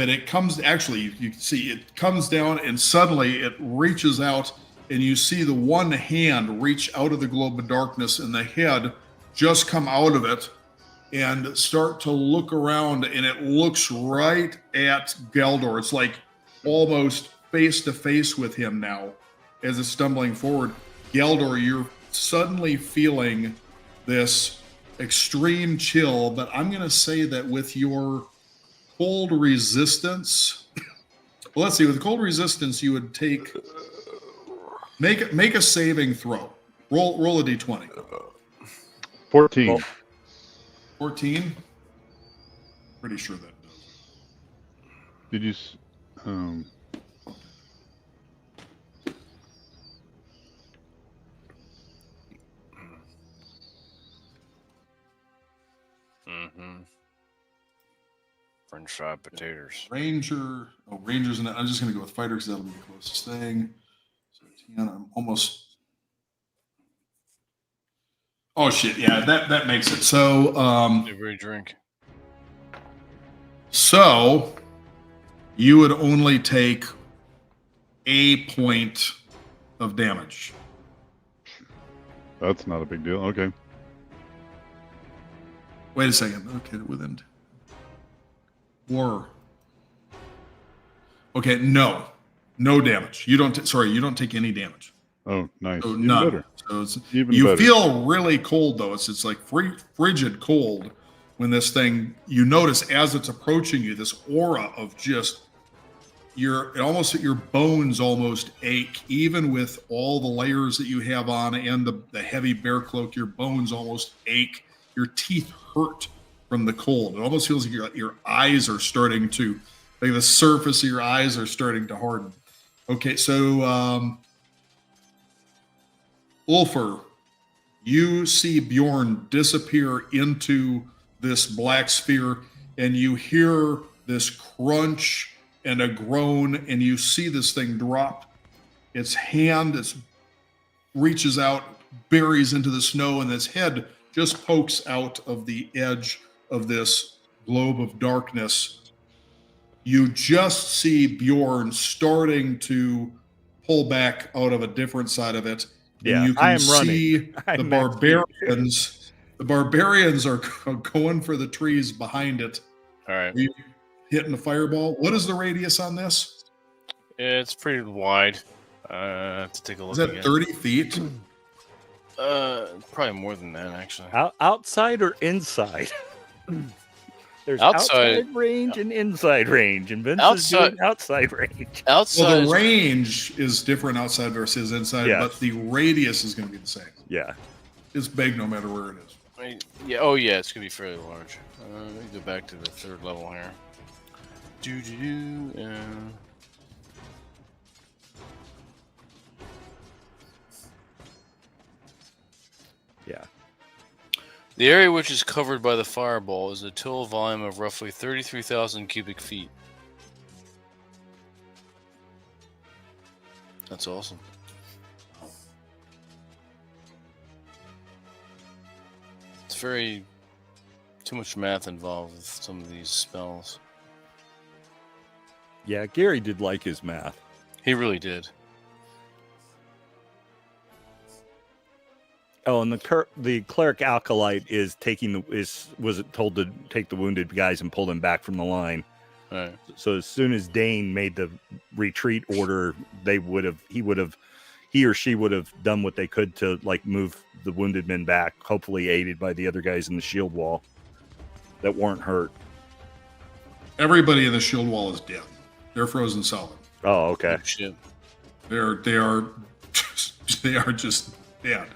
it comes, actually, you can see it comes down, and suddenly it reaches out, and you see the one hand reach out of the globe of darkness, and the head just come out of it and start to look around, and it looks right at Geldor. It's like almost face to face with him now as it's stumbling forward. Geldor, you're suddenly feeling this extreme chill, but I'm going to say that with your cold resistance, well, let's see, with cold resistance, you would make a saving throw. Roll a d20. 14. Well, 14. Pretty sure that does. Did you? French fried potatoes. Ranger. Oh, Ranger's in it. I'm just going to go with fighter because that'll be the closest thing. So 10, I'm almost. Oh shit! Yeah, that makes it. So Every drink. So you would only take a point of damage. That's not a big deal. Okay. Wait a second. Okay, within war. Okay, no damage. You don't. You don't take any damage. Oh, nice. So Even none. better. So it's, Even you better. feel really cold though. It's like frigid cold when this thing. You notice as it's approaching you, this aura of just your bones almost ache, even with all the layers that you have on and the heavy bear cloak. Your bones almost ache. Your teeth hurt from the cold. It almost feels like your eyes are starting to, like the surface of your eyes are starting to harden. Okay, so Ulfr, you see Bjorn disappear into this black sphere, and you hear this crunch and a groan, and you see this thing drop. Its hand reaches out, buries into the snow, and its head just pokes out of the edge of this globe of darkness. You just see Bjorn starting to pull back out of a different side of it. Yeah, and you I can am running. see the I'm barbarians. The barbarians are going for the trees behind it. All right. Are you hitting the fireball? What is the radius on this? It's pretty wide. I have to take a look. Is that again. 30 feet? Probably more than that, actually. Outside or inside? There's Outside. outside range and inside range, and Vince is doing outside range. Outside. Well, the range is different outside versus inside, Yes. but the radius is going to be the same. Yeah. It's big no matter where it is. Yeah. Oh, yeah. It's gonna be fairly large. Let me go back to the third level here. Yeah. The area which is covered by the fireball is a total volume of roughly 33,000 cubic feet. That's awesome. It's very too much math involved with some of these spells. Yeah, Gary did like his math. He really did. Oh, and the cleric Alkalite was told to take the wounded guys and pull them back from the line. All right. So as soon as Dane made the retreat order, he or she would have done what they could to like move the wounded men back, hopefully aided by the other guys in the shield wall that weren't hurt. Everybody in the shield wall is dead. They're frozen solid. Oh, okay. Oh, shit. They are just dead.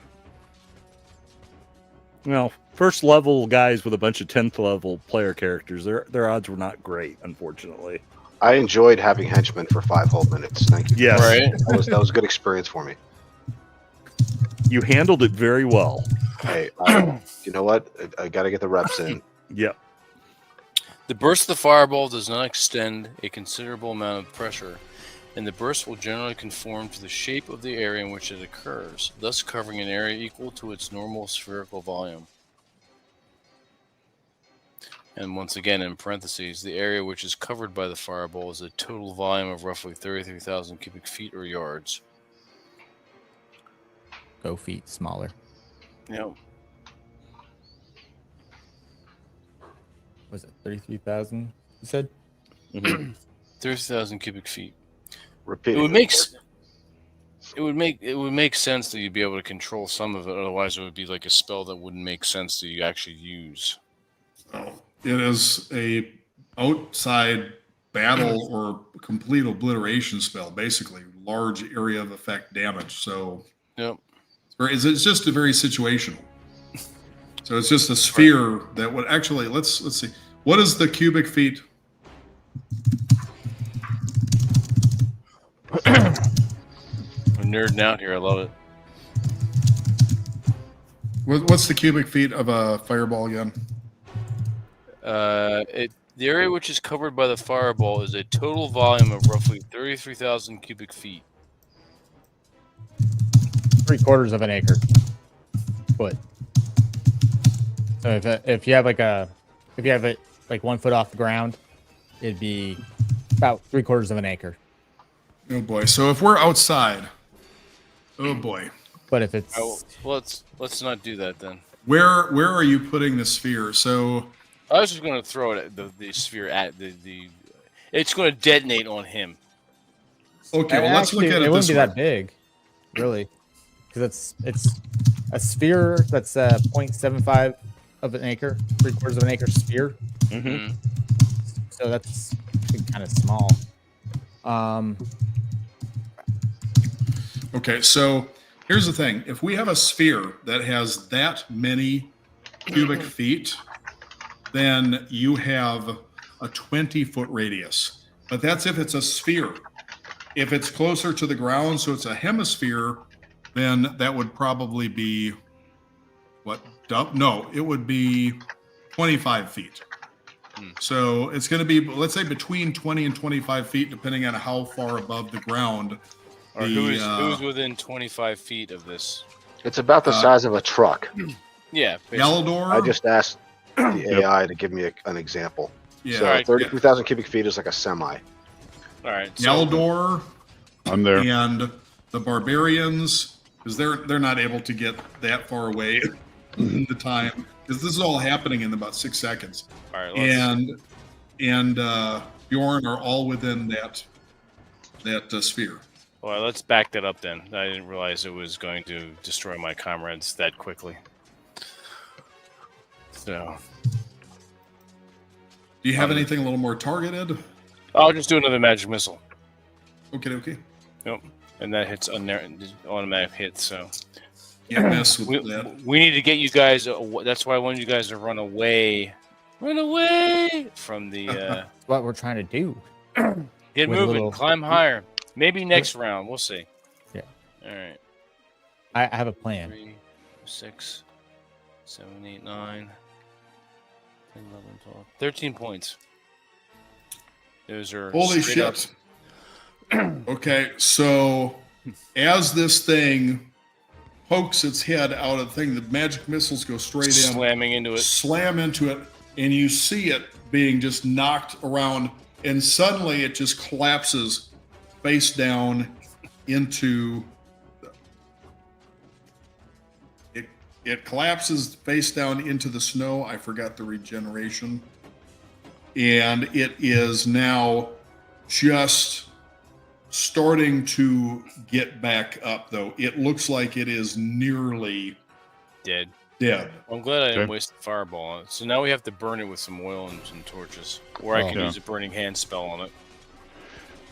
Well, first level guys with a bunch of 10th level player characters, their odds were not great, unfortunately. I enjoyed having henchmen for 5 whole minutes. Thank you. Yes. Right. That was a good experience for me. You handled it very well. Hey, you know what? I got to get the reps in. Yep. The burst of the fireball does not extend a considerable amount of pressure, and the burst will generally conform to the shape of the area in which it occurs, thus covering an area equal to its normal spherical volume. And once again, in parentheses, the area which is covered by the fireball is a total volume of roughly 33,000 cubic feet or yards. Go feet smaller. Yep. Was it 33,000? You said? 30,000 cubic feet. Repeat. It would make sense that you'd be able to control some of it. Otherwise, it would be like a spell that wouldn't make sense that you actually use. Oh, it is a outside battle or complete obliteration spell, basically large area of effect damage. So Yep. it's just a very situational. So it's just a sphere that would actually let's see. What is the cubic feet? I'm nerding out here. I love it. What's the cubic feet of a fireball again? The area which is covered by the fireball is a total volume of roughly 33,000 cubic feet. 3/4 of an acre. Foot. So if you have it like 1 foot off the ground, it'd be about 3/4 of an acre. Oh boy! So if we're outside, oh boy! But if it's Oh, let's not do that then. Where are you putting the sphere? So I was just going to throw it at the sphere at the. It's going to detonate on him. okay, well let's look Actually, at it it wouldn't this be way. that big, really, because it's a sphere that's 0.75 of an acre, 3/4 of an acre sphere. Mm-hmm. So that's kind of small. Um, Okay, so here's the thing. If we have a sphere that has that many cubic feet, then you have a 20-foot radius. But that's if it's a sphere. If it's closer to the ground, so it's a hemisphere, then that would probably be what? No, it would be 25 feet. So it's going to be, let's say, between 20 and 25 feet, depending on how far above the ground. Or who's within 25 feet of this? It's about the size of a truck. Yeah. basically. Galador. I just asked the AI to give me an example. Yeah. So Alright. 32,000 cubic feet is like a semi. All right. Galador I'm there. and the barbarians, because they're not able to get that far away in the time, because this is all happening in about 6 seconds. All right. Let's, And Bjorn are all within that sphere. well, let's back that up then. I didn't realize it was going to destroy my comrades that quickly. So Do you have anything a little more targeted? I'll just do another magic missile. Okay. Yep. And that hits automatic hit. So Can't mess with that. we need to get you guys. That's why I wanted you guys to run away. Run away from the. what we're trying to do. Get With a moving. little- Climb higher. Maybe next round. We'll see. Yeah. All right. I have a plan. 3, 6, 7, 8, 9, 10, 11, 12, 13 points. Those are Holy straight up- shit. Okay, so as this thing pokes its head out of the thing, the magic missiles go straight in, slamming into it. slam into it, and you see it being just knocked around, and suddenly it just collapses face down into it collapses face down into the snow. I forgot the regeneration. And it is now just starting to get back up, though. It looks like it is nearly Dead. dead. I'm glad I didn't Okay. waste the fireball on it. So now we have to burn it with some oil and some torches. Or I Oh. can Yeah. use a burning hand spell on it.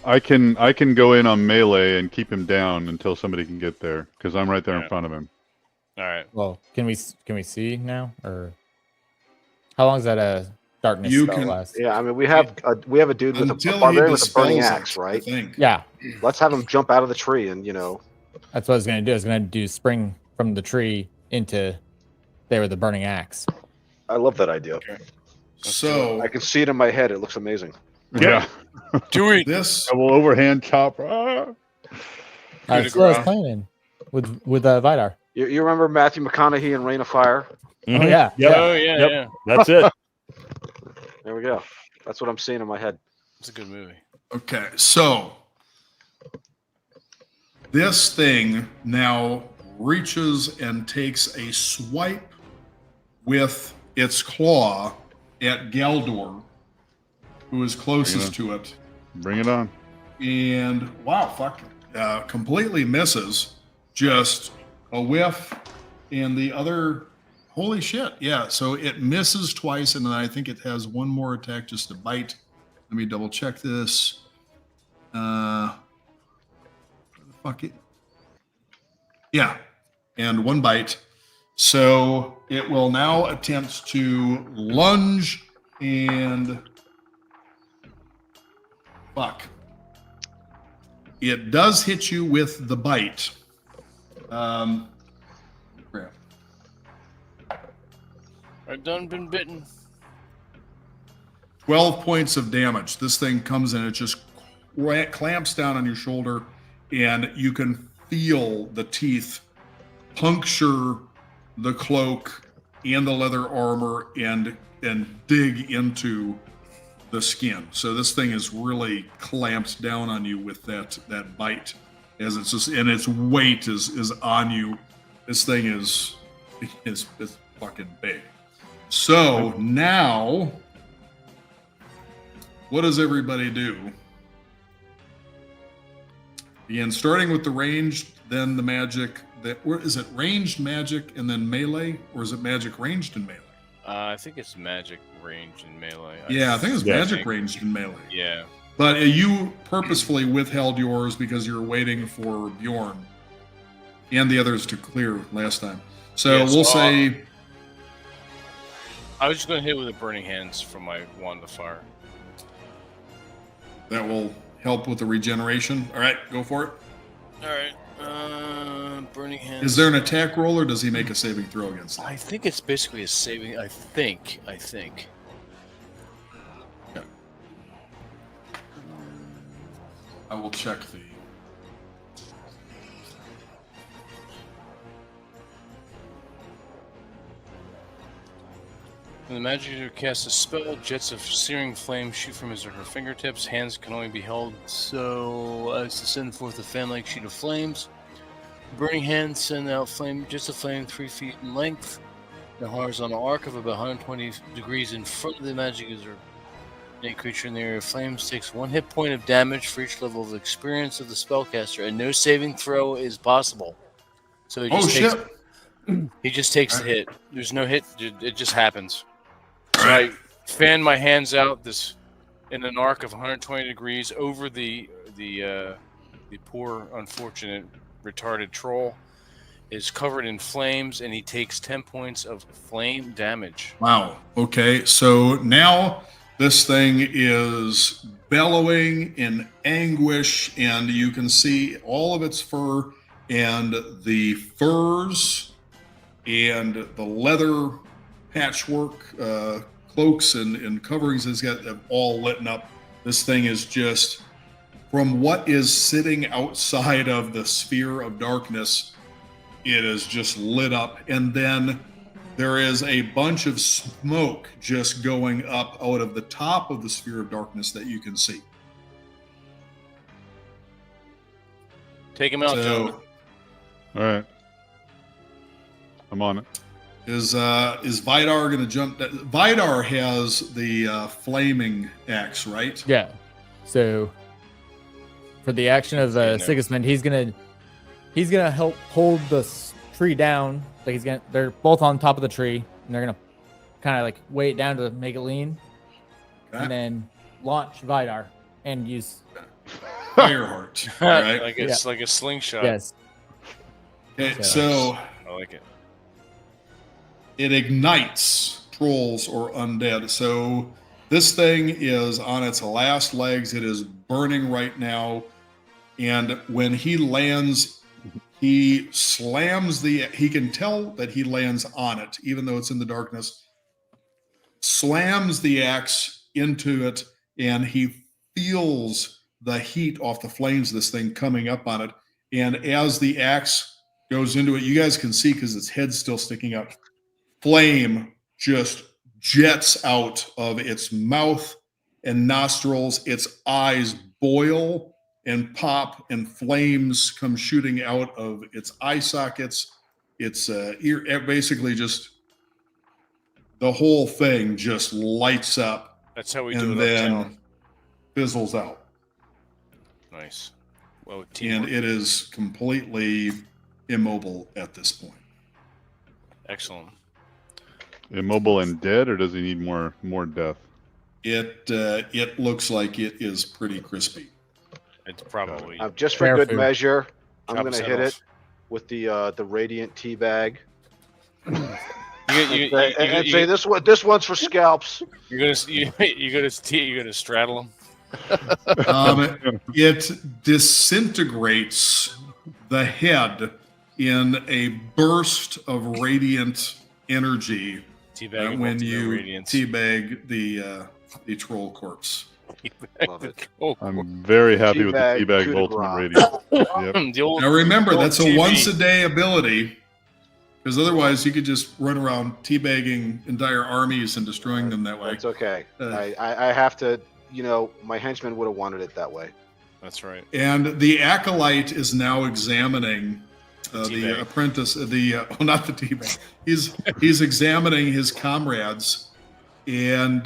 I can go in on melee and keep him down until somebody can get there because I'm right there in Yeah. front of him. All right. Well, can we see now, or how long is that a darkness You spell can- last? Yeah, I mean, we have a dude with a Until he barbarian with a burning dispels axe, it, I right? think. Yeah, Let's have him jump out of the tree and that's what I was gonna do. I was gonna do spring from the tree into there with the burning axe. I love that idea. So I can see it in my head. It looks amazing. Yeah. Do it. this Double overhand chop. Ah. All right, so I was playing with Vidar. You remember Matthew McConaughey in Reign of Fire? Oh yeah, Yep. Oh, yeah, Yep. yeah. That's it. There we go. That's what I'm seeing in my head. It's a good movie. okay, so this thing now reaches and takes a swipe with its claw at Galdor, who is closest to it. Bring it on. And wow, fuck, completely misses. Just a whiff, and the other, holy shit, yeah. So it misses twice, and then I think it has one more attack just to bite. Let me double check this. Fuck it. Yeah, and one bite. So it will now attempt to lunge and fuck. It does hit you with the bite. Crap. I've done been bitten. 12 points of damage. This thing comes in, it just clamps down on your shoulder, and you can feel the teeth puncture the cloak and the leather armor and dig into the skin. So this thing is really clamped down on you with that bite, as it's just, and its weight is on you. This thing is fucking big. So now, what does everybody do? Again, starting with the ranged, then the magic. Is it ranged magic and then melee, or is it magic ranged and melee? I think it's magic range and melee. Yeah, I think it's Yeah. magic ranged and melee. Yeah. But you purposefully withheld yours because you were waiting for Bjorn and the others to clear last time. So Yeah, we'll so, say I was just going to hit with a burning hands from my wand of fire. that will help with the regeneration. All right, go for it. All right. Burning hands. Is there an attack roll, or does he make a saving throw against that? I think it's basically a saving. I think. Okay. I will check the. When the magic user casts a spell, jets of searing flame shoot from his or her fingertips. Hands can only be held so as to send forth a fan-like sheet of flames. Burning hands send out jets of flame 3 feet in length, in a horizontal arc of about 120 degrees in front of the magic user. Any creature in the area of flames takes 1 hit point of damage for each level of experience of the spellcaster, and no saving throw is possible. So he just takes the hit. There's no hit. It just happens. So I fan my hands out in an arc of 120 degrees over the poor, unfortunate, retarded troll. Is covered in flames, and he takes 10 points of flame damage. Wow. Okay, so now this thing is bellowing in anguish, and you can see all of its fur and the furs and the leather patchwork cloaks and coverings it's got all lit up. This thing is just, from what is sitting outside of the sphere of darkness, it is just lit up. And then there is a bunch of smoke just going up out of the top of the sphere of darkness that you can see. Take him out, gentlemen. All right. I'm on it. Is Vidar going to jump? Vidar has the flaming axe, right? Yeah. So for the action of Sigismund, he's gonna help hold the tree down. Like they're both on top of the tree, and they're gonna kind of like weigh it down to make it lean, and then launch Vidar and use Fireheart, right? like it's like a slingshot. Yes. Okay, so I like it. It ignites trolls or undead. So this thing is on its last legs. It is burning right now. And when he lands, he slams he can tell that he lands on it, even though it's in the darkness, slams the axe into it, and he feels the heat off the flames of this thing coming up on it. And as the axe goes into it, you guys can see, because its head's still sticking up, flame just jets out of its mouth and nostrils. Its eyes boil and pop, and flames come shooting out of its eye sockets. Its ear, basically just the whole thing just lights up. That's how we do it. And then fizzles out. Nice. Well, and it is completely immobile at this point. Excellent. Immobile and dead, or does he need more death? It looks like it is pretty crispy. It's probably just for good measure. I'm Chop going to his hit head it with the radiant tea bag. You say this one's for scalps. You're gonna straddle him. It disintegrates the head in a burst of radiant energy when you teabag the troll corpse. Love it. I'm very happy with the teabag ultimate radiant. Yep. Now remember, that's a once a day ability, because otherwise you could just run around teabagging entire armies and destroying them that way. It's okay. I have to, my henchman would have wanted it that way. That's right. And the acolyte is now examining the apprentice, not the teabag. He's examining his comrades, and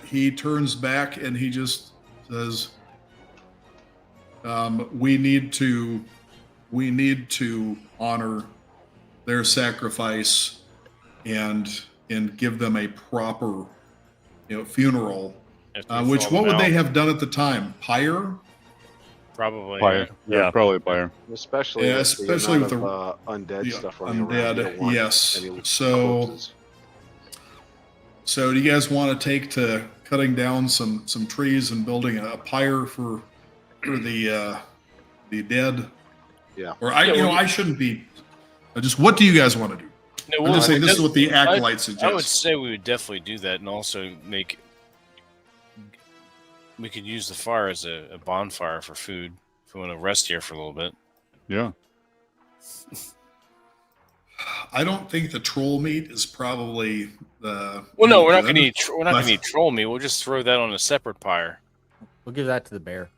he turns back and he just says, "We need to honor their sacrifice and give them a proper, funeral, after we Which thaw them what would they out. have done at the time? Pyre? Probably. Fire. Yeah, Yeah. probably fire. Especially Yeah, with especially the amount with of undead the stuff running around. You don't undead. want Yes. any So, corpses. so do you guys want to take to cutting down some trees and building a pyre for the dead? Yeah. Or I shouldn't be. Just what do you guys want to do? No, I'm just saying this is def- what the acolyte I would suggests. say we would definitely do that, and also we could use the fire as a bonfire for food if we want to rest here for a little bit. Yeah. I don't think the troll meat is probably the. Well, no, we're not good, going to eat. We're not going but- to eat troll meat. We'll just throw that on a separate pyre. We'll give that to the bear.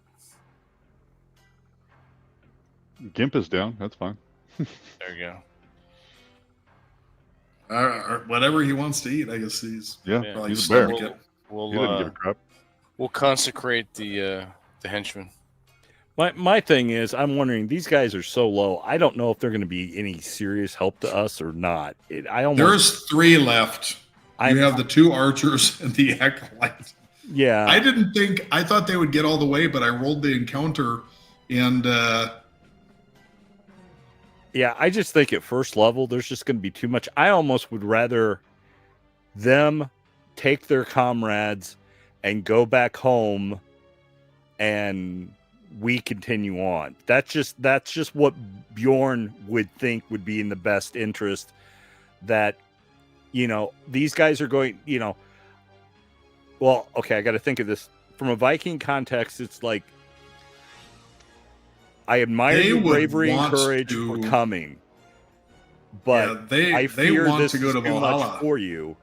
Gimp is down. That's fine. There you go. Or whatever he wants to eat, I guess he's Yeah. Yeah. probably He's a bear. stomach it. We'll He doesn't give a crap. we'll consecrate the henchman. My thing is, I'm wondering, these guys are so low. I don't know if they're going to be any serious help to us or not. There's 3 left. I You have the 2 archers and the acolyte. yeah. I thought they would get all the way, but I rolled the encounter and Yeah, I just think at first level, there's just going to be too much. I almost would rather them take their comrades and go back home, and we continue on. That's just what Bjorn would think would be in the best interest. That, these guys are going, well, okay, I got to think of this from a Viking context. It's like, I admire They your would bravery and want courage to- for coming, but yeah, they I fear want this to go is to too Valhalla. much for you.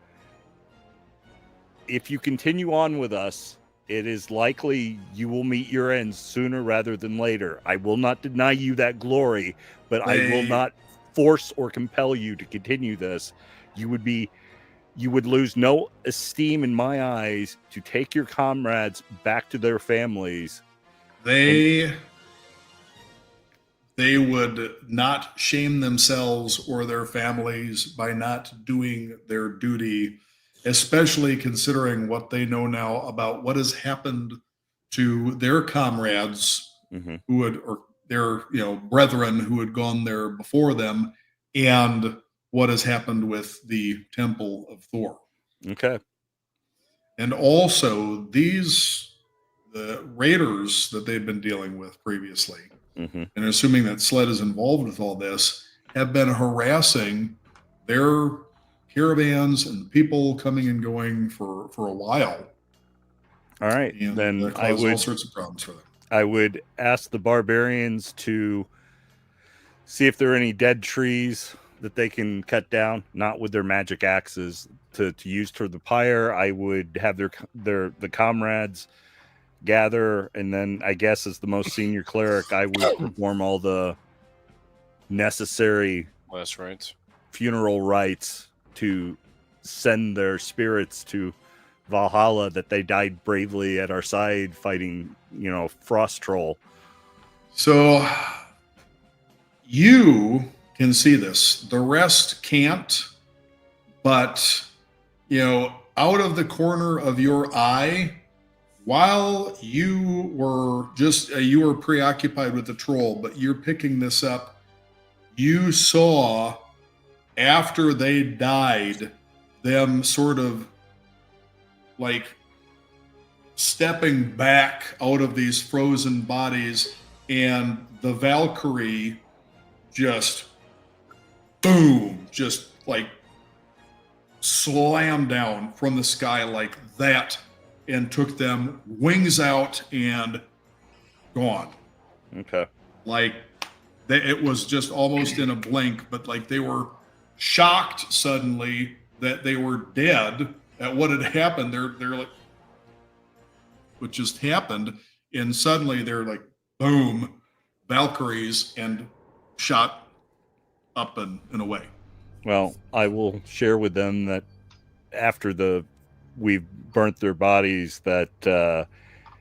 If you continue on with us, it is likely you will meet your end sooner rather than later. I will not deny you that glory, but I will They- not force or compel you to continue this. You would lose no esteem in my eyes to take your comrades back to their families. They would not shame themselves or their families by not doing their duty, especially considering what they know now about what has happened to their comrades Mhm. or their brethren who had gone there before them, and what has happened with the Temple of Thor. Okay. And also the raiders that they've been dealing with previously, Mm-hmm. and assuming that Sled is involved with all this, have been harassing their caravans and people coming and going for a while. All right. And Then that I caused all would sorts of problems for them. I would ask the barbarians to see if there are any dead trees that they can cut down, not with their magic axes, to use toward the pyre. I would have the comrades gather, and then I guess as the most senior cleric, I would perform all the necessary Last rites. funeral rites to send their spirits to Valhalla, that they died bravely at our side fighting, Frost Troll. So you can see this. The rest can't, but out of the corner of your eye, while you were preoccupied with the troll, but you're picking this up, you saw after they died them sort of like stepping back out of these frozen bodies, and the Valkyrie just boom, just like slammed down from the sky like that and took them wings out and gone. Okay. Like it was just almost in a blink, but like they were shocked suddenly that they were dead at what had happened. They're like, what just happened? And suddenly they're like, boom, Valkyries, and shot up and away. Well, I will share with them that after we've burnt their bodies, that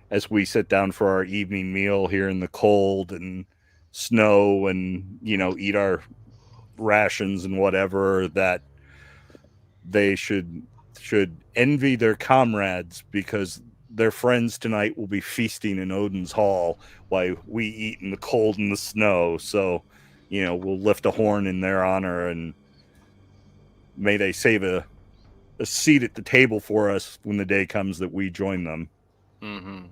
as we sit down for our evening meal here in the cold and snow and, eat our rations and whatever, that they should envy their comrades, because their friends tonight will be feasting in Odin's Hall while we eat in the cold and the snow. So, we'll lift a horn in their honor, and may they save a seat at the table for us when the day comes that we join them. Mm-hmm.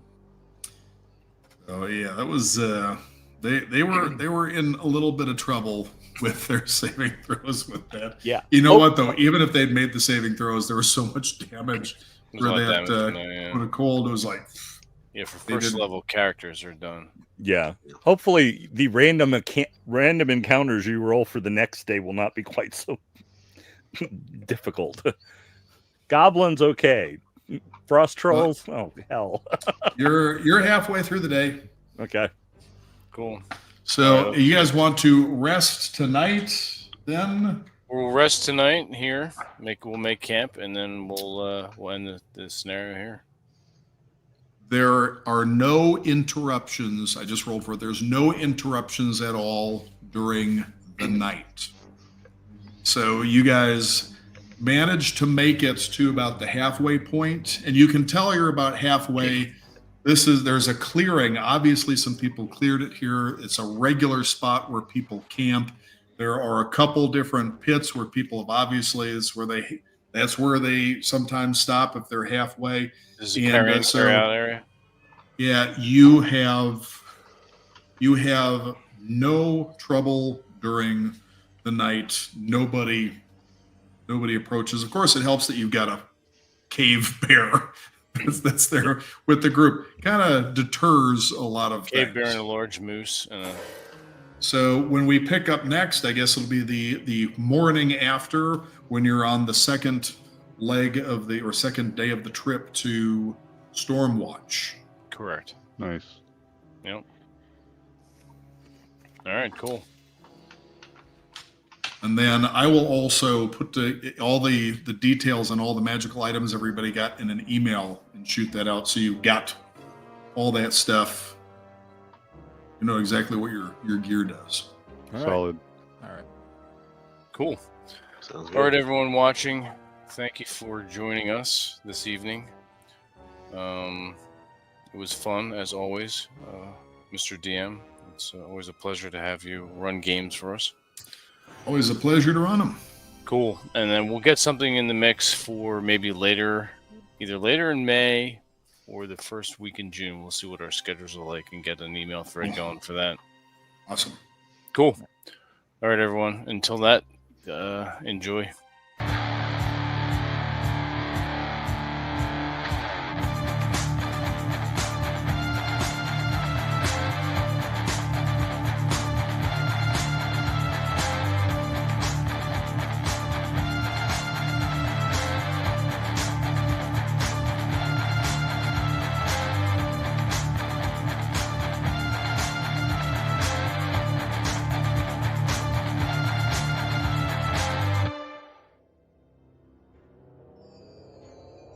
Oh yeah, that was they were in a little bit of trouble with their saving throws with that. Yeah. You know what though? Even if they'd made the saving throws, there was so much damage There's a for lot of that damage in there, yeah. for the cold. It was like, Yeah, for They first didn't- level characters are done. Yeah. Hopefully the random encounters you roll for the next day will not be quite so difficult. Goblins, okay. Frost trolls, oh hell. you're halfway through the day. Okay. Cool. So Alright. you guys want to rest tonight then? We'll rest tonight here. We'll make camp, and then we'll end the scenario here. There are no interruptions. I just rolled for it. There's no interruptions at all during the night. So you guys managed to make it to about the halfway point, and you can tell you're about halfway. There's a clearing. Obviously, some people cleared it here. It's a regular spot where people camp. There are a couple different pits where people have obviously that's where they sometimes stop if they're halfway. This is a carry in, carry out area. Yeah, you have no trouble during the night. Nobody approaches. Of course, it helps that you've got a cave bear that's there with the group. Kind of deters a lot of Cave bear things. and a large moose. So when we pick up next, I guess it'll be the morning after, when you're on the second leg of second day of the trip to Stormwatch. Correct. Nice. Yep. All right. Cool. And then I will also put all the details on all the magical items everybody got in an email and shoot that out, so you've got all that stuff. You know exactly what your gear does. All right. Solid. All right. Cool. Sounds All right, good. everyone watching, thank you for joining us this evening. It was fun, as always, Mr. DM. It's always a pleasure to have you run games for us. Always a pleasure to run them. Cool. And then we'll get something in the mix for maybe either later in May or the first week in June. We'll see what our schedules are like and get an email thread going for that. Awesome. Cool. All right, everyone. Until that, enjoy.